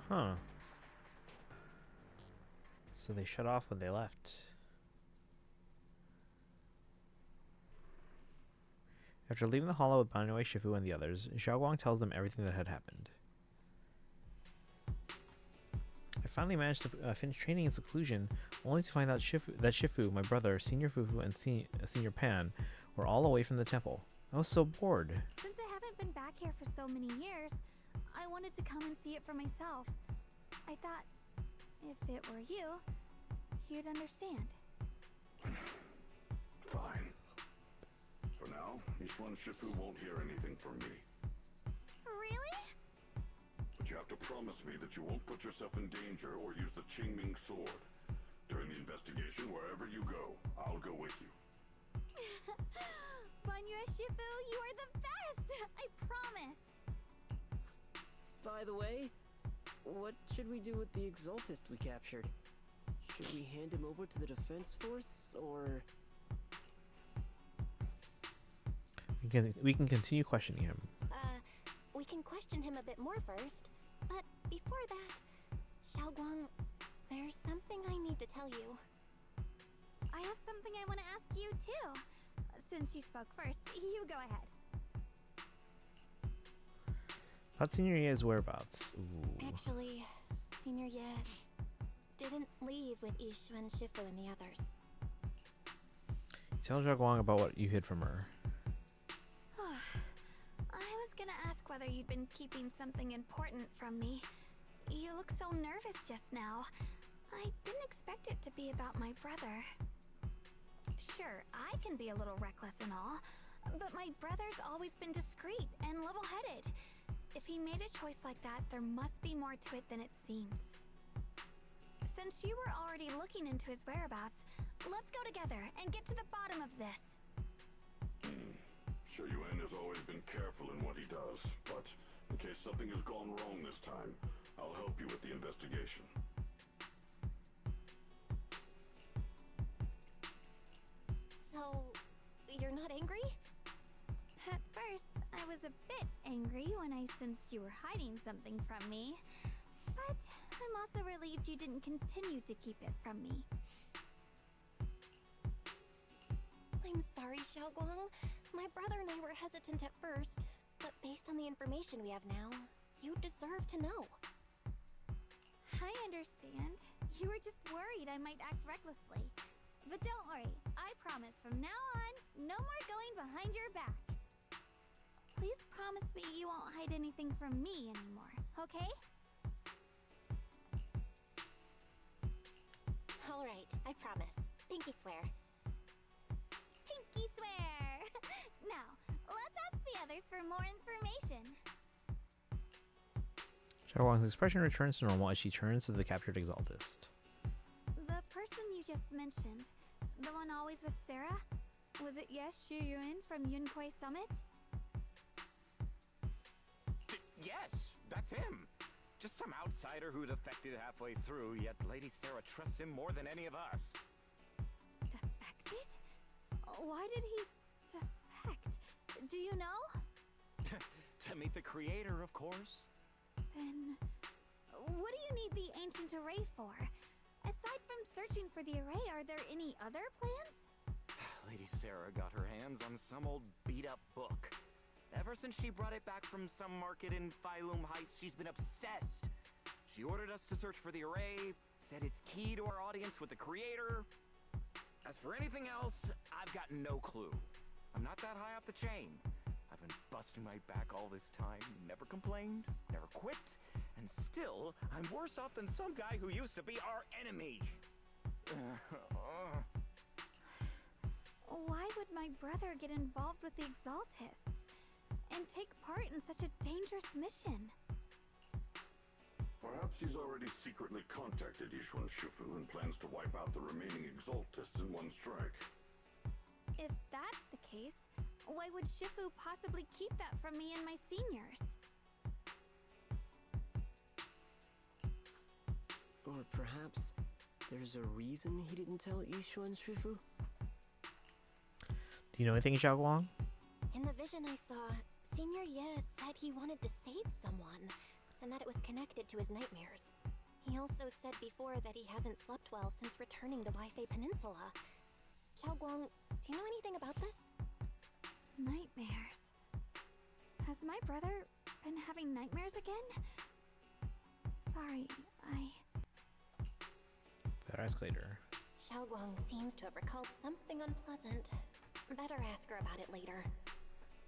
Huh. So they shut off when they left. After leaving the hollow with Banyue, Shifu, and the others, Xiaoguang tells them everything that had happened. I finally managed to finish training in seclusion, only to find out that Shifu, my brother, Senior Fufu, and Senior Pan were all away from the temple. I was so bored. Since I haven't been back here for so many years, I wanted to come and see it for myself. I thought, if it were you, you'd understand. Fine. For now, Yishuan Shifu won't hear anything from me. Really? But you have to promise me that you won't put yourself in danger or use the Qingming sword. During the investigation, wherever you go, I'll go with you. But Fanya, Shifu, you are the best! I promise! By the way, what should we do with the Exaltist we captured? Should we hand him over to the defense force, or... We can continue questioning him. We can question him a bit more first. But before that, Xiaoguang, there's something I need to tell you. I have something I want to ask you, too. Since you spoke first, you go ahead. About Senior Ye's whereabouts. Ooh. Actually, Senior Ye didn't leave with Ishu and Shifu and the others. Tell Xiaoguang about what you hid from her. I was gonna ask whether you'd been keeping something important from me. You look so nervous just now. I didn't expect it to be about my brother. Sure, I can be a little reckless and all, but my brother's always been discreet and level-headed. If he made a choice like that, there must be more to it than it seems. Since you were already looking into his whereabouts, let's go together and get to the bottom of this. Sure, Yuan has always been careful in what he does, but in case something has gone wrong this time, I'll help you with the investigation. So, you're not angry? At first, I was a bit angry when I sensed you were hiding something from me. But I'm also relieved you didn't continue to keep it from me. I'm sorry, Xiaoguang. My brother and I were hesitant at first, but based on the information we have now, you deserve to know. I understand. You were just worried I might act recklessly. But don't worry, I promise from now on, no more going behind your back. Please promise me you won't hide anything from me anymore, okay? Alright, I promise. Pinky swear. Pinky swear! Now, let's ask the others for more information. Xiaoguang's expression returns to normal as she turns to the captured Exaltist. The person you just mentioned, the one always with Sarah? Was it Yes Shuyuan from Yunhui Summit? Yes, that's him. Just some outsider who defected halfway through, yet Lady Sarah trusts him more than any of us. Defected? Why did he defect? Do you know? To meet the creator, of course. Then, what do you need the ancient array for? Aside from searching for the array, are there any other plans? Lady Sarah got her hands on some old beat-up book. Ever since she brought it back from some market in Phylum Heights, she's been obsessed. She ordered us to search for the array, said it's key to our audience with the creator. As for anything else, I've got no clue. I'm not that high up the chain. I've been busting my back all this time, never complained, never quit, and still, I'm worse off than some guy who used to be our enemy. Why would my brother get involved with the Exaltists and take part in such a dangerous mission? Perhaps he's already secretly contacted Ishu and Shifu and plans to wipe out the remaining Exaltists in one strike. If that's the case, why would Shifu possibly keep that from me and my seniors? Or perhaps there's a reason he didn't tell Ishu and Shifu? Do you know anything, Xiaoguang? In the vision I saw, Senior Ye said he wanted to save someone, and that it was connected to his nightmares. He also said before that he hasn't slept well since returning to Waifei Peninsula. Xiaoguang, do you know anything about this? Nightmares. Has my brother been having nightmares again? Sorry, Better ask later. Xiaoguang seems to have recalled something unpleasant. Better ask her about it later.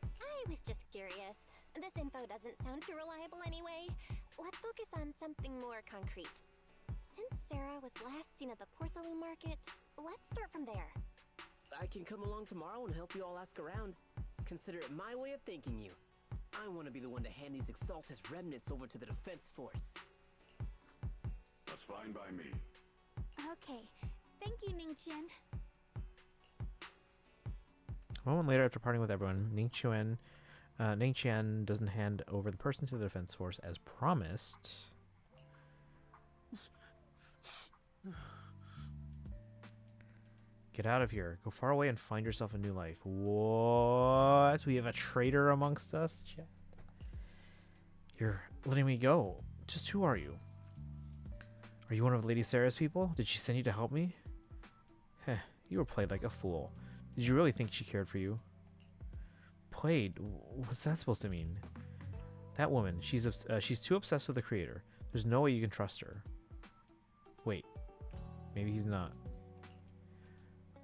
I was just curious. This info doesn't sound too reliable anyway. Let's focus on something more concrete. Since Sarah was last seen at the porcelain market, let's start from there. I can come along tomorrow and help you all ask around. Consider it my way of thanking you. I want to be the one to hand these Exaltist remnants over to the defense force. That's fine by me. Okay. Thank you, Ningqian. A moment later, after parting with everyone, Ning Qian doesn't hand over the person to the defense force as promised. Get out of here. Go far away and find yourself a new life. What? We have a traitor amongst us? Chat. You're letting me go. Just who are you? Are you one of Lady Sarah's people? Did she send you to help me? Heh, you were played like a fool. Did you really think she cared for you? Played? What's that supposed to mean? That woman, she's too obsessed with the creator. There's no way you can trust her. Wait, maybe he's not.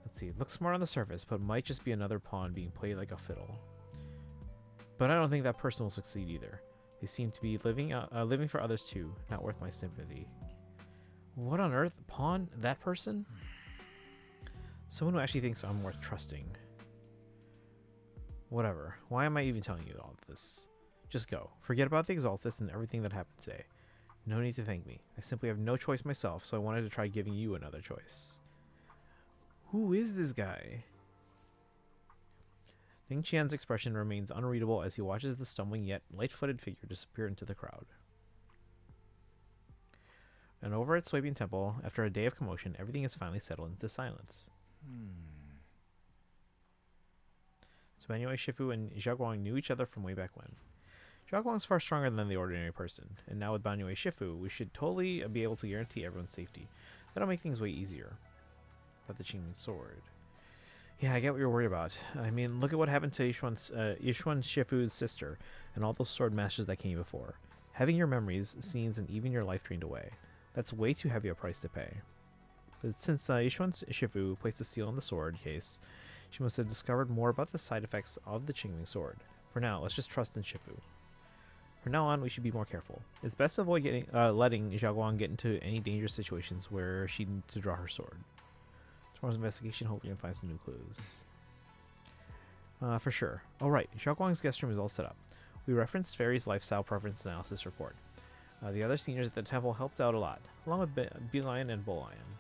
Let's see, looks smart on the surface, but might just be another pawn being played like a fiddle. But I don't think that person will succeed either. They seem to be living for others too, not worth my sympathy. What on earth? Pawn? That person? Someone who actually thinks I'm worth trusting. Whatever. Why am I even telling you all of this? Just go. Forget about the Exaltus and everything that happened today. No need to thank me. I simply have no choice myself, so I wanted to try giving you another choice. Who is this guy? Ning Qian's expression remains unreadable as he watches the stumbling yet light-footed figure disappear into the crowd. And over at Suibian Temple, after a day of commotion, everything is finally settled into silence. So Manuel, Shifu, and Xiaoguang knew each other from way back when. Xiaoguang's far stronger than the ordinary person, and now with Banyu Shifu, we should totally be able to guarantee everyone's safety. That'll make things way easier. About the Qingming sword. Yeah, I get what you're worried about. I mean, look at what happened to Yishuan Shifu's sister, and all those sword masters that came before. Having your memories, scenes, and even your life drained away. That's way too heavy a price to pay. But since Yishuan Shifu placed a seal on the sword case, she must have discovered more about the side effects of the Qingming sword. For now, let's just trust in Shifu. From now on, we should be more careful. It's best to avoid letting Xiaoguang get into any dangerous situations where she needs to draw her sword. Tomorrow's investigation, hopefully we can find some new clues. For sure. Alright, Xiaoguang's guest room is all set up. We referenced Fairy's lifestyle preference analysis report. The other seniors at the temple helped out a lot, along with Beelion and Bulion.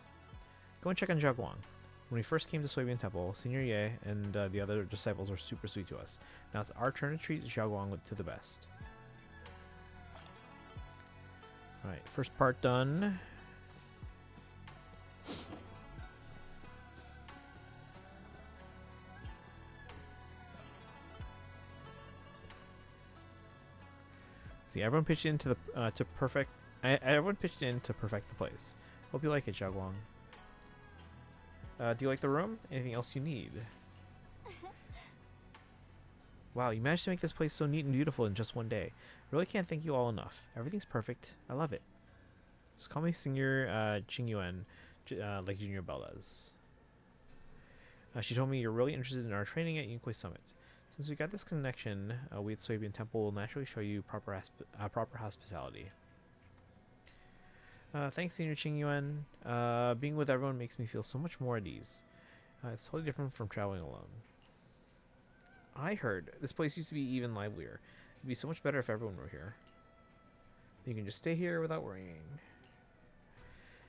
Go and check on Xiaoguang. When we first came to Suibian Temple, Senior Ye and the other disciples were super sweet to us. Now it's our turn to treat Xiaoguang to the best. Alright, first part done. See, everyone pitched in to perfect the place. Hope you like it, Xiaoguang. Do you like the room? Anything else you need? Wow, you managed to make this place so neat and beautiful in just one day. Really can't thank you all enough. Everything's perfect. I love it. Just call me Senior Qingyuan, like Junior Bell does. She told me you're really interested in our training at Yunque Summit. Since we got this connection, we at Suibian Temple will naturally show you proper hospitality. Thanks, Senior Qingyuan. Being with everyone makes me feel so much more at ease. It's totally different from traveling alone. I heard this place used to be even livelier. It'd be so much better if everyone were here. You can just stay here without worrying.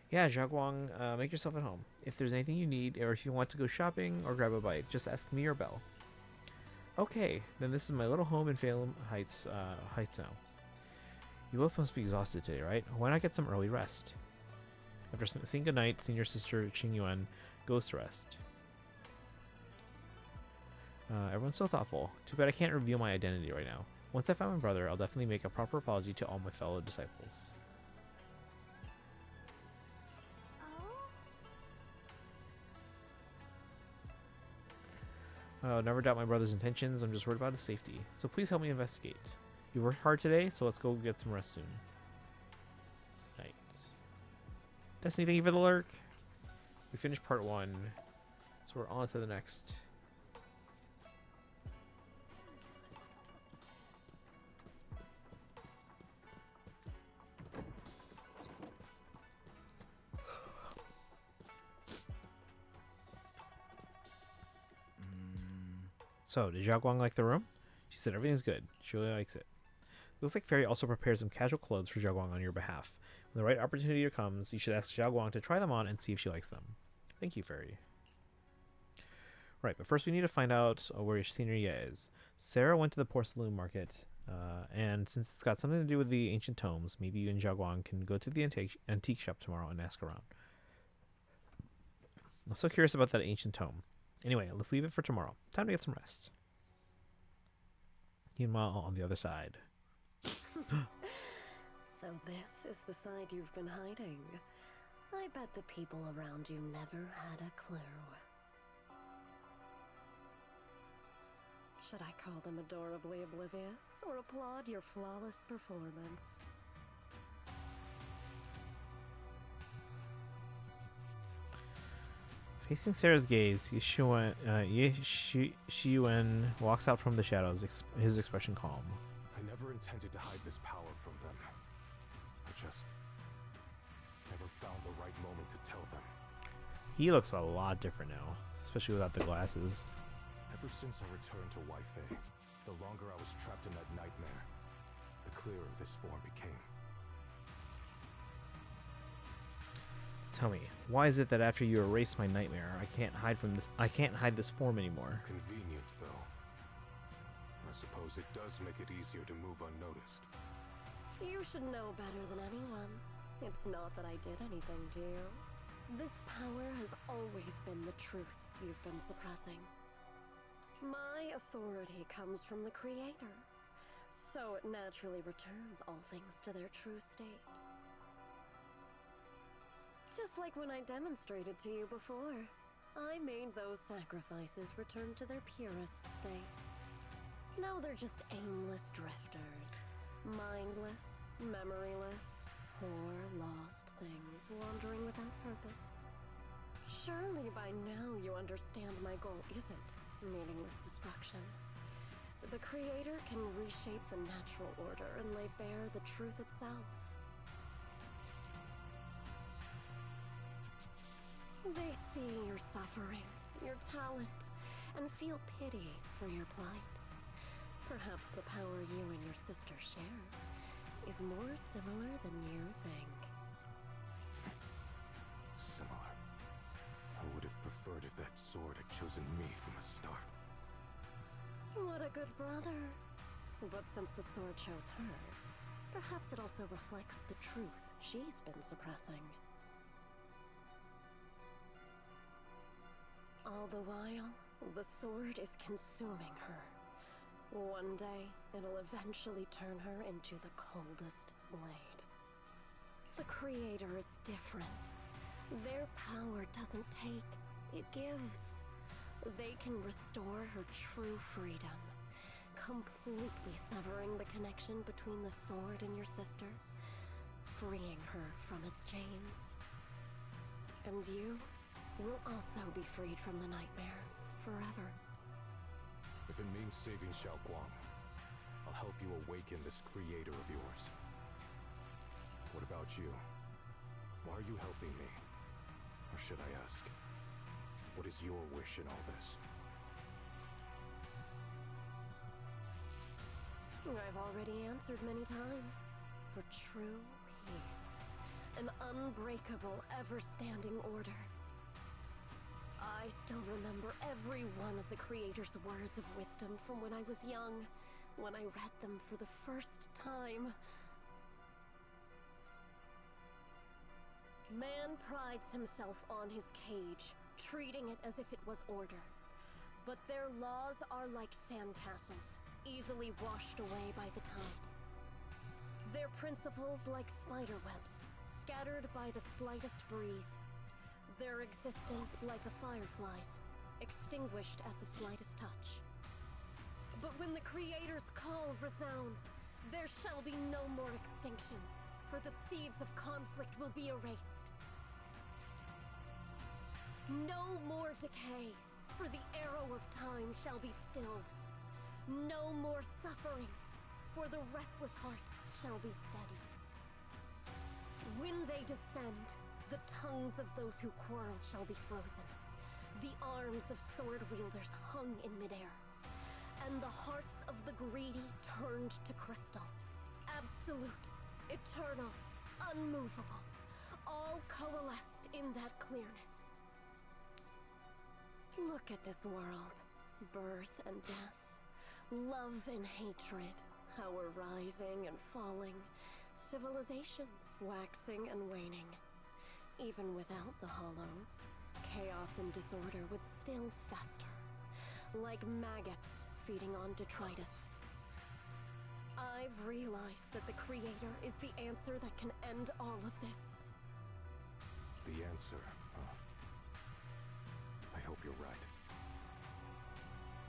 Yeah, Xiaoguang, make yourself at home. If there's anything you need, or if you want to go shopping or grab a bite, just ask me or Belle. Okay, then this is my little home in Phelan Heights now. You both must be exhausted today, right? Why not get some early rest? After saying goodnight, Senior Sister Qingyuan goes to rest. Everyone's so thoughtful. Too bad I can't reveal my identity right now. Once I find my brother, I'll definitely make a proper apology to all my fellow disciples. Never doubt my brother's intentions. I'm just worried about his safety. So please help me investigate. You worked hard today, so let's go get some rest soon. Night. Destiny, thank you for the lurk. We finished part 1, so we're on to the next. So, did Xiaoguang like the room? She said everything's good. She really likes it. Looks like Fairy also prepared some casual clothes for Xiaoguang on your behalf. When the right opportunity comes, you should ask Xiaoguang to try them on and see if she likes them. Thank you, Fairy. Right, but first we need to find out where Signoria is. Sarah went to the porcelain market, and since it's got something to do with the ancient tomes, maybe you and Jiaguang can go to the antique shop tomorrow and ask around. I'm so curious about that ancient tome. Anyway, let's leave it for tomorrow. Time to get some rest. Meanwhile, on the other side. So this is the side you've been hiding. I bet the people around you never had a clue. Should I call them adorably oblivious or applaud your flawless performance? Facing Sarah's gaze, Shiyuan walks out from the shadows, his expression calm. I never intended to hide this power from them. I just never found the right moment to tell them. He looks a lot different now, especially without the glasses. Ever since I returned to Weifei, the longer I was trapped in that nightmare, the clearer this form became. Tell me, why is it that after you erase my nightmare, I can't hide this form anymore? Convenient, though. I suppose it does make it easier to move unnoticed. You should know better than anyone. It's not that I did anything to you. This power has always been the truth you've been suppressing. My authority comes from the Creator, so it naturally returns all things to their true state. Just like when I demonstrated to you before, I made those sacrifices return to their purest state. Now they're just aimless drifters, mindless, memoryless, poor, lost things wandering without purpose. Surely by now you understand my goal isn't meaningless destruction. The Creator can reshape the natural order and lay bare the truth itself. They see your suffering, your talent, and feel pity for your plight. Perhaps the power you and your sister share is more similar than you think. Similar. I would have preferred if that sword had chosen me from the start. What a good brother. But since the sword chose her, perhaps it also reflects the truth she's been suppressing. All the while, the sword is consuming her. One day, it'll eventually turn her into the coldest blade. The Creator is different. Their power doesn't take, it gives. They can restore her true freedom, completely severing the connection between the sword and your sister, freeing her from its chains. And you will also be freed from the nightmare forever. If it means saving Xiaoguang, I'll help you awaken this Creator of yours. What about you? Why are you helping me? Or should I ask, what is your wish in all this? I've already answered many times. For true peace. An unbreakable, ever-standing order. I still remember every one of the Creator's words of wisdom from when I was young, when I read them for the first time. Man prides himself on his cage, treating it as if it was order. But their laws are like sandcastles, easily washed away by the tide. Their principles like spiderwebs, scattered by the slightest breeze. Their existence like a firefly's, extinguished at the slightest touch. But when the Creator's call resounds, there shall be no more extinction, for the seeds of conflict will be erased. No more decay, for the arrow of time shall be stilled. No more suffering, for the restless heart shall be steadied. When they descend, the tongues of those who quarrel shall be frozen, the arms of sword wielders hung in midair, and the hearts of the greedy turned to crystal. Absolute, eternal, unmovable, all coalesced in that clearness. Look look at this world. Birth and death, love and hatred, power rising and falling, civilizations waxing and waning. Even without the hollows, chaos and disorder would still fester, like maggots feeding on detritus. I've realized that the Creator is the answer that can end all of this. The answer, huh? I hope you're right.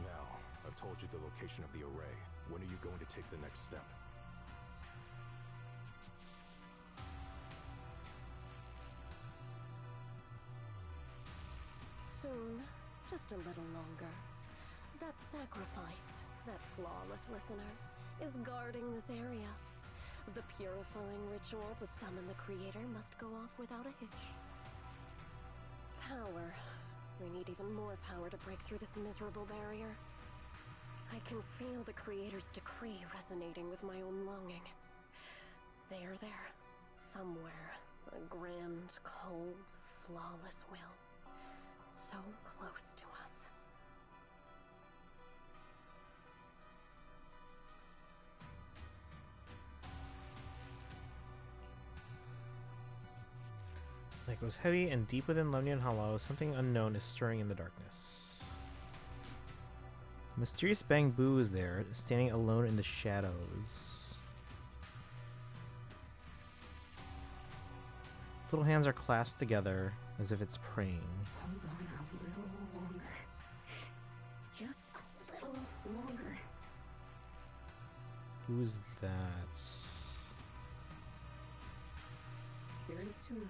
Now, I've told you the location of the array. When are you going to take the next step? Soon, just a little longer. That sacrifice, that flawless listener, is guarding this area. The purifying ritual to summon the Creator must go off without a hitch. Power. We need even more power to break through this miserable barrier. I can feel the Creator's decree resonating with my own longing. There, somewhere, a grand, cold, flawless will. So close to us. It goes heavy and deep within Lemnian Hollow. Something unknown is stirring in the darkness. A mysterious Bangbu is there, standing alone in the shadows. Its little hands are clasped together as if it's praying. Hold on a little longer. Just a little longer. Who's that? Very soon,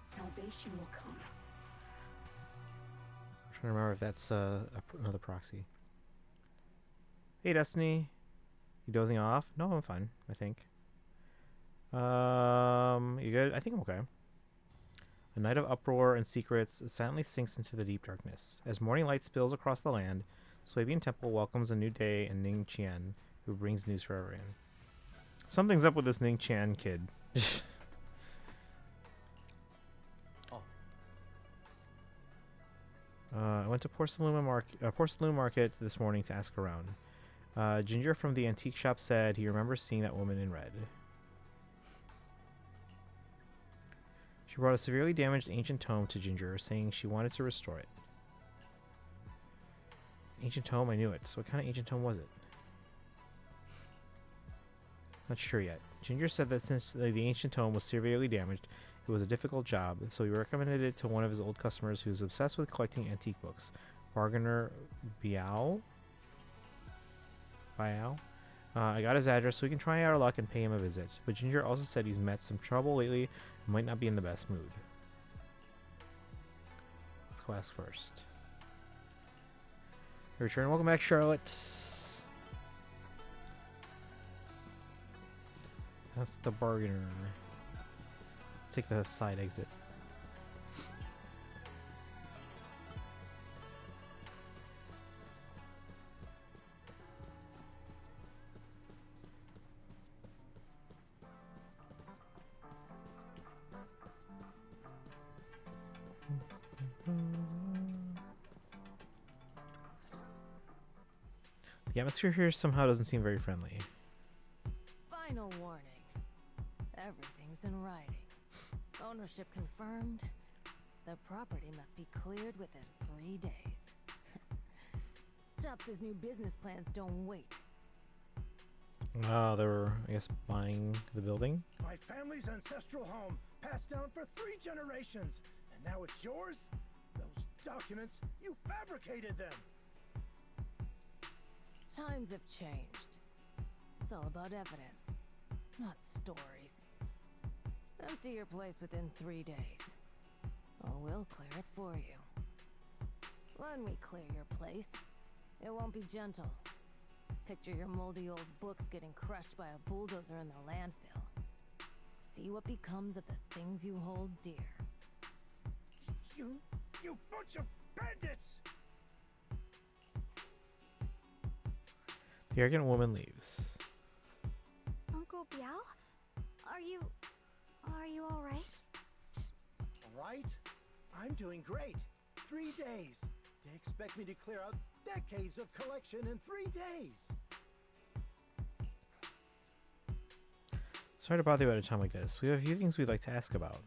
salvation will come. I'm trying to remember if that's another proxy. Hey, Destiny. You dozing off? No, I'm fine, I think. You good? I think I'm okay. A night of uproar and secrets silently sinks into the deep darkness. As morning light spills across the land, Swabian Temple welcomes a new day in Ning Qian, who brings news for everyone. Something's up with this Ning Qian kid. I went to Porcelain Market this morning to ask around. Ginger from the antique shop said he remembers seeing that woman in red. She brought a severely damaged ancient tome to Ginger, saying she wanted to restore it. Ancient tome? I knew it. So what kind of ancient tome was it? Not sure yet. Ginger said that since the ancient tome was severely damaged, it was a difficult job, so he recommended it to one of his old customers who's obsessed with collecting antique books, Bargainer Biao. I got his address so we can try our luck and pay him a visit, but Ginger also said he's met some trouble lately and might not be in the best mood. Let's go ask first. Return. Welcome back, Charlotte. That's the bargainer. Let's take the side exit. The atmosphere here somehow doesn't seem very friendly. Final warning. Everything's in writing. Ownership confirmed. The property must be cleared within 3 days. Chops' new business plans don't wait. They were, I guess, buying the building. My family's ancestral home, passed down for 3 generations, and now it's yours? Those documents, you fabricated them! Times have changed. It's all about evidence, not stories. Empty your place within 3 days, or we'll clear it for you. When we clear your place, it won't be gentle. Picture your moldy old books getting crushed by a bulldozer in the landfill. See what becomes of the things you hold dear. You bunch of bandits! The arrogant woman leaves. Uncle Biao? Are you all right? All right? I'm doing great. 3 days. They expect me to clear out decades of collection in 3 days. Sorry to bother you at a time like this. We have a few things we'd like to ask about.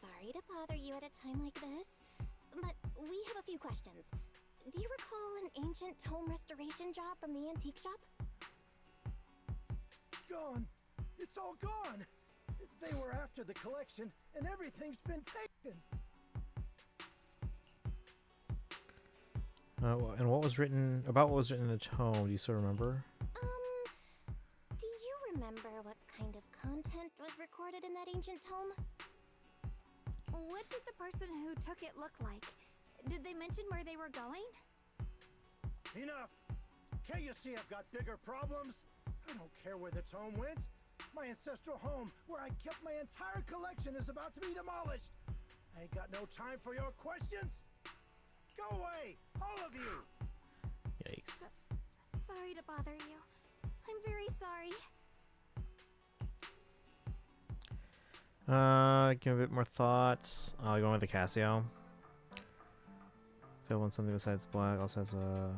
Sorry to bother you at a time like this, but we have a few questions. Do you recall an ancient tome restoration job from the antique shop? Gone. It's all gone. They were after the collection, and everything's been taken. And what was written in the tome? Do you still remember? Do you remember what kind of content was recorded in that ancient tome? What did the person who took it look like? Did they mention where they were going? Enough! Can't you see I've got bigger problems? I don't care where the tome went. My ancestral home, where I kept my entire collection, is about to be demolished. I ain't got no time for your questions. Go away, all of you! Yikes. Sorry to bother you. I'm very sorry. Give a bit more thoughts. Going with the Casio. If I want something besides black, also has a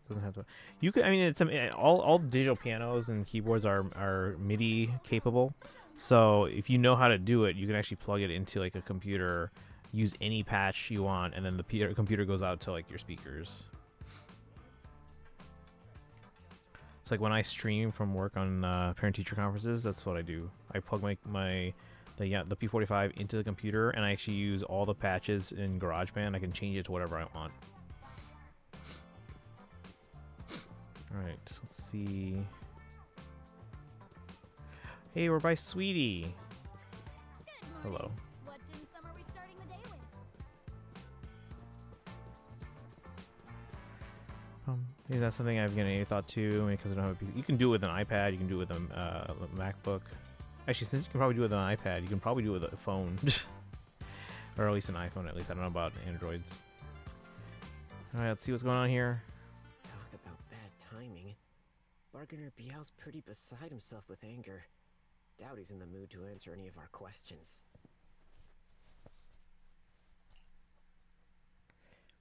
doesn't have to. You could. I mean, it's all digital pianos and keyboards are MIDI capable. So if you know how to do it, you can actually plug it into like a computer, use any patch you want, and then the computer goes out to like your speakers. It's like when I stream from work on parent-teacher conferences, that's what I do. I plug the P45 into the computer, and I actually use all the patches in GarageBand. I can change it to whatever I want. All right, let's see. Hey, we're by Sweetie. Hello. What dim sum are we starting the day with? Is that something I've given any thought to? Because I don't have a PC. You can do it with an iPad. You can do it with a MacBook. Actually, since you can probably do it with an iPad, you can probably do it with a phone. Or at least an iPhone, at least. I don't know about Androids. All right, let's see what's going on here. Talk about bad timing. Bargainer Biao's pretty beside himself with anger. Doubt he's in the mood to answer any of our questions.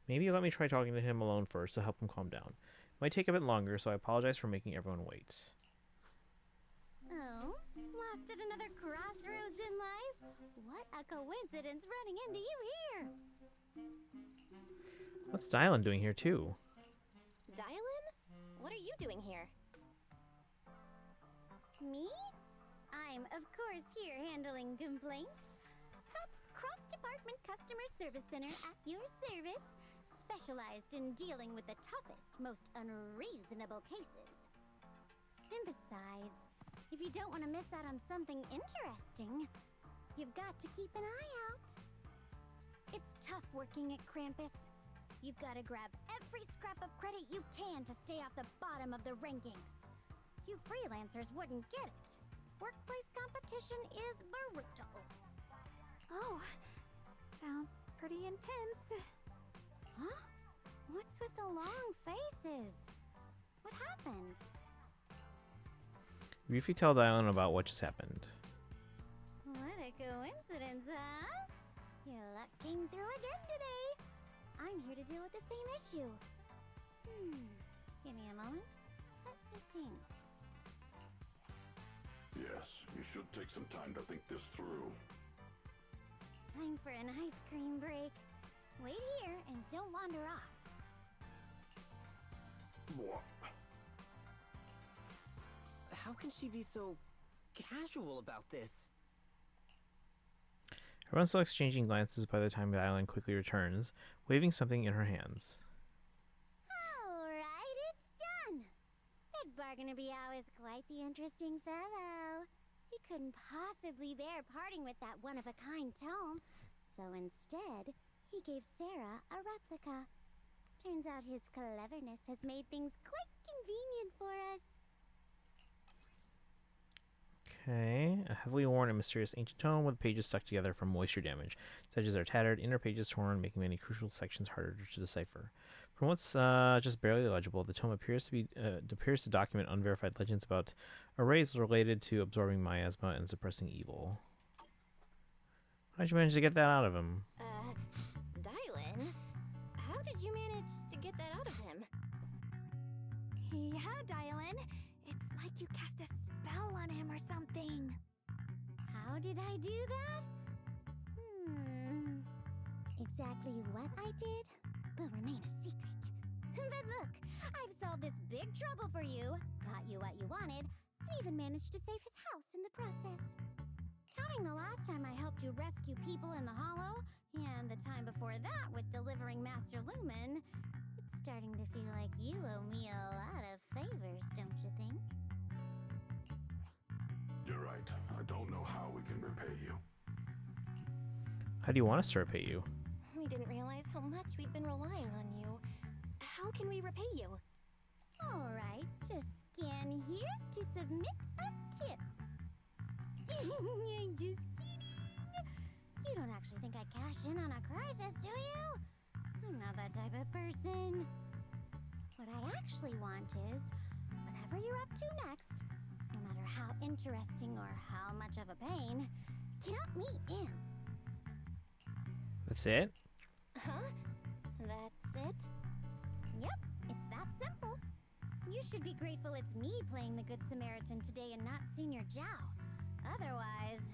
Maybe you let me try talking to him alone first to help him calm down. It might take a bit longer, so I apologize for making everyone wait. Oh, lost at another crossroads in life? What a coincidence running into you here! What's Dylan doing here too? Dylan? What are you doing here? Me? I'm, of course, here handling complaints. Top's cross-department customer service center at your service, specialized in dealing with the toughest, most unreasonable cases. And besides, if you don't want to miss out on something interesting, you've got to keep an eye out. It's tough working at Krampus. You've got to grab every scrap of credit you can to stay off the bottom of the rankings. You freelancers wouldn't get it. Workplace competition is brutal. Oh, sounds pretty intense. Huh? What's with the long faces? What happened? Briefly tell Dylan about what just happened. What a coincidence, huh? Your luck came through again today. I'm here to deal with the same issue. Give me a moment. Let me think. Yes, you should take some time to think this through. Time for an ice cream break. Wait here and don't wander off. What? How can she be so casual about this? Everyone's still exchanging glances by the time Dylan quickly returns, waving something in her hands. Alright, it's done. That Bargainer Biao is quite the interesting fellow. He couldn't possibly bear parting with that one-of-a-kind tome, so instead, he gave Sarah a replica. Turns out his cleverness has made things quite convenient for us. Okay, a heavily worn and mysterious ancient tome with pages stuck together from moisture damage. Its edges are tattered, inner pages torn, making many crucial sections harder to decipher. From what's just barely legible, the tome appears to document unverified legends about arrays related to absorbing miasma and suppressing evil. How'd you manage to get that out of him? Dylan? How did you manage to get that out of him? Yeah, Dylan. It's like you cast a spell on him or something. How did I do that? Exactly what I did will remain a secret. But look, I've solved this big trouble for you, got you what you wanted, and even managed to save his house in the process. Counting the last time I helped you rescue people in the Hollow, and the time before that with delivering Master Lumen, it's starting to feel like you owe me a lot of favors, don't you think? You're right. I don't know how we can repay you. How do you want us to repay you? We didn't realize how much we'd been relying on you. How can we repay you? Alright, just scan here to submit a tip. I'm just kidding. You don't actually think I cash in on a crisis, do you? I'm not that type of person. What I actually want is, whatever you're up to next, no matter how interesting or how much of a pain, count me in. That's it? Huh? That's it? Yep, it's that simple. You should be grateful it's me playing the Good Samaritan today and not Senior Zhao. Otherwise...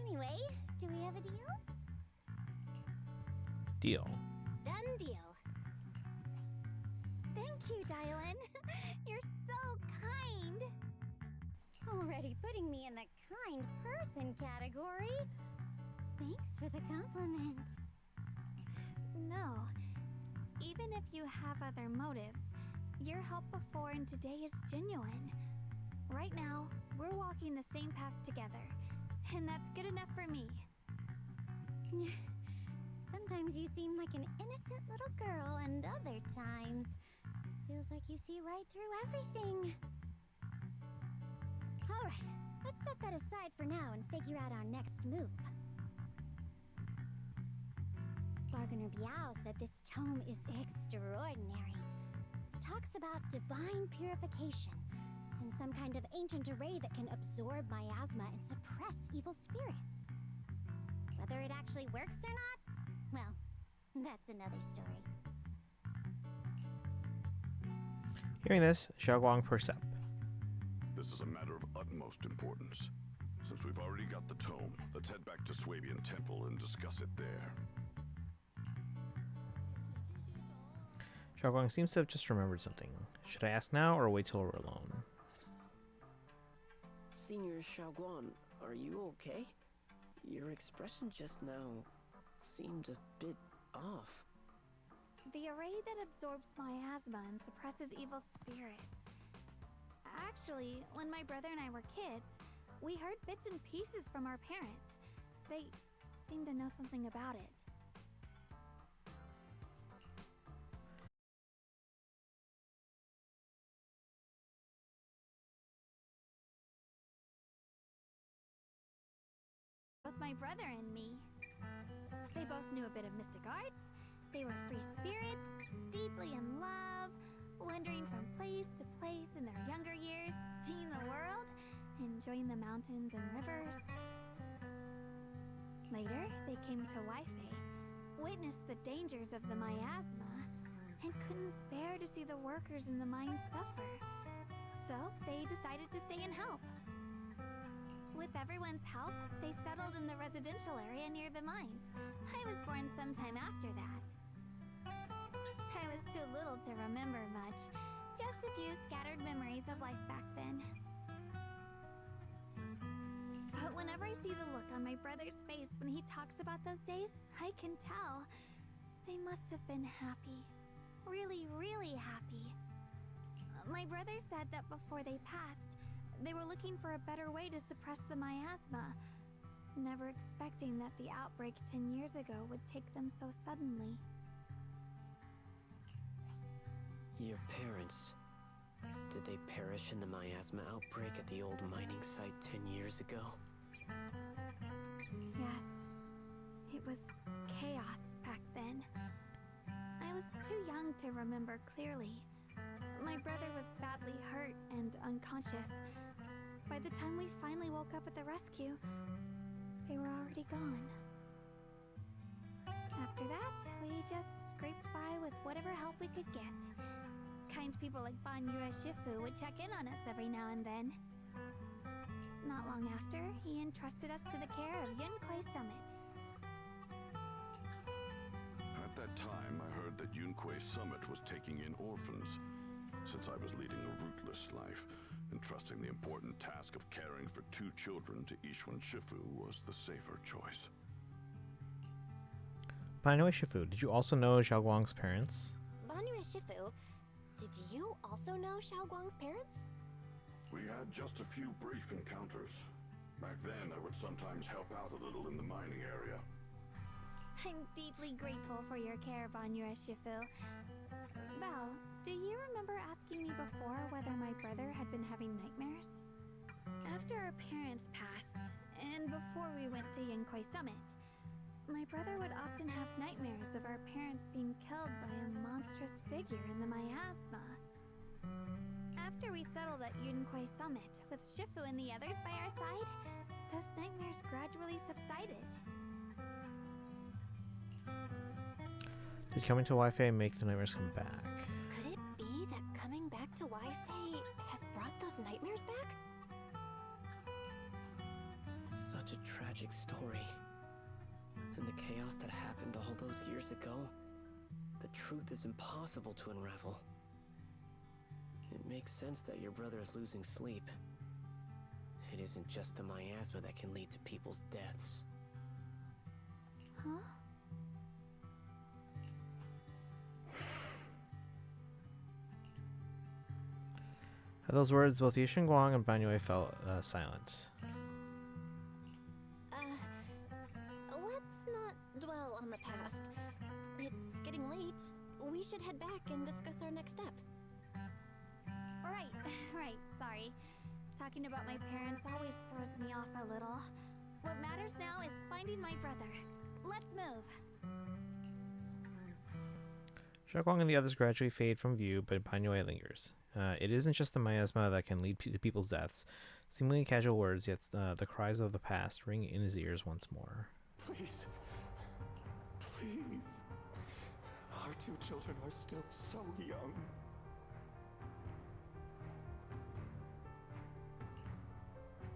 Anyway, do we have a deal? Deal. Done deal. Thank you, Dylan. You're so kind. Already putting me in the kind person category. Thanks for the compliment. No. Even if you have other motives, your help before and today is genuine. Right now, we're walking the same path together, and that's good enough for me. Sometimes you seem like an innocent little girl, and other times, feels like you see right through everything. Alright, let's set that aside for now and figure out our next move. Bargainer Biao said this tome is extraordinary. It talks about divine purification and some kind of ancient array that can absorb miasma and suppress evil spirits. Whether it actually works or not, well, that's another story. Hearing this, Xiaoguang percep. This is a matter of utmost importance. Since we've already got the tome, let's head back to Swabian Temple and discuss it there. Xiaoguang seems to have just remembered something. Should I ask now or wait till we're alone? Senior Xiaoguang, are you okay? Your expression just now seemed a bit off. The array that absorbs miasma and suppresses evil spirits. Actually, when my brother and I were kids, we heard bits and pieces from our parents. They seemed to know something about it. Both my brother and me. They both knew a bit of mystic arts. They were free spirits, deeply in love, wandering from place to place in their younger years, seeing the world, enjoying the mountains and rivers. Later, they came to Weifei, witnessed the dangers of the miasma, and couldn't bear to see the workers in the mines suffer. So, they decided to stay and help. With everyone's help, they settled in the residential area near the mines. I was born sometime after that. I was too little to remember much. Just a few scattered memories of life back then. But whenever I see the look on my brother's face when he talks about those days, I can tell. They must have been happy. Really, really happy. My brother said that before they passed, they were looking for a better way to suppress the miasma, never expecting that the outbreak 10 years ago would take them so suddenly. Your parents, did they perish in the miasma outbreak at the old mining site 10 years ago? Yes, it was chaos back then. I was too young to remember clearly. My brother was badly hurt and unconscious. By the time we finally woke up at the rescue, they were already gone. After that, we just with whatever help we could get. Kind people like Banyura Shifu would check in on us every now and then. Not long after, he entrusted us to the care of Yunquai Summit. At that time, I heard that Yunquai Summit was taking in orphans. Since I was leading a rootless life, entrusting the important task of caring for 2 children to Ishwan Shifu was the safer choice. Banyue Shifu, did you also know Xiaoguang's parents? Banyue Shifu, did you also know Xiaoguang's parents? We had just a few brief encounters. Back then, I would sometimes help out a little in the mining area. I'm deeply grateful for your care, Banyura Shifu. Belle, do you remember asking me before whether my brother had been having nightmares? After our parents passed, and before we went to Yunquai Summit, my brother would often have nightmares of our parents being killed by a monstrous figure in the miasma. After we settled at Yunquai Summit, with Shifu and the others by our side, those nightmares gradually subsided. Did coming to Wi-Fi make the nightmares come back? Could it be that coming back to Wi-Fi has brought those nightmares back? Such a tragic story. And the chaos that happened all those years ago, the truth is impossible to unravel. It makes sense that your brother is losing sleep. It isn't just the miasma that can lead to people's deaths. Huh? At those words, both Yishin Guang and Banyue fell silent. Let's not dwell on the past. It's getting late. We should head back and discuss our next step. Right, sorry. Talking about my parents always throws me off a little. What matters now is finding my brother. Let's move. Xiaoguang and the others gradually fade from view, but Banyue lingers. It isn't just the miasma that can lead to people's deaths. Seemingly casual words, yet the cries of the past ring in his ears once more. Please. Please. Our 2 children are still so young.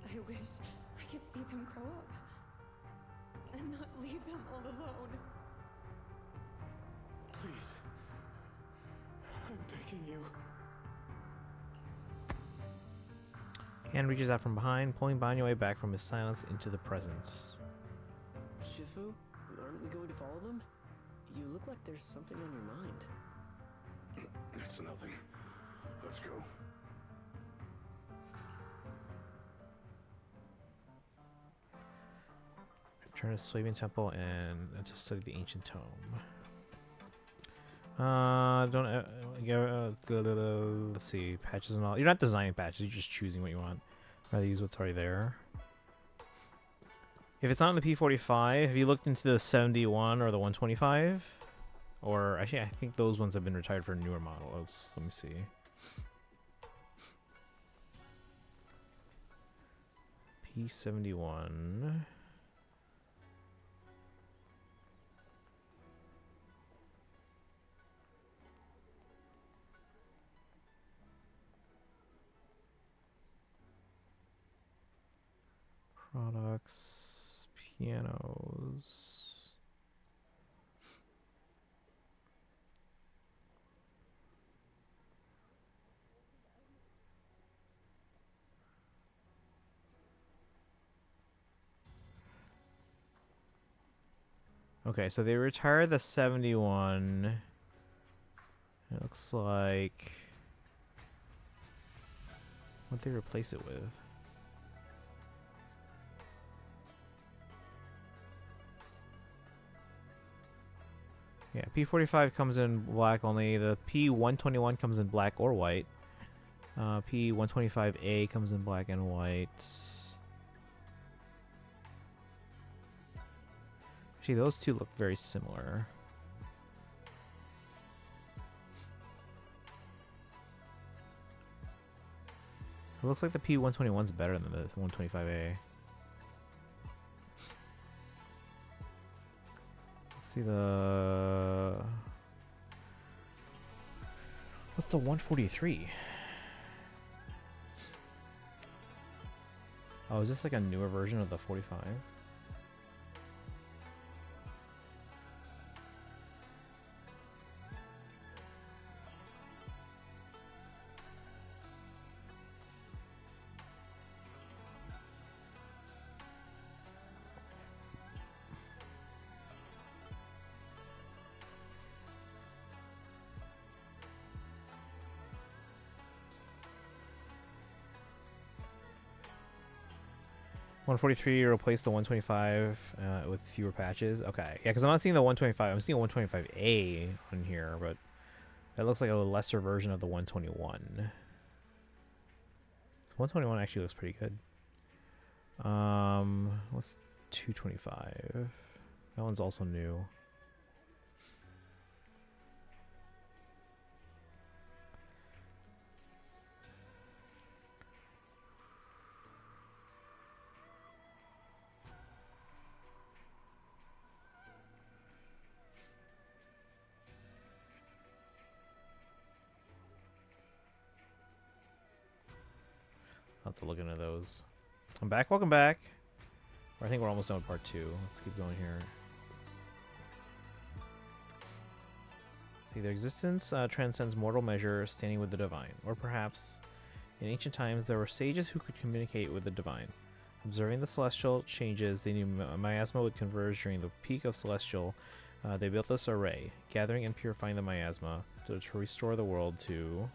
I wish I could see them grow up and not leave them all alone. Please. I'm begging you. Hand reaches out from behind, pulling Banyue back from his silence into the presence. Shifu, aren't we going to follow them? You look like there's something on your mind. It's nothing. Let's go. Return to Swabian Temple and to study the ancient tome. Let's see, patches and all. You're not designing patches, you're just choosing what you want. Rather use what's already there. If it's not in the P45, have you looked into the 71 or the 125? Or actually, I think those ones have been retired for newer models. Let me see. P71. Products, pianos. Okay, so they retired the 71. It looks like... What'd they replace it with? Yeah, P45 comes in black only. The P121 comes in black or white. P125A comes in black and white. Actually, those two look very similar. It looks like the P121's better than the 125A. See the What's the 143? Oh, is this like a newer version of the 45? 143 replaced the 125 with fewer patches. Okay, yeah, because I'm not seeing the 125. I'm seeing 125A on here, but that looks like a lesser version of the 121. 121 actually looks pretty good. What's 225? That one's also new. I'll have to look into those. I'm back. Welcome back. I think we're almost done with part 2. Let's keep going here. See, their existence transcends mortal measure, standing with the divine. Or perhaps, in ancient times, there were sages who could communicate with the divine. Observing the celestial changes, they knew miasma would converge during the peak of celestial. They built this array, gathering and purifying the miasma to restore the world to...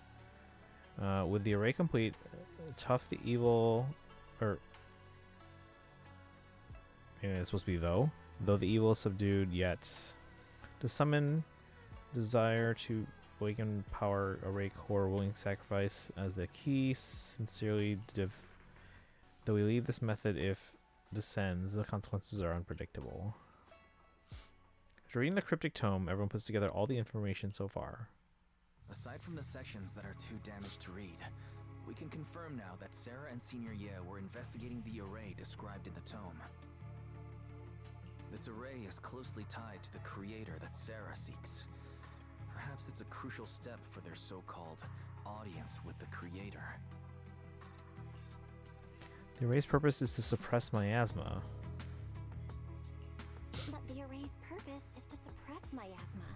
with the array complete, tough the evil... Maybe it's supposed to be though the evil is subdued, yet to summon desire to awaken power, array core willing sacrifice as the key. Sincerely, though we leave this method, if descends, the consequences are unpredictable. After reading the cryptic tome, everyone puts together all the information so far. Aside from the sections that are too damaged to read, we can confirm now that Sarah and Senior Ye were investigating the array described in the tome. This array is closely tied to the creator that Sarah seeks. Perhaps it's a crucial step for their so-called audience with the creator. The array's purpose is to suppress miasma. But the array's purpose is to suppress miasma.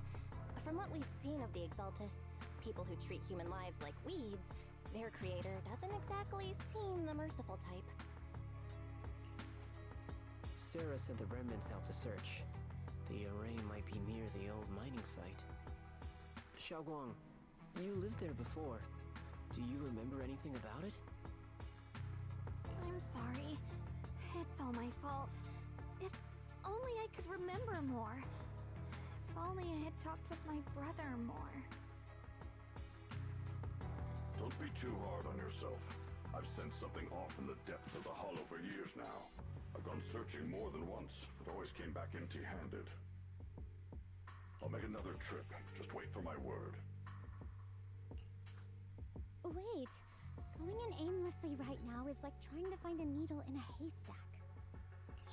From what we've seen of the Exaltists, people who treat human lives like weeds, their creator doesn't exactly seem the merciful type. Sarah sent the remnants out to search. The array might be near the old mining site. Xiaoguang, you lived there before. Do you remember anything about it? I'm sorry. It's all my fault. If only I could remember more. If only I had talked with my brother more. Don't be too hard on yourself. I've sensed something off in the depths of the hollow for years now. I've gone searching more than once, but always came back empty-handed. I'll make another trip. Just wait for my word. Wait. Going in aimlessly right now is like trying to find a needle in a haystack.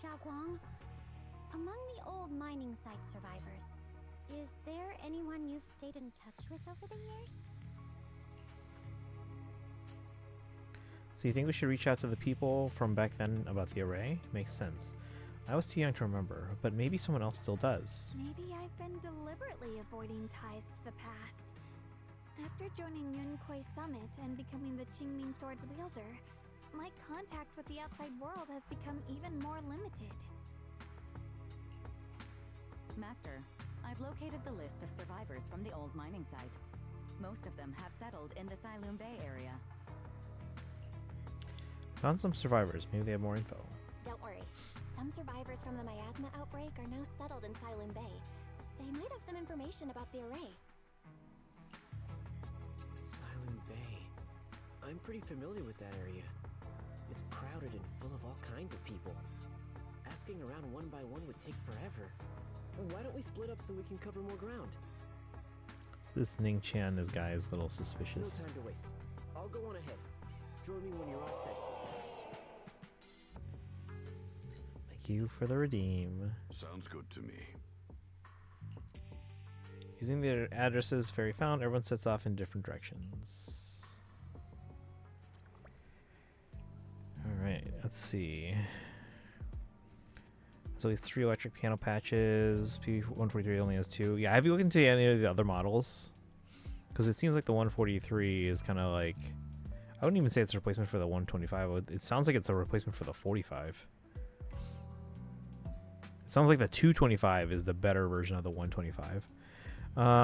Xiaoguang, among the old mining site survivors, is there anyone you've stayed in touch with over the years? So you think we should reach out to the people from back then about the array? Makes sense. I was too young to remember, but maybe someone else still does. Maybe I've been deliberately avoiding ties to the past. After joining Yunkuei Summit and becoming the Qingming Sword's wielder, my contact with the outside world has become even more limited. Master, I've located the list of survivors from the old mining site. Most of them have settled in the Silum Bay area. Found some survivors. Maybe they have more info. Don't worry. Some survivors from the miasma outbreak are now settled in Silum Bay. They might have some information about the array. Silum Bay. I'm pretty familiar with that area. It's crowded and full of all kinds of people. Asking around one by one would take forever. Why don't we split up so we can cover more ground? This Ning Chan, this guy is a little No suspicious. time to waste. I'll go on ahead. Join me when you're all set. Thank you for the redeem. Sounds good to me. Using the addresses Fairy found, everyone sets off in different directions. Alright, let's see. So these 3 electric piano patches. P143 only has 2. Yeah, have you looked into any of the other models? Because it seems like the 143 is kind of like... I wouldn't even say it's a replacement for the 125. It sounds like it's a replacement for the 45. It sounds like the 225 is the better version of the 125.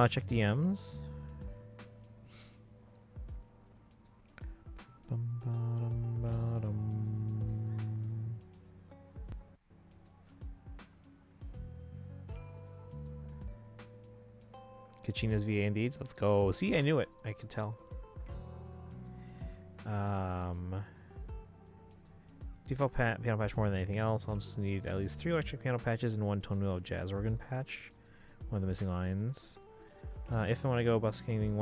Check DMs. Kachina's VA indeed. Let's go. See, I knew it. I could tell. Default piano patch more than anything else. I'll just need at least 3 electric piano patches and 1 tone wheel jazz organ patch. One of the missing lines. If and when I go busking,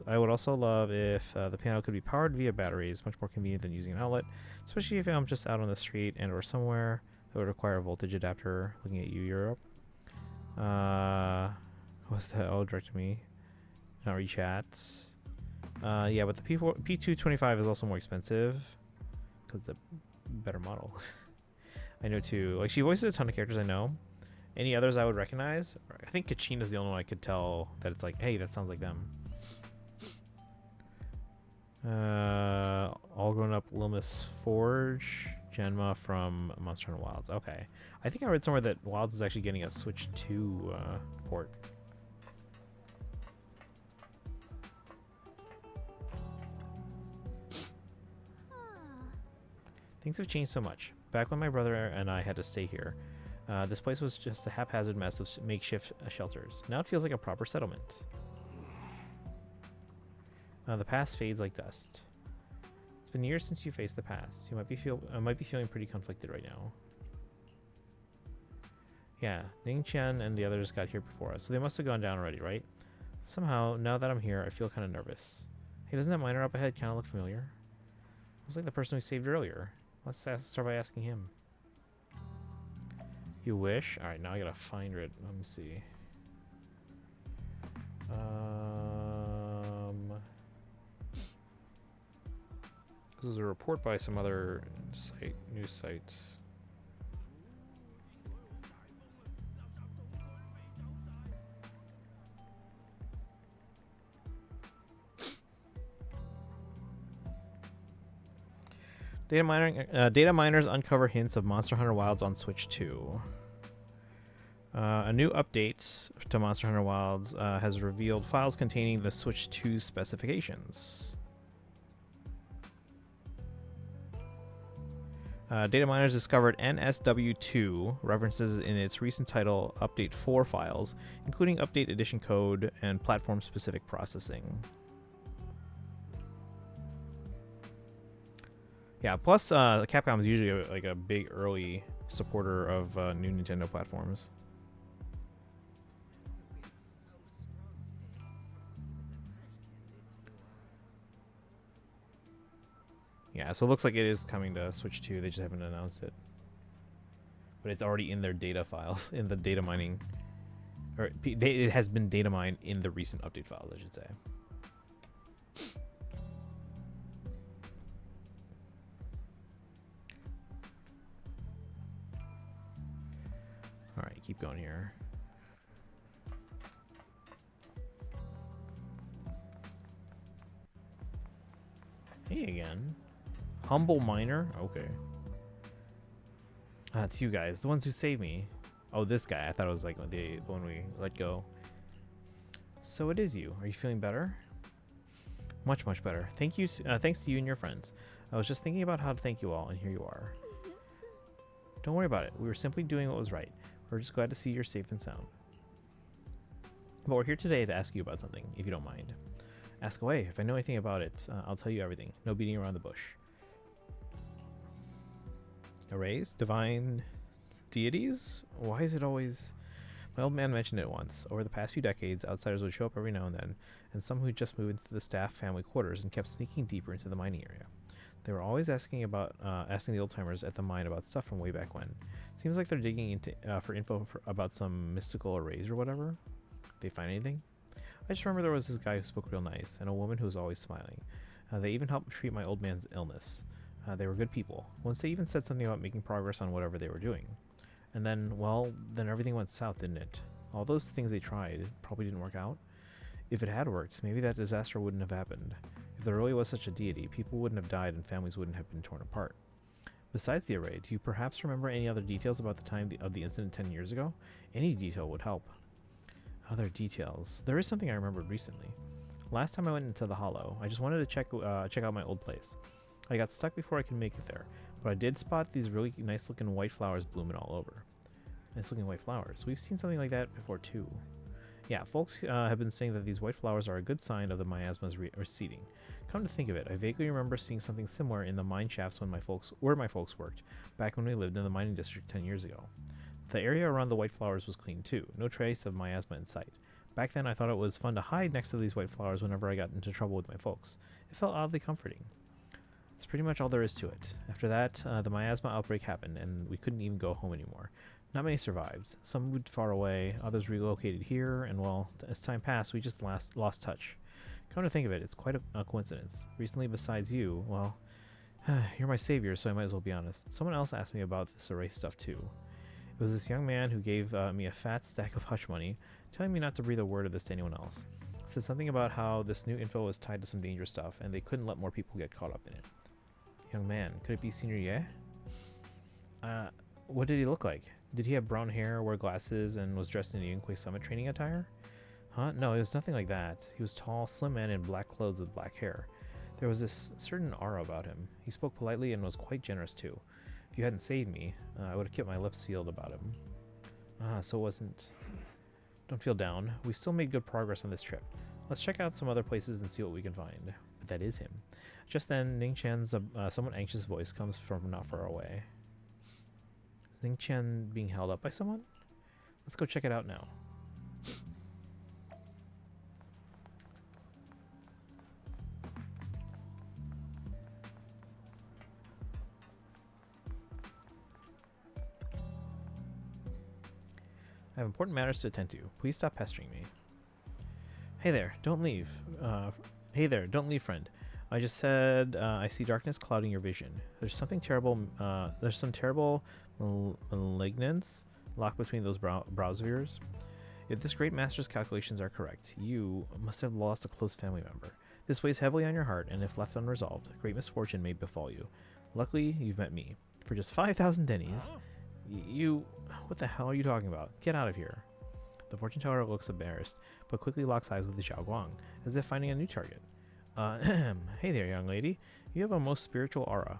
I would also love if the piano could be powered via batteries. Much more convenient than using an outlet, especially if I'm just out on the street and or somewhere that would require a voltage adapter. Looking at you, Europe. What's that? Oh, direct to me. Not rechats. Yeah, but the P225 is also more expensive because it's a better model. I know too. Like, she voices a ton of characters I know. Any others I would recognize? I think Kachina's the only one I could tell that it's like, hey, that sounds like them. All Grown Up Lilmus Forge. Genma from Monster Hunter Wilds. Okay. I think I read somewhere that Wilds is actually getting a Switch 2 port. Things have changed so much. Back when my brother and I had to stay here, this place was just a haphazard mess of makeshift shelters. Now it feels like a proper settlement. The past fades like dust. It's been years since you faced the past. You might be feeling pretty conflicted right now. Yeah, Ning Qian and the others got here before us, so they must have gone down already, right? Somehow, now that I'm here, I feel kind of nervous. Hey, doesn't that miner up ahead kind of look familiar? Looks like the person we saved earlier. Let's start by asking him. You wish? Alright, now I gotta find it. Let me see. This is a report by some other news site. Data miners uncover hints of Monster Hunter Wilds on Switch 2. A new update to Monster Hunter Wilds has revealed files containing the Switch 2 specifications. Data miners discovered NSW2 references in its recent title Update 4 files, including update edition code and platform-specific processing. Yeah, plus Capcom is usually like a big early supporter of new Nintendo platforms. Yeah, so it looks like it is coming to Switch 2. They just haven't announced it. But it's already in their data files, in the data mining. Or it has been data mined in the recent update files, I should say. Alright, keep going here. Hey again. Humble miner? Okay. It's you guys, the ones who saved me. Oh, this guy. I thought it was like the one we let go. So it is you. Are you feeling better? Much, much better. Thank you. Thanks to you and your friends. I was just thinking about how to thank you all, and here you are. Don't worry about it. We were simply doing what was right. We're just glad to see you're safe and sound. But we're here today to ask you about something, if you don't mind. Ask away. If I know anything about it, I'll tell you everything. No beating around the bush. Arrays? Divine deities? Why is it always... My old man mentioned it once. Over the past few decades, outsiders would show up every now and then, and some who just moved into the staff family quarters and kept sneaking deeper into the mining area. They were always asking the old-timers at the mine about stuff from way back when. Seems like they're digging into for info about some mystical arrays or whatever. They find anything? I just remember there was this guy who spoke real nice, and a woman who was always smiling. They even helped treat my old man's illness. They were good people. Once they even said something about making progress on whatever they were doing. And then, well, then everything went south, didn't it? All those things they tried probably didn't work out. If it had worked, maybe that disaster wouldn't have happened. If there really was such a deity, people wouldn't have died and families wouldn't have been torn apart. Besides the array, do you perhaps remember any other details about the time of the incident 10 years ago? Any detail would help. Other details. There is something I remembered recently. Last time I went into the Hollow, I just wanted to check out my old place. I got stuck before I could make it there, but I did spot these really nice looking white flowers blooming all over. Nice looking white flowers. We've seen something like that before too. Yeah, folks have been saying that these white flowers are a good sign of the miasma's receding. Come to think of it, I vaguely remember seeing something similar in the mine shafts where my folks worked, back when we lived in the mining district 10 years ago. The area around the white flowers was clean too, no trace of miasma in sight. Back then I thought it was fun to hide next to these white flowers whenever I got into trouble with my folks. It felt oddly comforting. That's pretty much all there is to it. After that, the miasma outbreak happened, and we couldn't even go home anymore. Not many survived. Some moved far away, others relocated here, and well, as time passed, we just lost touch. Come to think of it, it's quite a coincidence. Recently, besides you, well, you're my savior, so I might as well be honest. Someone else asked me about this array stuff too. It was this young man who gave me a fat stack of hush money, telling me not to breathe a word of this to anyone else. Said something about how this new info was tied to some dangerous stuff, and they couldn't let more people get caught up in it. Young man, could it be Senior Ye? What did he look like? Did he have brown hair, wear glasses, and was dressed in Yunque Summit training attire? Huh? No, it was nothing like that. He was tall, slim man in black clothes with black hair. There was this certain aura about him. He spoke politely and was quite generous too. If you hadn't saved me, I would have kept my lips sealed about him. So it wasn't... Don't feel down. We still made good progress on this trip. Let's check out some other places and see what we can find. But that is him. Just then, Ning Chan's somewhat anxious voice comes from not far away. Is Ning Chan being held up by someone? Let's go check it out now. I have important matters to attend to. Please stop pestering me. Hey there, don't leave. Don't leave, friend. I just said I see darkness clouding your vision. There's something terrible. There's some terrible malignance locked between those brows of yours. If this great master's calculations are correct, you must have lost a close family member. This weighs heavily on your heart, and if left unresolved, great misfortune may befall you. Luckily, you've met me. For just 5,000 dennies, you... What the hell are you talking about? Get out of here. The fortune teller looks embarrassed, but quickly locks eyes with the Xiao Guang, as if finding a new target. Hey there, young lady. You have a most spiritual aura.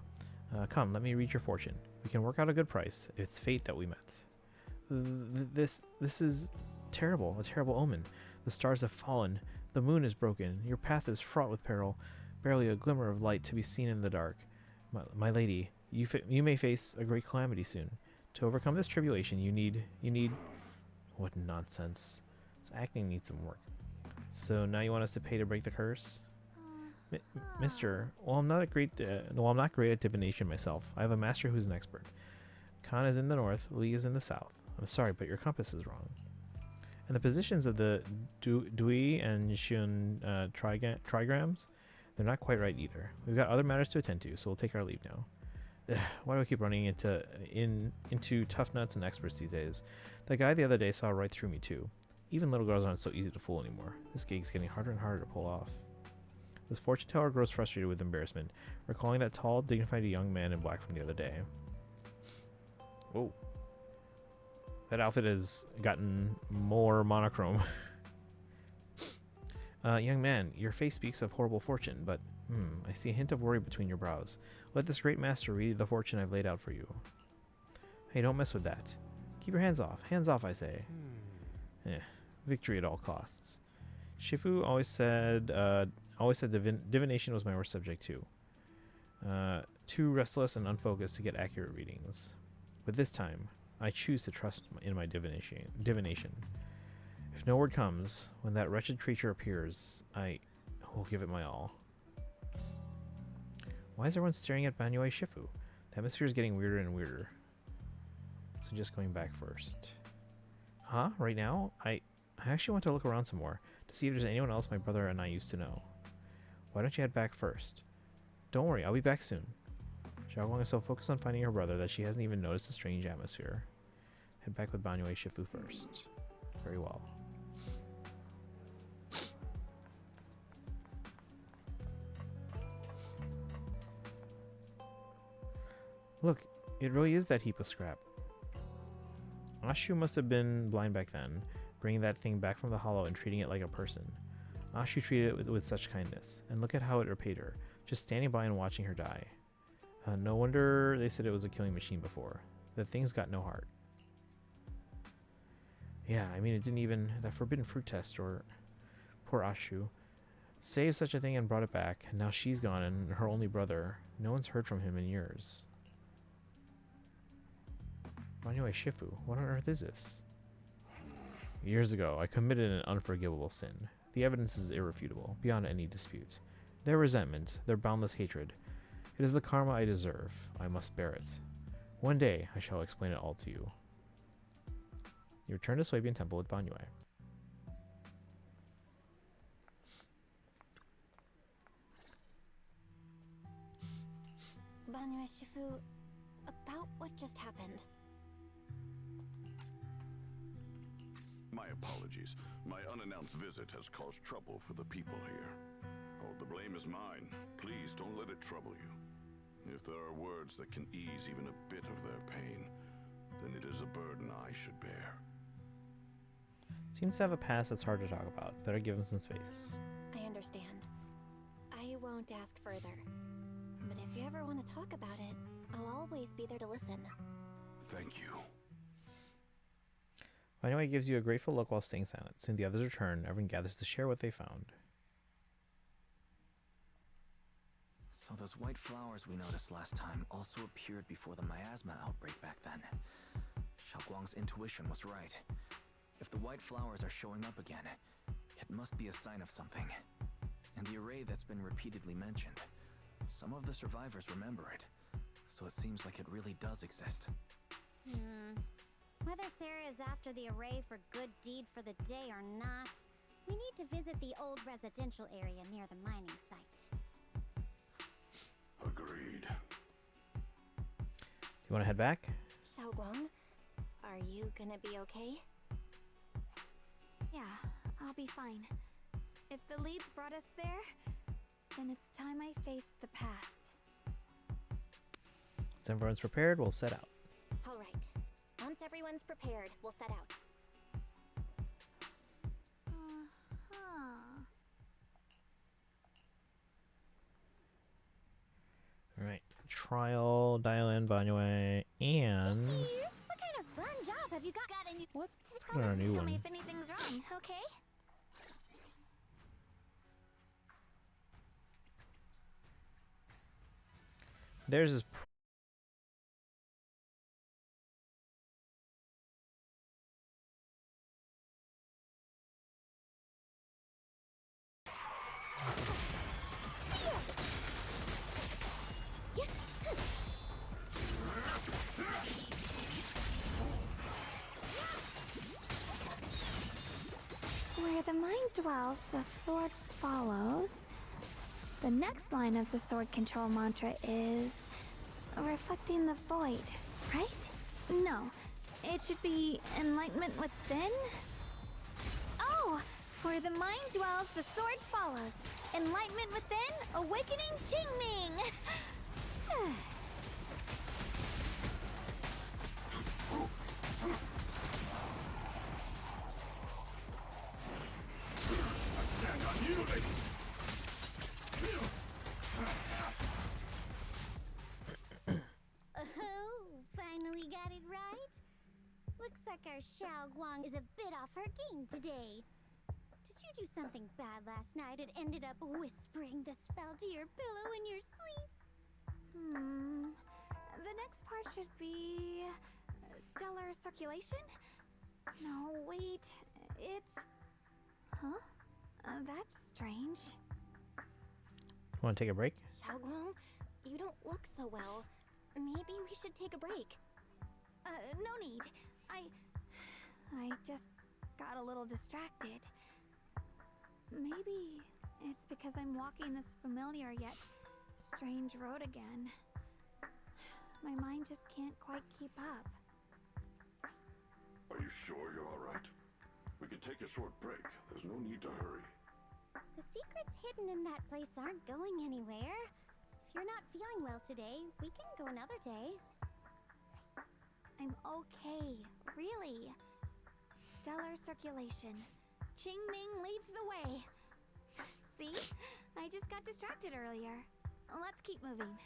Come, let me read your fortune. We can work out a good price. It's fate that we met. This is terrible, a terrible omen. The stars have fallen. The moon is broken. Your path is fraught with peril. Barely a glimmer of light to be seen in the dark. My lady, you may face a great calamity soon. To overcome this tribulation, you need... What nonsense. This acting needs some work. So now you want us to pay to break the curse? Mister, well, I'm not great at divination myself. I have a master who's an expert. Khan is in the north, Li is in the south. I'm sorry, but your compass is wrong. And the positions of the Dui and Xun trigrams, they're not quite right either. We've got other matters to attend to, so we'll take our leave now. Why do I keep running into tough nuts and experts these days? That guy the other day saw right through me too. Even little girls aren't so easy to fool anymore. This gig's getting harder and harder to pull off. This fortune teller grows frustrated with embarrassment, recalling that tall, dignified young man in black from the other day. Oh. That outfit has gotten more monochrome. Young man, your face speaks of horrible fortune, but I see a hint of worry between your brows. Let this great master read the fortune I've laid out for you. Hey, don't mess with that. Keep your hands off. Hands off, I say. Victory at all costs. Shifu always said divination was my worst subject too. Too restless and unfocused to get accurate readings. But this time, I choose to trust in my divination. If no word comes, when that wretched creature appears, I will give it my all. Why is everyone staring at Banyue Shifu? The atmosphere is getting weirder and weirder. So just going back first. Huh? Right now? I actually want to look around some more to see if there's anyone else my brother and I used to know. Why don't you head back first? Don't worry, I'll be back soon. Xiaoguang is so focused on finding her brother that she hasn't even noticed the strange atmosphere. Head back with Banyue Shifu first. Very well. Look, it really is that heap of scrap. Ashu must have been blind back then, bringing that thing back from the hollow and treating it like a person. Ashu treated it with such kindness, and look at how it repaid her, just standing by and watching her die. No wonder they said it was a killing machine before. The thing's got no heart. Yeah, I mean, it didn't even... That forbidden fruit test, or... Poor Ashu. Saved such a thing and brought it back, and now she's gone and her only brother. No one's heard from him in years. Banyue Shifu, what on earth is this? Years ago, I committed an unforgivable sin. The evidence is irrefutable, beyond any dispute. Their resentment, their boundless hatred. It is the karma I deserve. I must bear it. One day, I shall explain it all to you. You return to Suibian Temple with Banyue. Banyue Shifu, about what just happened. My apologies. My unannounced visit has caused trouble for the people here. Oh, the blame is mine. Please don't let it trouble you. If there are words that can ease even a bit of their pain, then it is a burden I should bear. Seems to have a past that's hard to talk about. Better give him some space. I understand. I won't ask further. But if you ever want to talk about it, I'll always be there to listen. Thank you. Banyue gives you a grateful look while staying silent. Soon the others return. Everyone gathers to share what they found. So those white flowers we noticed last time also appeared before the miasma outbreak back then. Xiaoguang's intuition was right. If the white flowers are showing up again, it must be a sign of something. And the array that's been repeatedly mentioned, some of the survivors remember it, so it seems like it really does exist. Whether Sarah is after the array for good deed for the day or not, we need to visit the old residential area near the mining site. Agreed. You want to head back? Xiaoguang, are you gonna be okay? Yeah, I'll be fine. If the leads brought us there, then it's time I faced the past. Once everyone's prepared, we'll set out. All right. Once everyone's prepared, we'll set out. Alright. Trial, dial in, Banyue, and... What kind of fun job have you got? What? Let's put on a new Tell one. me if anything's wrong, okay? There's this... Where the mind dwells, the sword follows. The next line of the sword control mantra is reflecting the void, right? No, it should be enlightenment within. Oh, where the mind dwells, the sword follows. Enlightenment within, awakening Jingming. Oh, finally got it right. Looks like our Xiaoguang is a bit off her game today. Did you do something bad last night and ended up whispering the spell to your pillow in your sleep? The next part should be stellar circulation? No, wait. It's... Huh? That's strange. Want to take a break? Xiaoguang, you don't look so well. Maybe we should take a break. No need. I just got a little distracted. Maybe it's because I'm walking this familiar yet strange road again. My mind just can't quite keep up. Are you sure you're all right? We can take a short break. There's no need to hurry. The secrets hidden in that place aren't going anywhere. If you're not feeling well today, we can go another day. I'm okay, really. Stellar circulation. Qing Ming leads the way. See? I just got distracted earlier. Let's keep moving.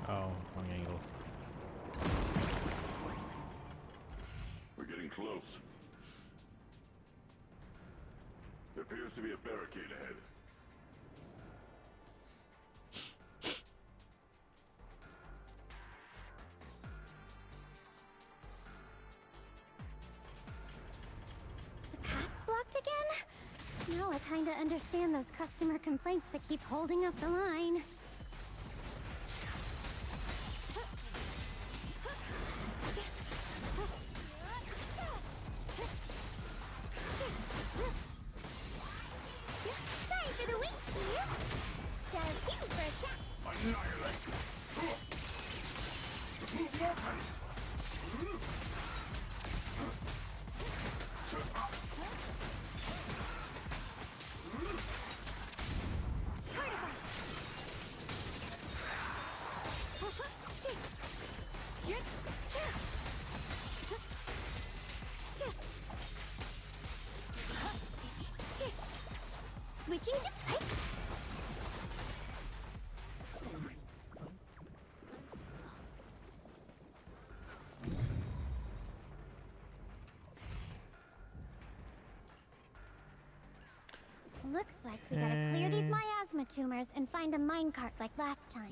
Oh, wrong angle. We're getting close. There appears to be a barricade ahead. The path's blocked again? Now I kinda understand those customer complaints that keep holding up the line. Sorry for the wait, dear. Does you for a shot. Annihilate! Switching to pipe. Looks like we gotta clear these miasma tumors and find a minecart like last time.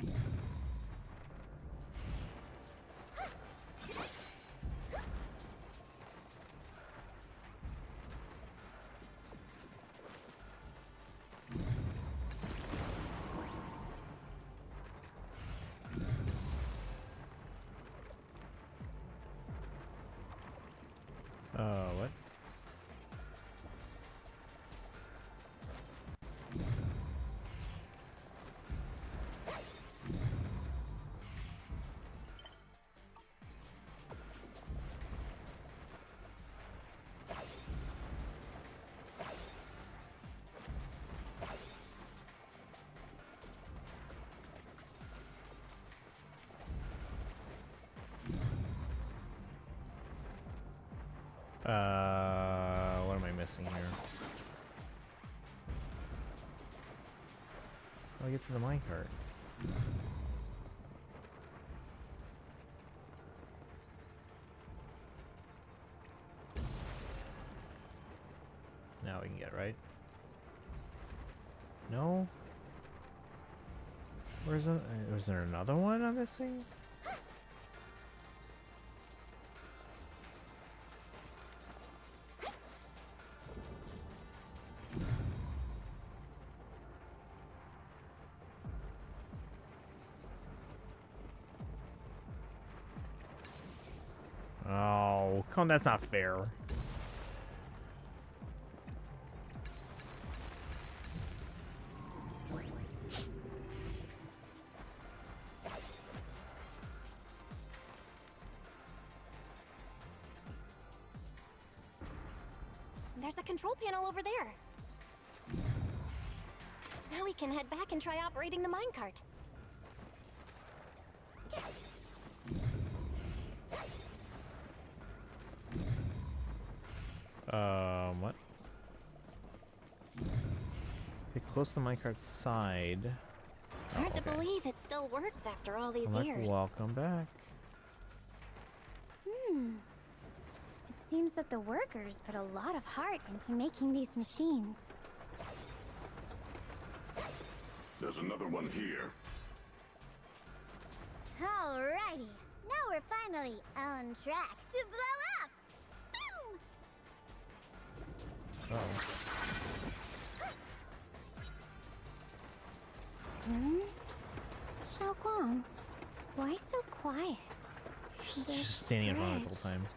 What? What am I missing here? How do I get to the minecart? Now we can get it, right? No? Where's it? Was there another one on this thing? Oh, come on, that's not fair. There's a control panel over there. Now we can head back and try operating the minecart. What? Get close to the minecart's side. Hard to believe it still works after all these years. Welcome back. It seems that the workers put a lot of heart into making these machines. There's another one here. Alrighty, now we're finally on track to blow up! Boom! Xiaoguang, why so quiet? She's This just standing in front of it the bridge. whole time.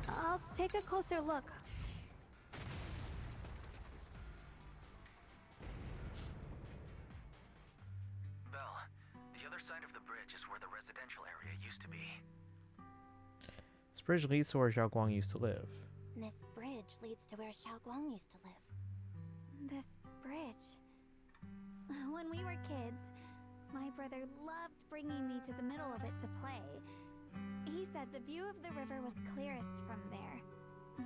I'll take a closer look. Belle, the other side of the bridge is where the residential area used to be. This bridge leads to where Xiaoguang used to live. This bridge leads to where Xiaoguang used to live. This bridge. When we were kids, my brother loved bringing me to the middle of it to play. He said the view of the river was clearest from there.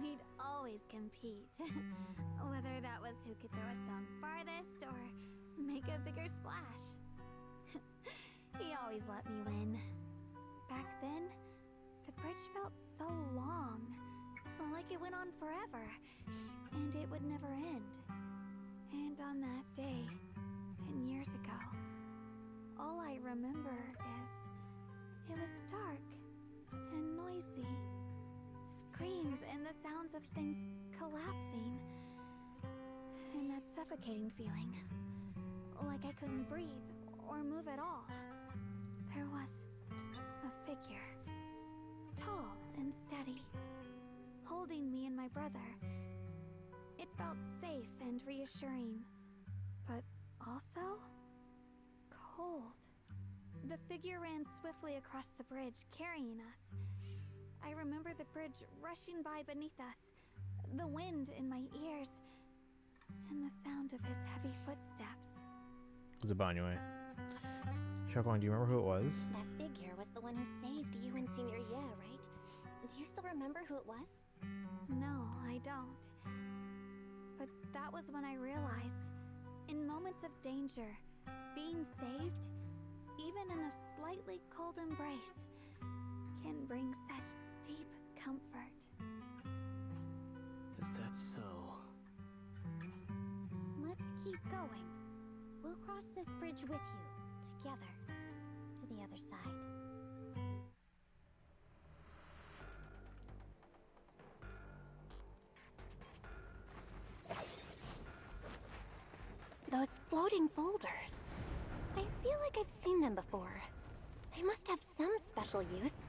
We'd always compete. Whether that was who could throw a stone farthest or make a bigger splash. He always let me win. Back then, the bridge felt so long. Like it went on forever. And it would never end. And on that day, 10 years ago, all I remember is it was dark and noisy. Screams and the sounds of things collapsing. And that suffocating feeling. Like I couldn't breathe or move at all. There was a figure. Tall and steady. Holding me and my brother. It felt safe and reassuring. But also cold. The figure ran swiftly across the bridge, carrying us. I remember the bridge rushing by beneath us, the wind in my ears, and the sound of his heavy footsteps. Zabanue. Xiaoguang, do you remember who it was? That figure was the one who saved you in Senior Year, right? Do you still remember who it was? No, I don't. But that was when I realized, in moments of danger, being saved, even in a slightly cold embrace, can bring such deep comfort. Is that so? Let's keep going. We'll cross this bridge with you, together, to the other side. Those floating boulders. I feel like I've seen them before. They must have some special use.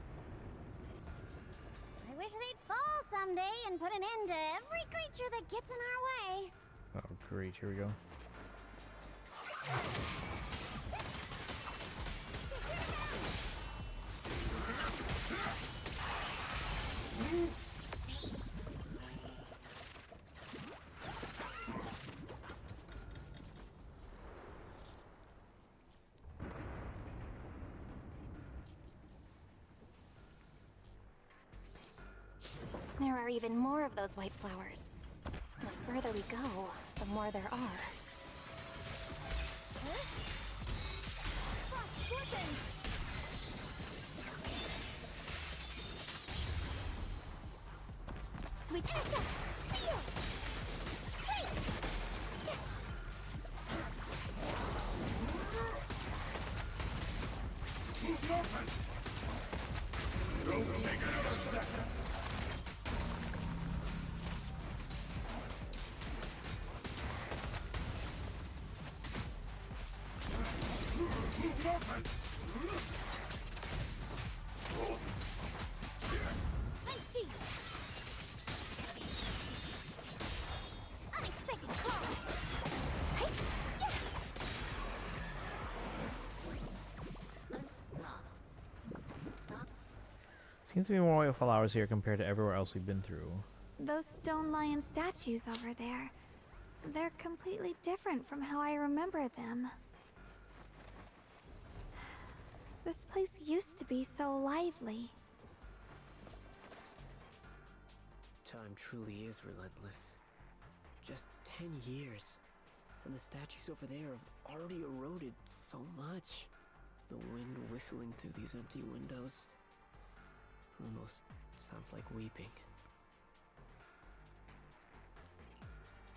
I wish they'd fall someday and put an end to every creature that gets in our way. Oh, great. Here we go. There are even more of those white flowers. The further we go, the more there are. Switch intercept! Seal! Hey! Don't take another step. Unexpected call! Hey! Seems to be more white flowers here compared to everywhere else we've been through. Those stone lion statues over there. They're completely different from how I remember them. This place used to be so lively. Time truly is relentless. Just 10 years, and the statues over there have already eroded so much. The wind whistling through these empty windows almost sounds like weeping.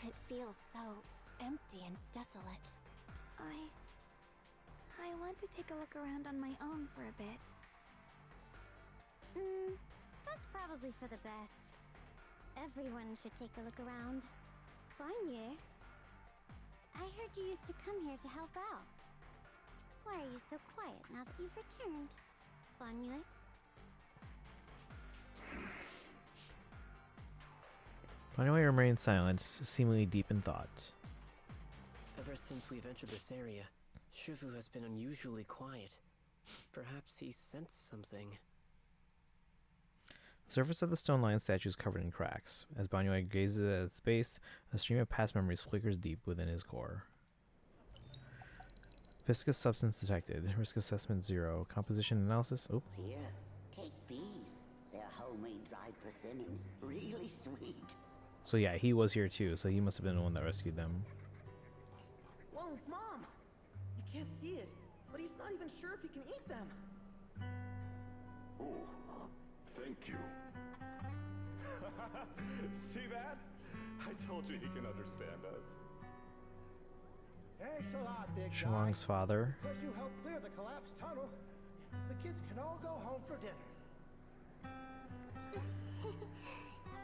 It feels so empty and desolate. I want to take a look around on my own for a bit. That's probably for the best. Everyone should take a look around. Bonnier, I heard you used to come here to help out. Why are you so quiet now that you've returned, Bonnier? Bonnier remained silent, seemingly deep in thought. Ever since we've entered this area, Shifu has been unusually quiet. Perhaps he sensed something. The surface of the stone-lined statue is covered in cracks. As Bonnier gazes at its base, a stream of past memories flickers deep within his core. Viscous substance detected. Risk assessment 0. Composition analysis. Oh. Here, take these. They're homemade dried persimmons. Really sweet. So yeah, he was here too, so he must have been the one that rescued them. Whoa, Mom! You can't see it, but he's not even sure if he can eat them. Oh, thank you. See that? I told you he can understand us. Thanks a lot, big guy. Shalong's father. Because you helped clear the collapsed tunnel, the kids can all go home for dinner.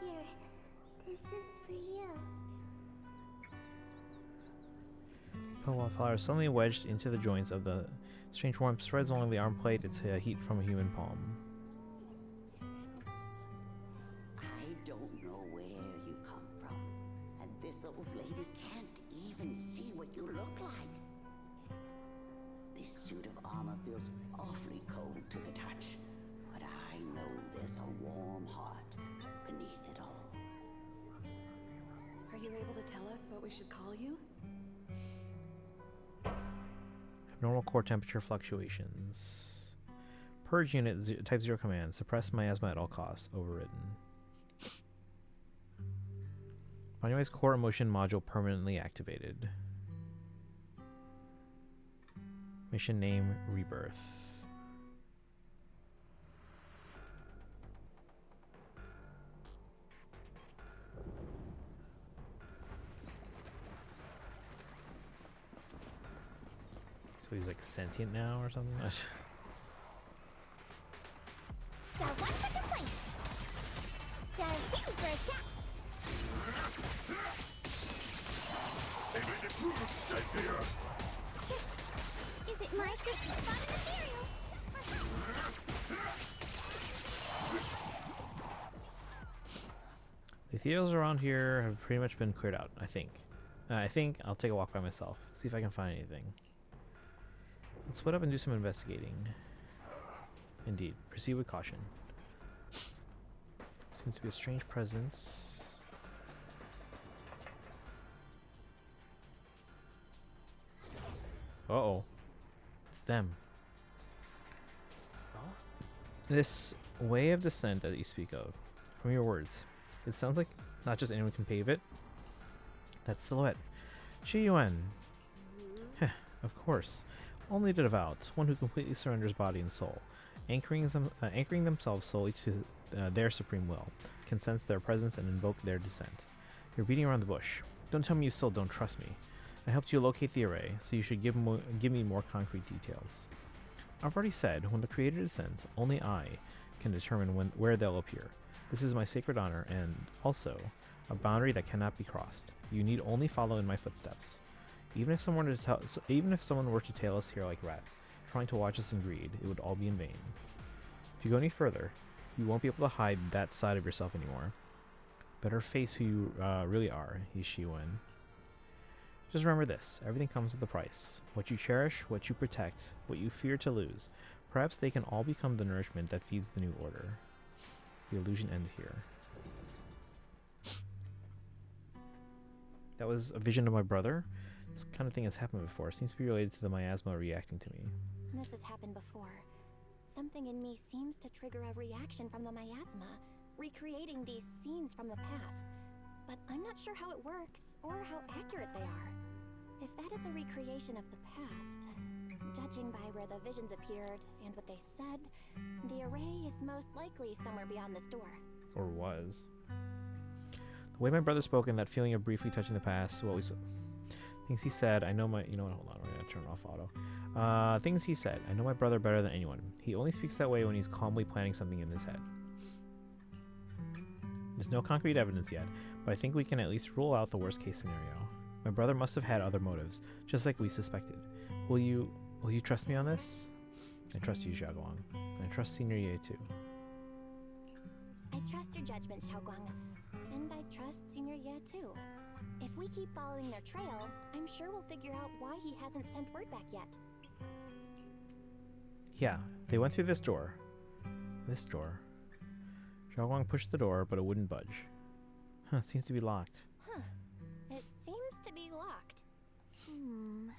Here, this is for you. Pokemon flower suddenly wedged into the joints of the strange warmth spreads along the arm plate. It's heat from a human palm. I don't know where you come from, and this old lady can't even see what you look like. This suit of armor feels awfully cold to the touch, but I know there's a warm heart beneath it all. Are you able to tell us what we should call you? Abnormal core temperature fluctuations. Purge unit type 0 command. Suppress miasma at all costs. Overridden. Bonnie's core emotion module permanently activated. Mission name Rebirth. So he's like sentient now or something? Got one for complaints. Got two for a chat. Is it my trick to spot an ethereal? The ethereals around here have pretty much been cleared out, I think. I think I'll take a walk by myself, see if I can find anything. Let's split up and do some investigating. Indeed, proceed with caution. Seems to be a strange presence. Uh-oh. It's them. This way of descent that you speak of, from your words, it sounds like not just anyone can pave it. That silhouette. Shi Yuan. Heh, of course. Only the devout, one who completely surrenders body and soul, anchoring themselves solely to their supreme will, can sense their presence and invoke their descent. You're beating around the bush. Don't tell me you still don't trust me. I helped you locate the array, so you should give me more concrete details. I've already said, when the Creator descends, only I can determine where they'll appear. This is my sacred honor, and also a boundary that cannot be crossed. You need only follow in my footsteps. Even if someone were to tail us here like rats, trying to watch us in greed, it would all be in vain. If you go any further, you won't be able to hide that side of yourself anymore. Better face who you really are, Shi Yuan. Just remember this, everything comes with a price. What you cherish, what you protect, what you fear to lose. Perhaps they can all become the nourishment that feeds the new order. The illusion ends here. That was a vision of my brother. This kind of thing has happened before. It seems to be related to the miasma reacting to me. This has happened before. Something in me seems to trigger a reaction from the miasma, recreating these scenes from the past. But I'm not sure how it works, or how accurate they are. If that is a recreation of the past, judging by where the visions appeared and what they said, the array is most likely somewhere beyond this door. Or was. The way my brother spoke and that feeling of briefly touching the past, well, things he said, I know my... You know what, hold on, we're going to turn off auto. Things he said, I know my brother better than anyone. He only speaks that way when he's calmly planning something in his head. There's no concrete evidence yet, but I think we can at least rule out the worst case scenario. My brother must have had other motives, just like we suspected. Will you trust me on this? I trust you, Xiaoguang. And I trust Senior Ye too. I trust your judgment, Xiaoguang. And I trust Senior Ye too. If we keep following their trail, I'm sure we'll figure out why he hasn't sent word back yet. Yeah, they went through this door. This door. Xiaoguang pushed the door, but it wouldn't budge. Huh, it seems to be locked. Huh. It seems to be locked.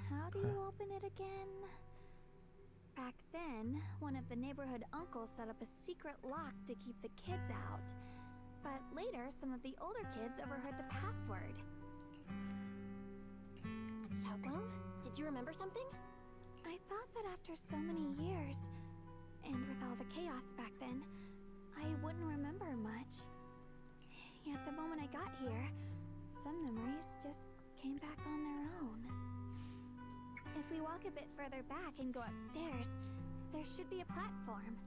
How do you open it again? Back then, one of the neighborhood uncles set up a secret lock to keep the kids out. But later, some of the older kids overheard the password. Xiaoguang, did you remember something? I thought that after so many years, and with all the chaos back then, I wouldn't remember much. Yet the moment I got here, some memories just came back on their own. If we walk a bit further back and go upstairs, there should be a platform.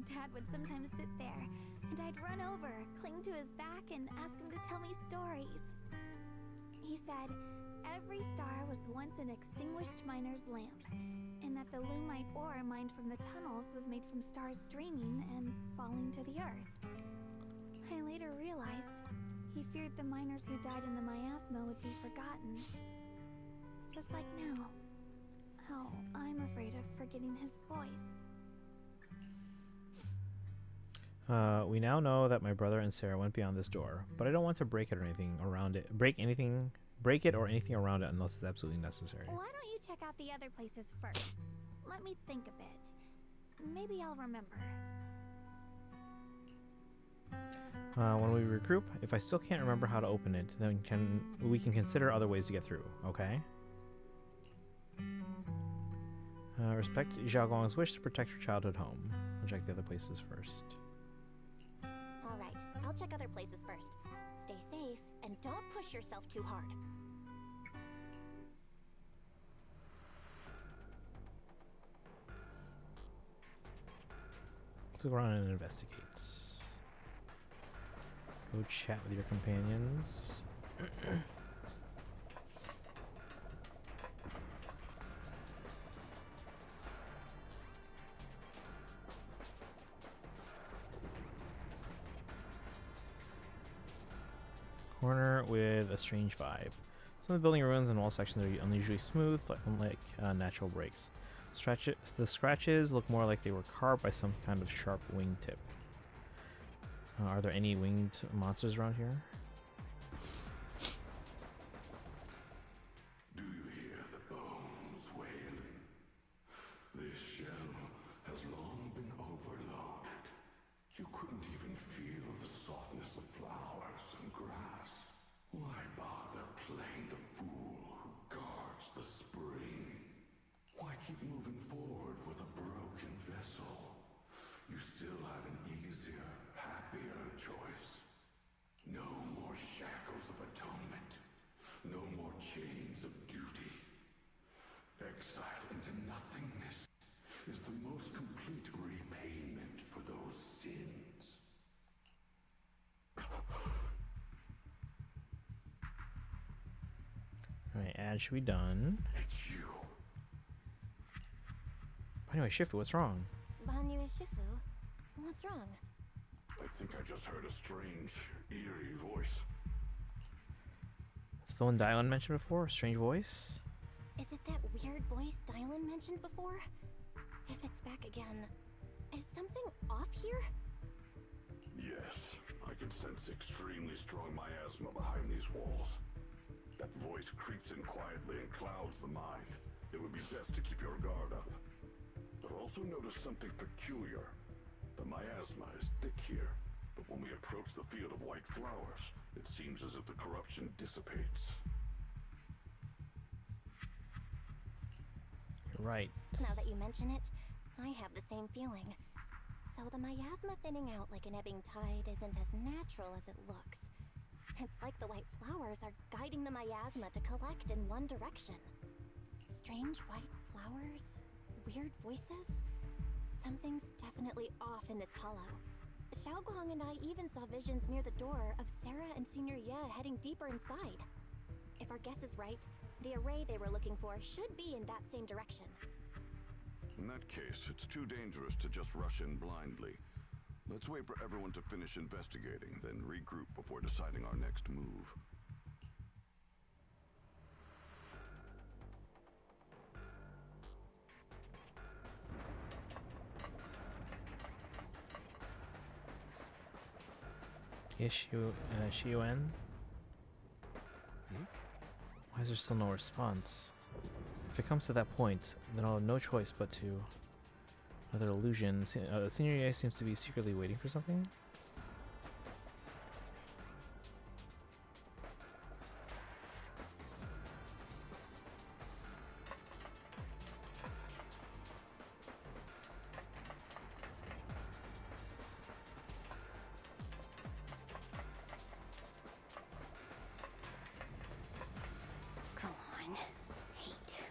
Dad would sometimes sit there, and I'd run over, cling to his back, and ask him to tell me stories. He said every star was once an extinguished miner's lamp, and that the lumite ore mined from the tunnels was made from stars dreaming and falling to the earth. I later realized he feared the miners who died in the miasma would be forgotten. Just like now. How I'm afraid of forgetting his voice. We now know that my brother and Sarah went beyond this door, but I don't want to break it or anything around it. Break it or anything around it unless it's absolutely necessary. Why don't you check out the other places first? Let me think a bit. Maybe I'll remember. When we regroup, if I still can't remember how to open it, then we can consider other ways to get through, okay? Respect Xiaoguang's wish to protect her childhood home. I'll check the other places first. Alright, I'll check other places first. Stay safe, and don't push yourself too hard. Let's go around and investigate. Go chat with your companions. Corner with a strange vibe. Some of the building ruins and wall sections are unusually smooth, like natural breaks. The scratches look more like they were carved by some kind of sharp wingtip. Are there any winged monsters around here? Do you hear the bones wailing? This shell has long been overloaded. You couldn't even feel the softness of flowers and grass. Why bother playing the fool who guards the spring? Why keep moving forward with a broken vessel? You still have an easier, happier choice. No more shackles of atonement. No more chains of duty. Exile into nothingness is the most complete repayment for those sins. Alright, ad should be done. It's you. Anyway, Shifu, what's wrong? Banyu Shifu, what's wrong? I think I just heard a strange, eerie voice. It's the one Dylan mentioned before? A strange voice? Is it that weird voice Dylan mentioned before? If it's back again, is something off here? Yes, I can sense extremely strong miasma behind these walls. That voice creeps in quietly and clouds the mind. It would be best to keep your guard up. I've also noticed something peculiar. The miasma is thick here, but when we approach the field of white flowers, it seems as if the corruption dissipates. You're right. Now that you mention it, I have the same feeling. So the miasma thinning out like an ebbing tide isn't as natural as it looks. It's like the white flowers are guiding the miasma to collect in one direction. Strange white flowers, weird voices. Something's definitely off in this hollow. Xiaoguang and I even saw visions near the door of Sarah and Senior Ye heading deeper inside. If our guess is right, the array they were looking for should be in that same direction. In that case, it's too dangerous to just rush in blindly. Let's wait for everyone to finish investigating, then regroup before deciding our next move. Xiuan? Why is there still no response? If it comes to that point, then I'll have no choice but to... Another illusion. Senior Ye seems to be secretly waiting for something? Go on. Hate.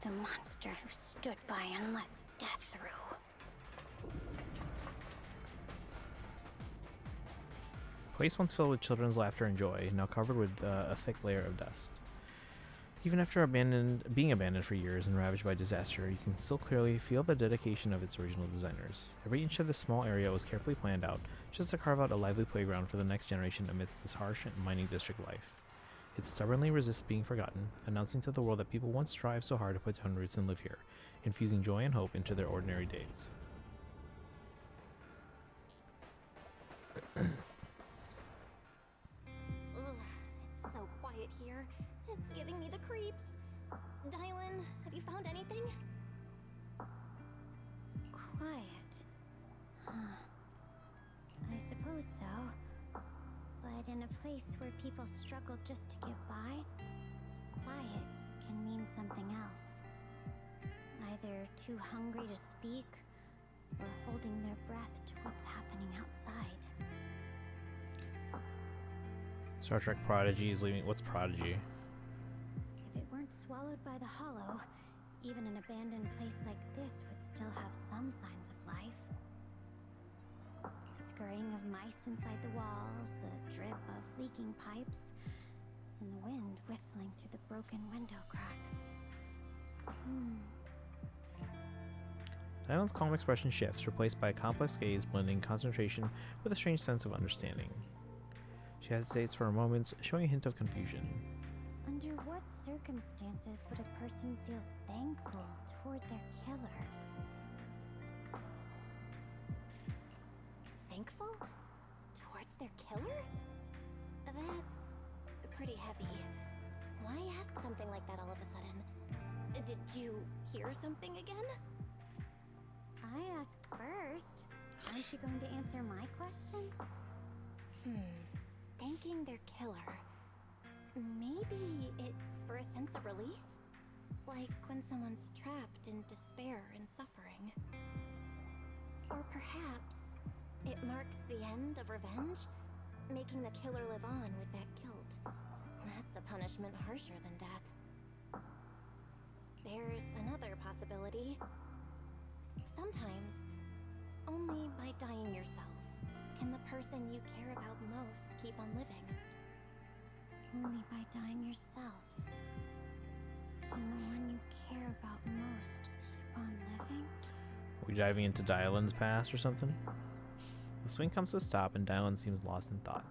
The monster who stood by and let death through. Place once filled with children's laughter and joy, now covered with a thick layer of dust. Even after being abandoned for years and ravaged by disaster, you can still clearly feel the dedication of its original designers. Every inch of this small area was carefully planned out, just to carve out a lively playground for the next generation amidst this harsh mining district life. It stubbornly resists being forgotten, announcing to the world that people once strived so hard to put down roots and live here, infusing joy and hope into their ordinary days. Ugh, it's so quiet here. It's giving me the creeps. Dylan, have you found anything? Quiet. Huh. I suppose so. But in a place where people struggle just to get by, quiet can mean something else. Either too hungry to speak, or holding their breath to what's happening outside. Star Trek Prodigy is leaving. What's Prodigy? If it weren't swallowed by the hollow, even an abandoned place like this would still have some signs of life. The scurrying of mice inside the walls, the drip of leaking pipes, and the wind whistling through the broken window cracks. Dylan's calm expression shifts, replaced by a complex gaze blending concentration with a strange sense of understanding. She hesitates for a moment, showing a hint of confusion. Under what circumstances would a person feel thankful toward their killer? Thankful? Towards their killer? That's pretty heavy. Why ask something like that all of a sudden? Did you hear something again? I asked first. Aren't you going to answer my question? Thanking their killer. Maybe it's for a sense of release? Like when someone's trapped in despair and suffering. Or perhaps it marks the end of revenge, making the killer live on with that guilt. That's a punishment harsher than death. There's another possibility. Sometimes, only by dying yourself can the person you care about most keep on living. Only by dying yourself can the one you care about most keep on living? Are we diving into Dylan's past or something? The swing comes to a stop and Dylan seems lost in thought.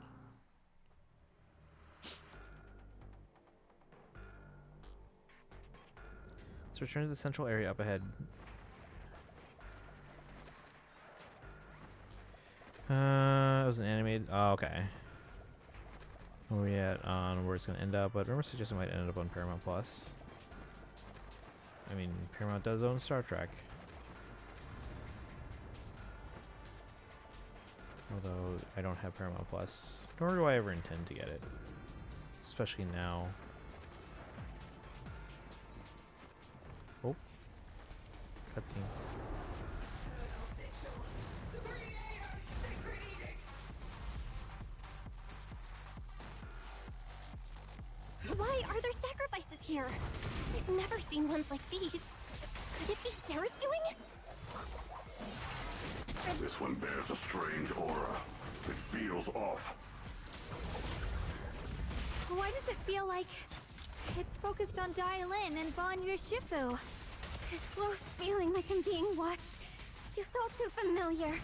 Let's return to the central area up ahead. It was an animated. Oh, okay. Where are we at on where it's going to end up? But rumor suggests it might end up on Paramount Plus. I mean, Paramount does own Star Trek. Although I don't have Paramount Plus, nor do I ever intend to get it. Especially now. Oh. Cutscene. Why are there sacrifices here? I've never seen ones like these. Could it be Sarah's doing? This one bears a strange aura. It feels off. Why does it feel like it's focused on Dial-In and Banyu Shifu? This close feeling like I'm being watched feels all too familiar.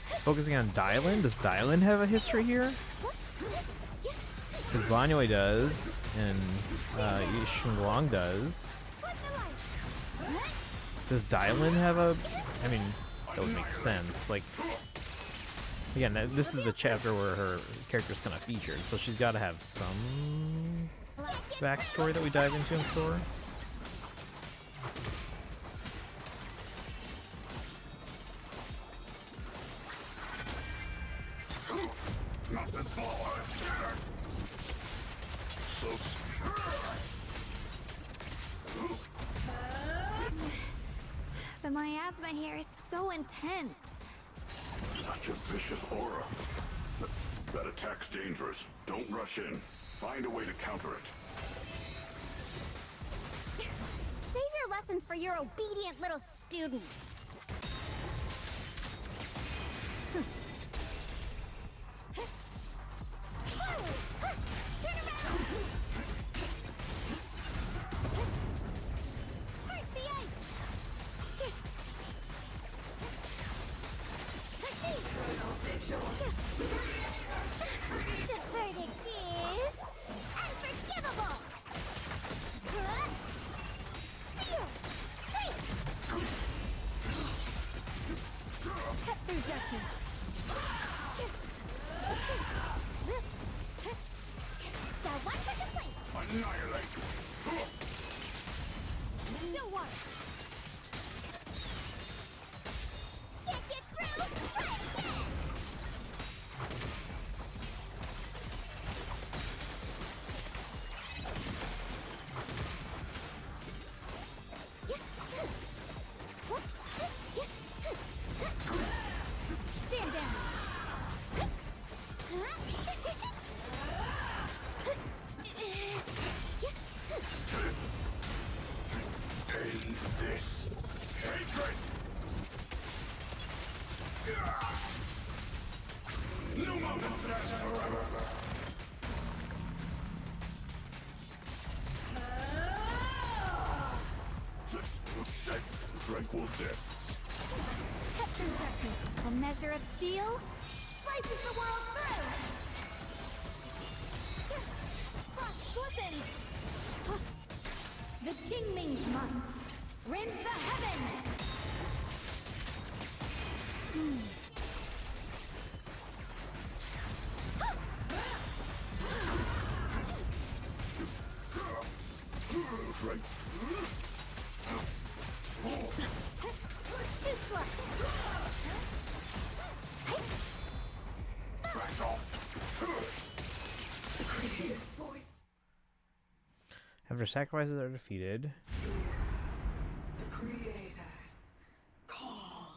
It's focusing on Dylan. Does Dylan have a history here? Because Banyu does, and Xinguang does. Does Dylan have a... I mean, that would make sense. Like, again, this is the chapter where her character's kind of featured, so she's got to have some backstory that we dive into, I'm sure. The miasma here is so intense. Such a vicious aura. That attack's dangerous. Don't rush in. Find a way to counter it. Save your lessons for your obedient little students. The verdict is unforgivable. Seal. Cut through darkness. So one for complaint. Annihilate. No water. Can't get through. Try again. Stand down. End this. Hatred. No mountains last forever. Tranquil depths. Cut through darkness. A measure of steel slices the world through. Frost glistens. The Qingming's might rends the heavens. After sacrifices are defeated. The creators call.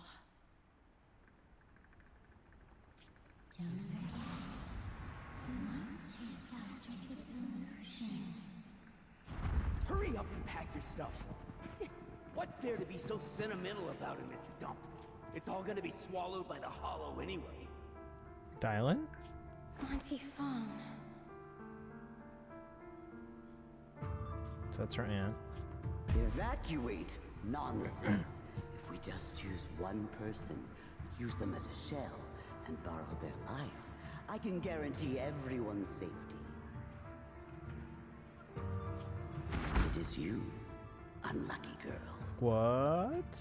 Hurry up and pack your stuff. What's there to be so sentimental about in this dump? It's all gonna be swallowed by the hollow anyway. Dylan? Auntie Fong. So that's her aunt. Evacuate? Nonsense. If we just choose one person, use them as a shell, and borrow their life, I can guarantee everyone's safety. It is you, unlucky girl. What?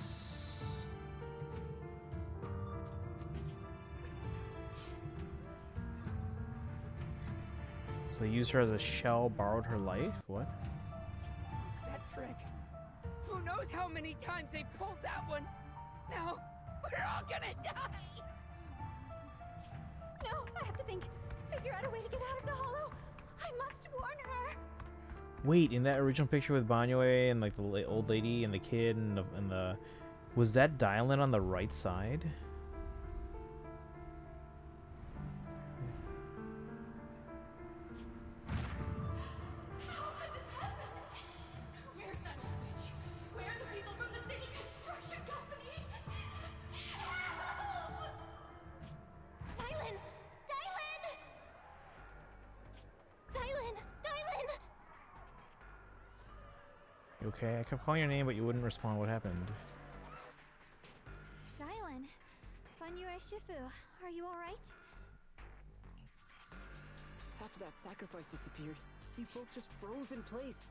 So they used her as a shell, borrowed her life? What? That trick. Who knows how many times they pulled that one? Now, we're all gonna die! No, I have to think. Figure out a way to get out of the hollow. I must warn her. Wait, in that original picture with Banyu and like the old lady and the kid and the was that Dylan on the right side? Where's that witch? Where are the people from the city You okay? I kept calling your name, but you wouldn't respond. What happened? Dylan, Banyue Shifu, are you alright? After that sacrifice disappeared, you both just froze in place.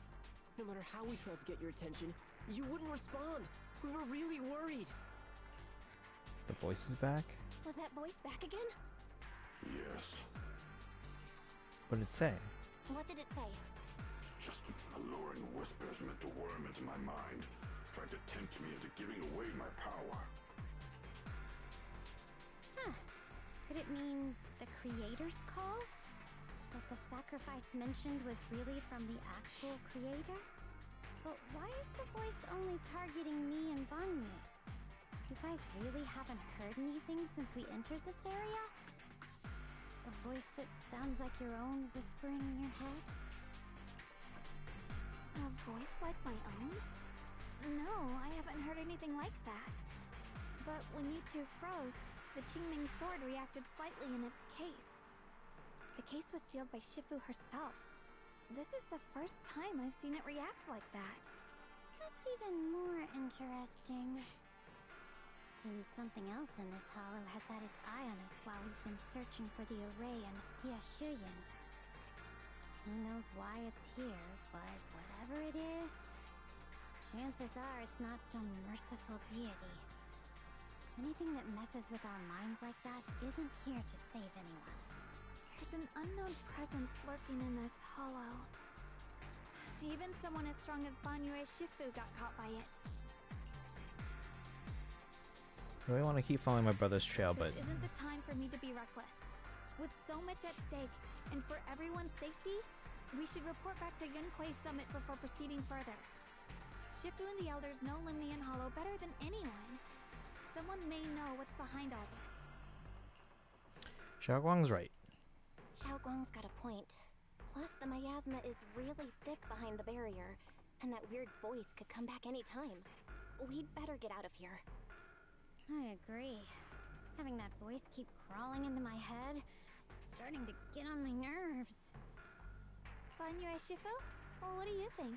No matter how we tried to get your attention, you wouldn't respond. We were really worried. The voice is back? Was that voice back again? Yes. What did it say? What did it say? Just alluring whispers meant to worm into my mind. Tried to tempt me into giving away my power. Huh. Could it mean the creator's call? That the sacrifice mentioned was really from the actual creator? But why is the voice only targeting me and Banyue? You guys really haven't heard anything since we entered this area? A voice that sounds like your own whispering in your head? A voice like my own? No, I haven't heard anything like that. But when you two froze, the Qingming sword reacted slightly in its case. The case was sealed by Shifu herself. This is the first time I've seen it react like that. That's even more interesting. Seems something else in this hollow has had its eye on us while we've been searching for the array in Yashuyan. Who knows why it's here, but whatever it is, chances are it's not some merciful deity. Anything that messes with our minds like that isn't here to save anyone. There's an unknown presence lurking in this hollow. Even someone as strong as Banyue Shifu got caught by it. I really want to keep following my brother's trail, but This isn't the time for me to be reckless. With so much at stake, and for everyone's safety, we should report back to Yunquei Summit before proceeding further. Shifu and the elders know Limnian Hollow better than anyone. Someone may know what's behind all this. Xiaoguang's right. Xiaoguang's got a point. Plus, the miasma is really thick behind the barrier, and that weird voice could come back any time. We'd better get out of here. I agree. Having that voice keep crawling into my head, it's starting to get on my nerves. Banyue Shifu? Well, what do you think?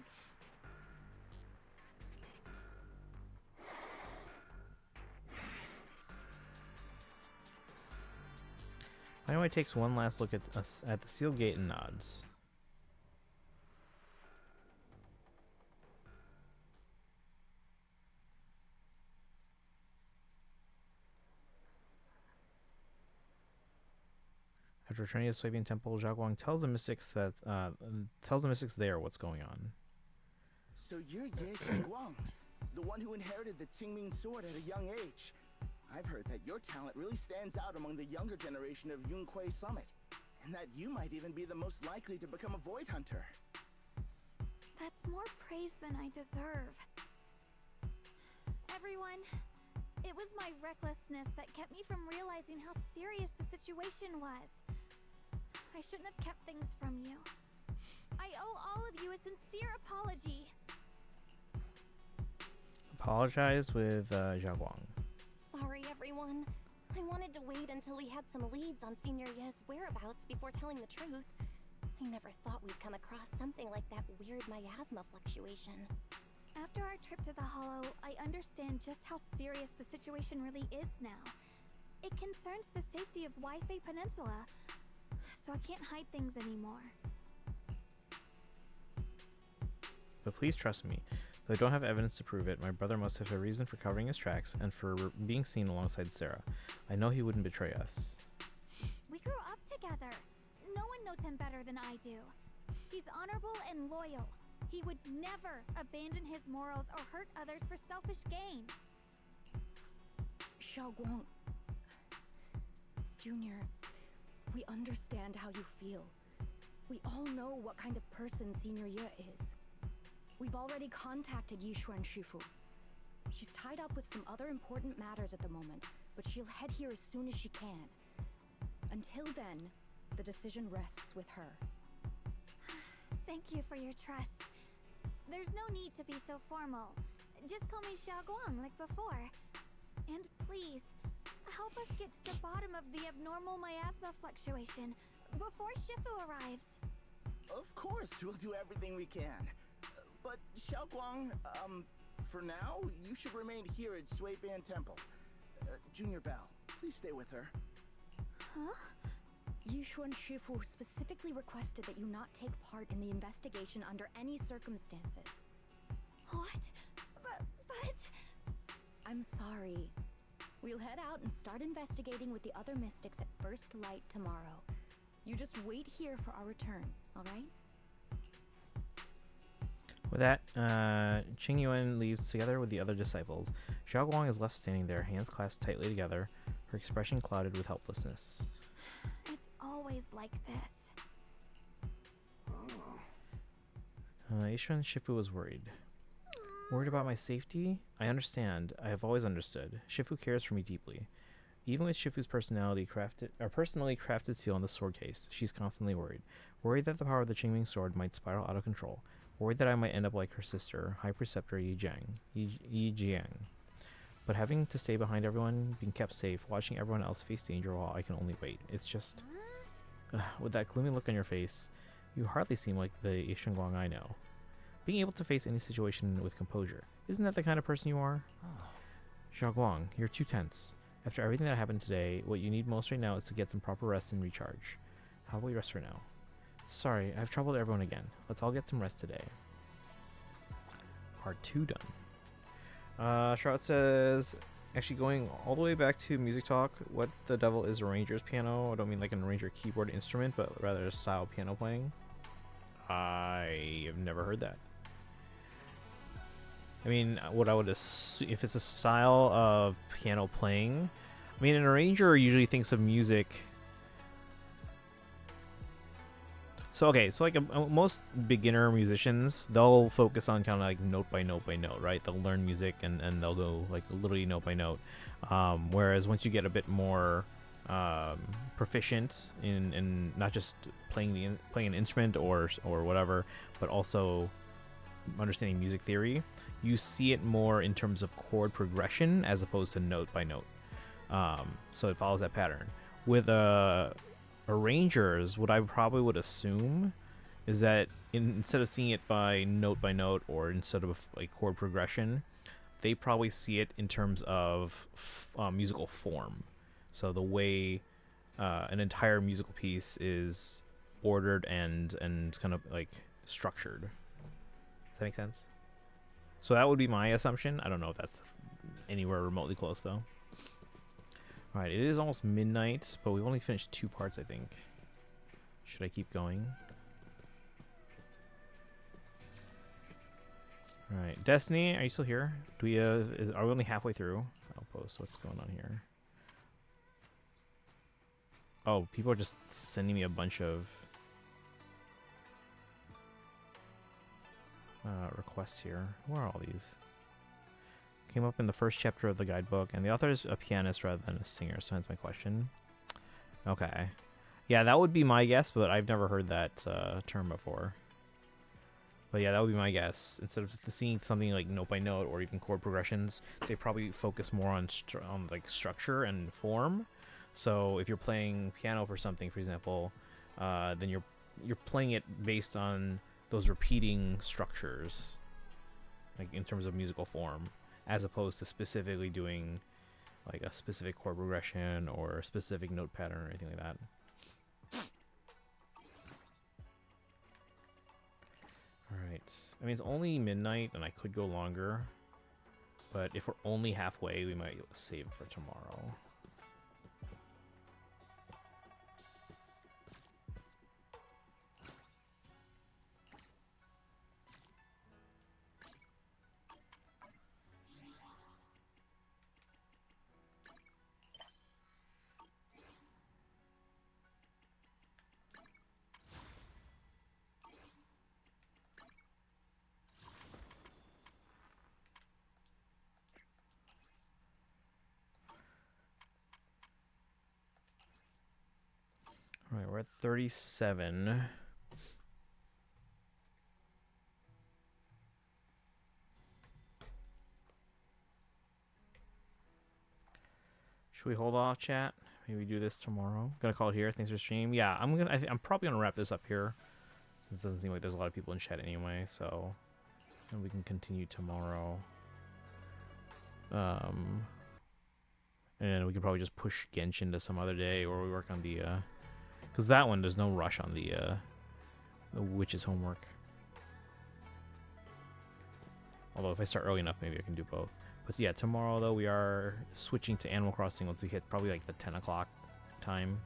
Banyue takes one last look at us at the sealed gate and nods. After returning to the Swabian Temple, Xiaoguang tells the mystics there what's going on. So you're Ye Shiguang, the one who inherited the Qingming sword at a young age. I've heard that your talent really stands out among the younger generation of Yunquei Summit, and that you might even be the most likely to become a void hunter. That's more praise than I deserve. Everyone, it was my recklessness that kept me from realizing how serious the situation was. I shouldn't have kept things from you. I owe all of you a sincere apology. Apologize with Xiaoguang. Sorry, everyone. I wanted to wait until we had some leads on Senior Ye's whereabouts before telling the truth. I never thought we'd come across something like that weird miasma fluctuation. After our trip to the Hollow, I understand just how serious the situation really is now. It concerns the safety of Waifei Peninsula, so I can't hide things anymore. But please trust me. Though I don't have evidence to prove it, my brother must have a reason for covering his tracks and for being seen alongside Sarah. I know he wouldn't betray us. We grew up together. No one knows him better than I do. He's honorable and loyal. He would never abandon his morals or hurt others for selfish gain. Xiaoguang, Junior, we understand how you feel. We all know what kind of person Senior Ye is. We've already contacted Yishuan Shifu. She's tied up with some other important matters at the moment, but she'll head here as soon as she can. Until then, the decision rests with her. Thank you for your trust. There's no need to be so formal. Just call me Xiaoguang like before. And please, help us get to the bottom of the abnormal miasma fluctuation before Shifu arrives. Of course, we'll do everything we can. But Xiaoguang, for now, you should remain here at Suiban Temple. Junior Bell, please stay with her. Huh? Yushuan Shifu specifically requested that you not take part in the investigation under any circumstances. What? But... I'm sorry. We'll head out and start investigating with the other mystics at first light tomorrow. You just wait here for our return, alright? With that, Qing Yuan leaves together with the other disciples. Xiao Guang is left standing there, hands clasped tightly together, her expression clouded with helplessness. It's always like this. Yishuan Shifu was worried. Worried about my safety? I understand. I have always understood. Shifu cares for me deeply. Even with Shifu's personally crafted seal on the sword case, she's constantly worried. Worried that the power of the Qingming sword might spiral out of control. Worried that I might end up like her sister, High Preceptor Yi Jiang. But having to stay behind everyone, being kept safe, watching everyone else face danger while I can only wait. It's just... with that gloomy look on your face, you hardly seem like the Yishuan Guang I know. Being able to face any situation with composure. Isn't that the kind of person you are? Xiao Guang, you're too tense. After everything that happened today, what you need most right now is to get some proper rest and recharge. How about you rest for now? Sorry, I've troubled everyone again. Let's all get some rest today. Part 2 done. Charlotte says, actually going all the way back to music talk, what the devil is Arranger's piano? I don't mean like an Arranger keyboard instrument, but rather a style piano playing. I have never heard that. I mean, what I would assume, if it's a style of piano playing, I mean, an arranger usually thinks of music. So, okay, so like most beginner musicians, they'll focus on kind of like note by note by note, right? They'll learn music and they'll go like literally note by note. Whereas once you get a bit more proficient in not just playing an instrument or whatever, but also understanding music theory, you see it more in terms of chord progression as opposed to note by note. So it follows that pattern. With arrangers, what I probably would assume is that instead of seeing it by note or instead of like chord progression, they probably see it in terms of musical form. So the way an entire musical piece is ordered and kind of like structured. Does that make sense? So that would be my assumption. I don't know if that's anywhere remotely close, though. Alright, it is almost midnight, but we've only finished 2 parts, I think. Should I keep going? Alright, Destiny, are you still here? Do we, are we only halfway through? I'll post what's going on here. Oh, people are just sending me a bunch of requests here. Where are all these? Came up in the first chapter of the guidebook, and the author is a pianist rather than a singer, so that's my question. Okay. Yeah, that would be my guess, but I've never heard that term before. But yeah, that would be my guess. Instead of seeing something like note by note or even chord progressions, they probably focus more on like structure and form. So if you're playing piano for something, for example, then you're playing it based on those repeating structures, like in terms of musical form, as opposed to specifically doing like a specific chord progression or a specific note pattern or anything like that. Alright, I mean, it's only midnight and I could go longer, but if we're only halfway, we might save for tomorrow. Alright, we're at 37. Should we hold off, chat? Maybe do this tomorrow. Gonna call it here. Thanks for stream. Yeah, I'm probably gonna wrap this up here, since it doesn't seem like there's a lot of people in chat anyway. So And we can continue tomorrow. And we could probably just push Genshin to some other day, or we work on the because that one there's no rush on the witch's homework. Although if I start early enough, maybe I can do both. But yeah, tomorrow though we are switching to Animal Crossing once we hit probably like the 10 o'clock time,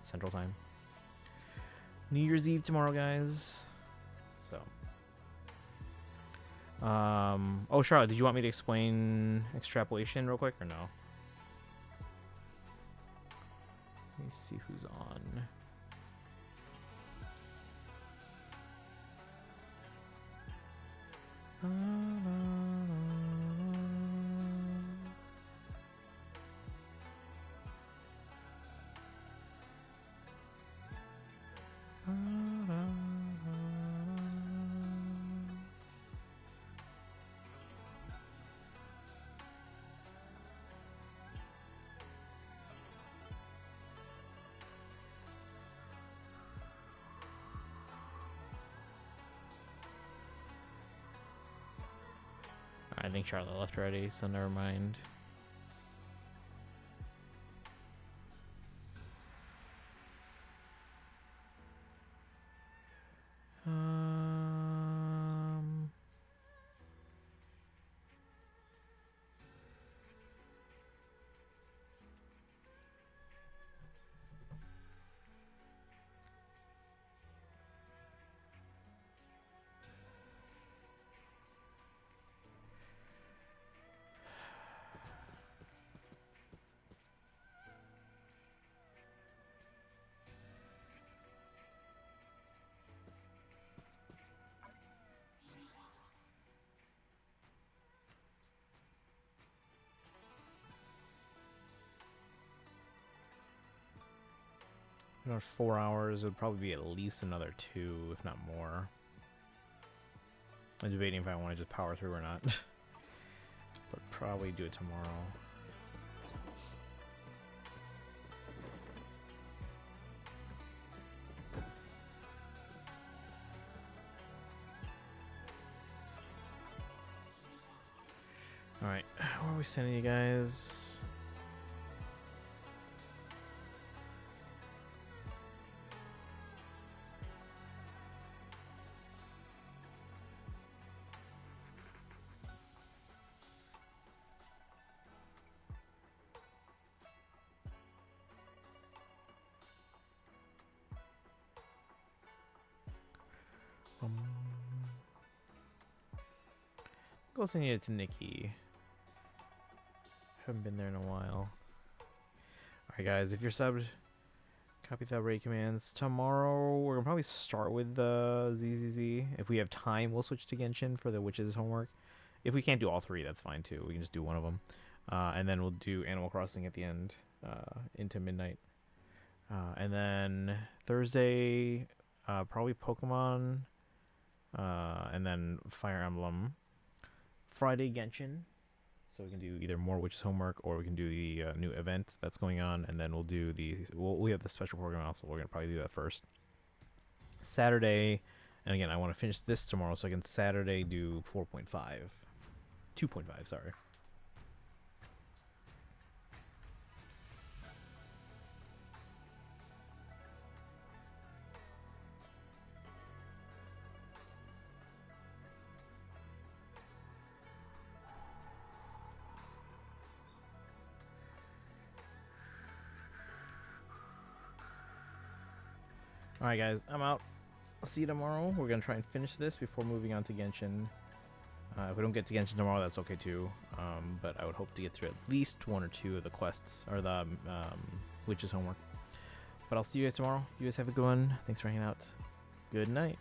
Central Time. New Year's Eve tomorrow, guys. So. Oh, Charlotte, did you want me to explain extrapolation real quick or no? Let me see who's on. I think Charlotte left already, so never mind. Another 4 hours. It would probably be at least another 2, if not more. I'm debating if I want to just power through or not. But probably do it tomorrow. Alright, where are we sending you guys? I'll send it to Nikki. Haven't been there in a while. Alright guys, if you're subbed, copy that raid commands. Tomorrow we're gonna probably start with the ZZZ. If we have time, we'll switch to Genshin for the witches homework. If we can't do all 3, that's fine too. We can just do one of them. And then we'll do Animal Crossing at the end, into midnight. And then Thursday, probably Pokemon, and then Fire Emblem. Friday, Genshin. So we can do either more witches homework, or we can do the new event that's going on, and then we'll do we have the special program also. We're gonna probably do that first. Saturday, and again, I want to finish this tomorrow, so I can Saturday do 4.5, 2.5. Sorry. Alright guys, I'm out. I'll see you tomorrow. We're gonna try and finish this before moving on to Genshin. If we don't get to Genshin tomorrow, that's okay too. But I would hope to get through at least 1 or 2 of the quests, or the witches homework. But I'll see you guys tomorrow. You guys have a good one. Thanks for hanging out. Good night.